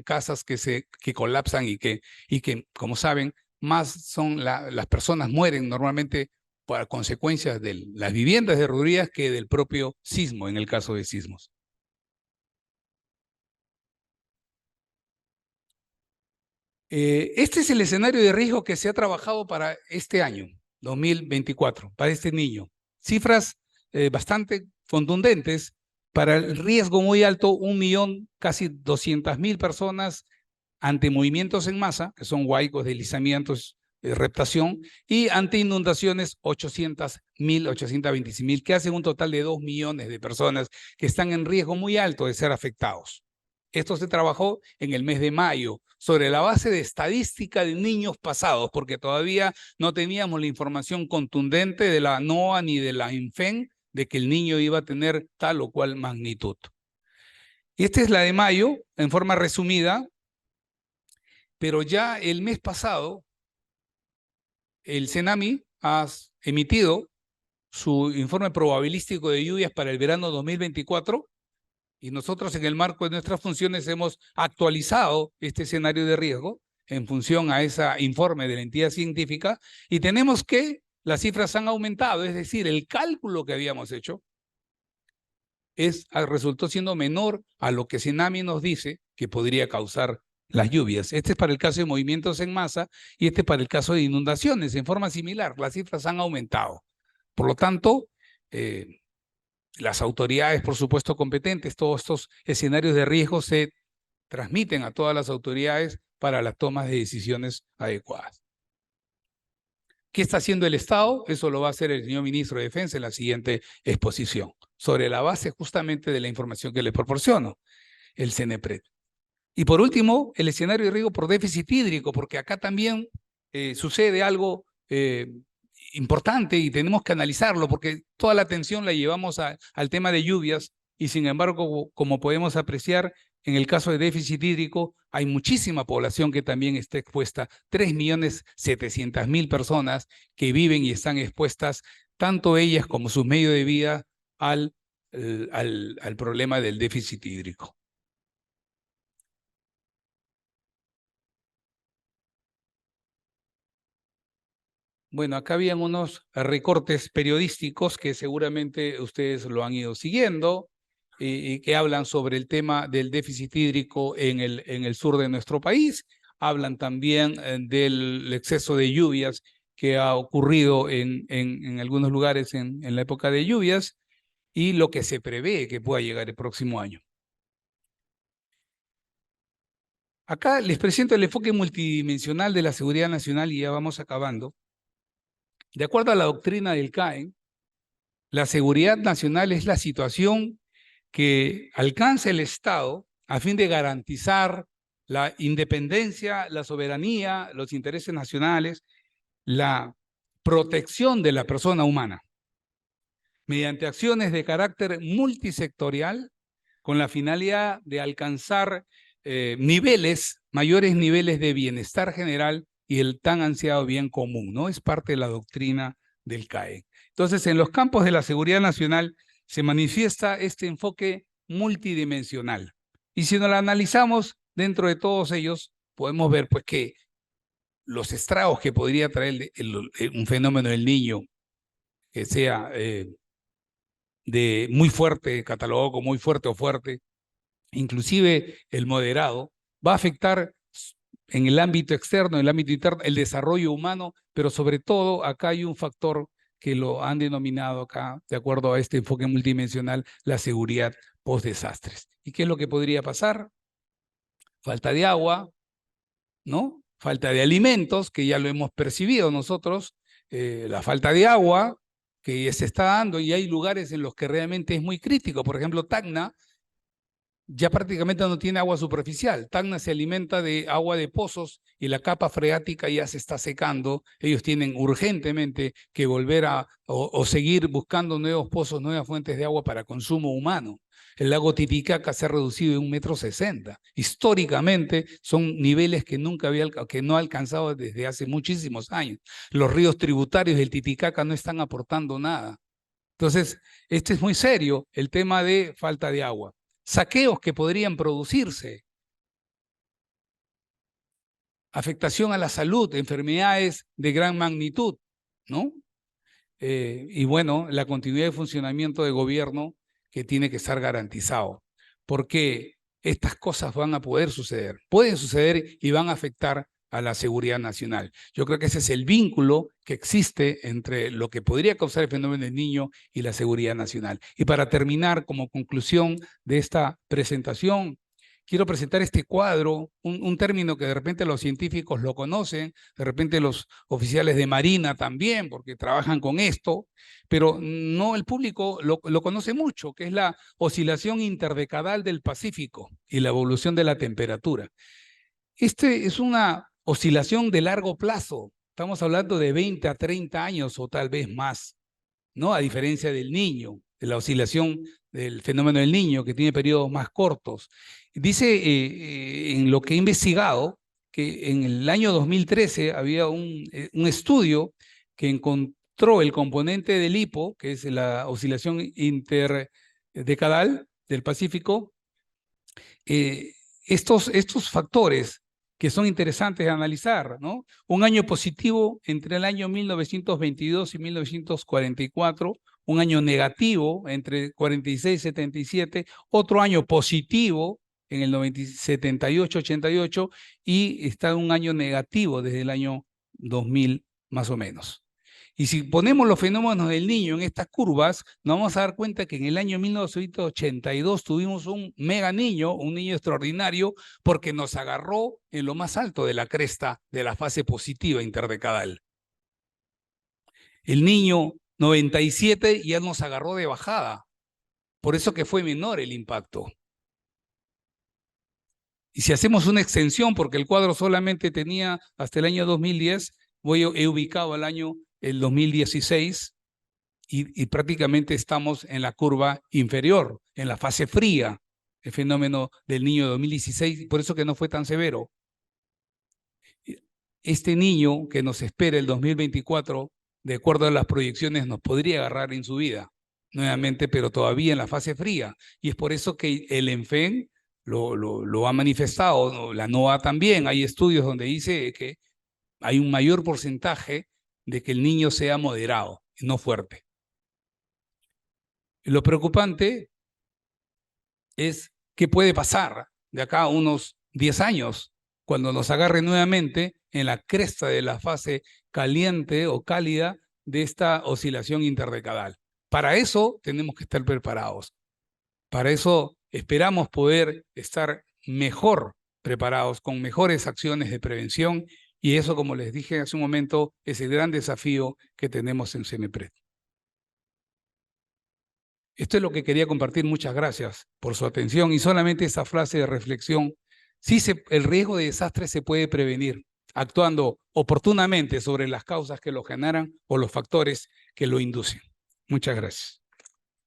casas que colapsan y que, como saben, más son las personas mueren normalmente por consecuencias de las viviendas derruidas que del propio sismo, en el caso de sismos. Este es el escenario de riesgo que se ha trabajado para este año, 2024, para este niño. Cifras bastante contundentes. Para el riesgo muy alto, 1.000.000, casi 200.000 personas ante movimientos en masa, que son huaicos, deslizamientos, reptación, y ante inundaciones 800.000, 826.000, que hacen un total de 2 millones de personas que están en riesgo muy alto de ser afectados. Esto se trabajó en el mes de mayo sobre la base de estadística de niños pasados, porque todavía no teníamos la información contundente de la NOAA ni de la INFEN de que el niño iba a tener tal o cual magnitud. Y esta es la de mayo, en forma resumida, pero ya el mes pasado el CENAMI ha emitido su informe probabilístico de lluvias para el verano 2024 y nosotros en el marco de nuestras funciones hemos actualizado este escenario de riesgo en función a ese informe de la entidad científica y tenemos que las cifras han aumentado, es decir, el cálculo que habíamos hecho resultó siendo menor a lo que CENAMI nos dice que podría causar las lluvias. Este es para el caso de movimientos en masa y este para el caso de inundaciones. En forma similar, las cifras han aumentado. Por lo tanto, las autoridades, por supuesto, competentes, todos estos escenarios de riesgo se transmiten a todas las autoridades para las tomas de decisiones adecuadas. ¿Qué está haciendo el Estado? Eso lo va a hacer el señor ministro de Defensa en la siguiente exposición, sobre la base justamente de la información que le proporciono, el CENEPRED. Y por último, el escenario de riesgo por déficit hídrico, porque acá también sucede algo importante y tenemos que analizarlo, porque toda la atención la llevamos al tema de lluvias y sin embargo, como podemos apreciar, en el caso de déficit hídrico, hay muchísima población que también está expuesta, 3.700.000 personas que viven y están expuestas, tanto ellas como sus medios de vida, al problema del déficit hídrico. Bueno, acá habían unos recortes periodísticos que seguramente ustedes lo han ido siguiendo y que hablan sobre el tema del déficit hídrico en el sur de nuestro país. Hablan también del exceso de lluvias que ha ocurrido en algunos lugares en la época de lluvias y lo que se prevé que pueda llegar el próximo año. Acá les presento el enfoque multidimensional de la seguridad nacional y ya vamos acabando. De acuerdo a la doctrina del CAEN, la seguridad nacional es la situación que alcanza el Estado a fin de garantizar la independencia, la soberanía, los intereses nacionales, la protección de la persona humana, mediante acciones de carácter multisectorial con la finalidad de alcanzar mayores niveles de bienestar general y el tan ansiado bien común, ¿no? Es parte de la doctrina del CAEN. Entonces, en los campos de la seguridad nacional se manifiesta este enfoque multidimensional. Y si nos lo analizamos dentro de todos ellos, podemos ver pues que los estragos que podría traer un fenómeno del Niño que sea de muy fuerte, catalogado como muy fuerte o fuerte, inclusive el moderado, va a afectar en el ámbito externo, en el ámbito interno, el desarrollo humano, pero sobre todo acá hay un factor que lo han denominado acá, de acuerdo a este enfoque multidimensional, la seguridad post-desastres. ¿Y qué es lo que podría pasar? falta de agua, ¿no? Falta de alimentos, que ya lo hemos percibido nosotros, la falta de agua que se está dando, y hay lugares en los que realmente es muy crítico. Por ejemplo, Tacna ya prácticamente no tiene agua superficial. Tacna se alimenta de agua de pozos y la capa freática ya se está secando. Ellos tienen urgentemente que volver o seguir buscando nuevos pozos, nuevas fuentes de agua para consumo humano. El lago Titicaca se ha reducido en 1,60 m. Históricamente son niveles que que no ha alcanzado desde hace muchísimos años. Los ríos tributarios del Titicaca no están aportando nada. Entonces, este es muy serio, el tema de falta de agua. Saqueos que podrían producirse, afectación a la salud, enfermedades de gran magnitud, ¿no? Y bueno, la continuidad de funcionamiento de gobierno que tiene que estar garantizado, porque estas cosas van a poder suceder, pueden suceder y van a afectar a la seguridad nacional. Yo creo que ese es el vínculo que existe entre lo que podría causar el fenómeno del Niño y la seguridad nacional. Y para terminar, como conclusión de esta presentación, quiero presentar este cuadro, un término que de repente los científicos lo conocen, de repente los oficiales de Marina también, porque trabajan con esto, pero no el público lo conoce mucho, que es la oscilación interdecadal del Pacífico y la evolución de la temperatura. Este es una oscilación de largo plazo, estamos hablando de 20 a 30 años o tal vez más, ¿no? A diferencia del Niño, de la oscilación del fenómeno del Niño, que tiene periodos más cortos. Dice en lo que he investigado que en el año 2013 había un estudio que encontró el componente del hipo, que es la oscilación interdecadal del Pacífico. Estos factores que son interesantes de analizar, ¿no? Un año positivo entre el año 1922 y 1944, un año negativo entre 46 y 77, otro año positivo en el 78-88 y está un año negativo desde el año 2000 más o menos. Y si ponemos los fenómenos del Niño en estas curvas, nos vamos a dar cuenta que en el año 1982 tuvimos un mega niño, un niño extraordinario, porque nos agarró en lo más alto de la cresta de la fase positiva interdecadal. El niño 97 ya nos agarró de bajada, por eso que fue menor el impacto. Y si hacemos una extensión, porque el cuadro solamente tenía hasta el año 2010, he ubicado el 2016 y prácticamente estamos en la curva inferior, en la fase fría, el fenómeno del Niño de 2016, por eso que no fue tan severo. Este niño que nos espera el 2024, de acuerdo a las proyecciones, nos podría agarrar en su vida, nuevamente, pero todavía en la fase fría. Y es por eso que el ENFEN lo ha manifestado, la NOAA también. Hay estudios donde dice que hay un mayor porcentaje de que el niño sea moderado, no fuerte. Lo preocupante es qué puede pasar de acá a unos 10 años, cuando nos agarre nuevamente en la cresta de la fase caliente o cálida de esta oscilación interdecadal. Para eso tenemos que estar preparados. Para eso esperamos poder estar mejor preparados, con mejores acciones de prevención. Y eso, como les dije hace un momento, es el gran desafío que tenemos en CENEPRED. Esto es lo que quería compartir. Muchas gracias por su atención. Y solamente esta frase de reflexión. Sí, el riesgo de desastre se puede prevenir actuando oportunamente sobre las causas que lo generan o los factores que lo inducen. Muchas gracias.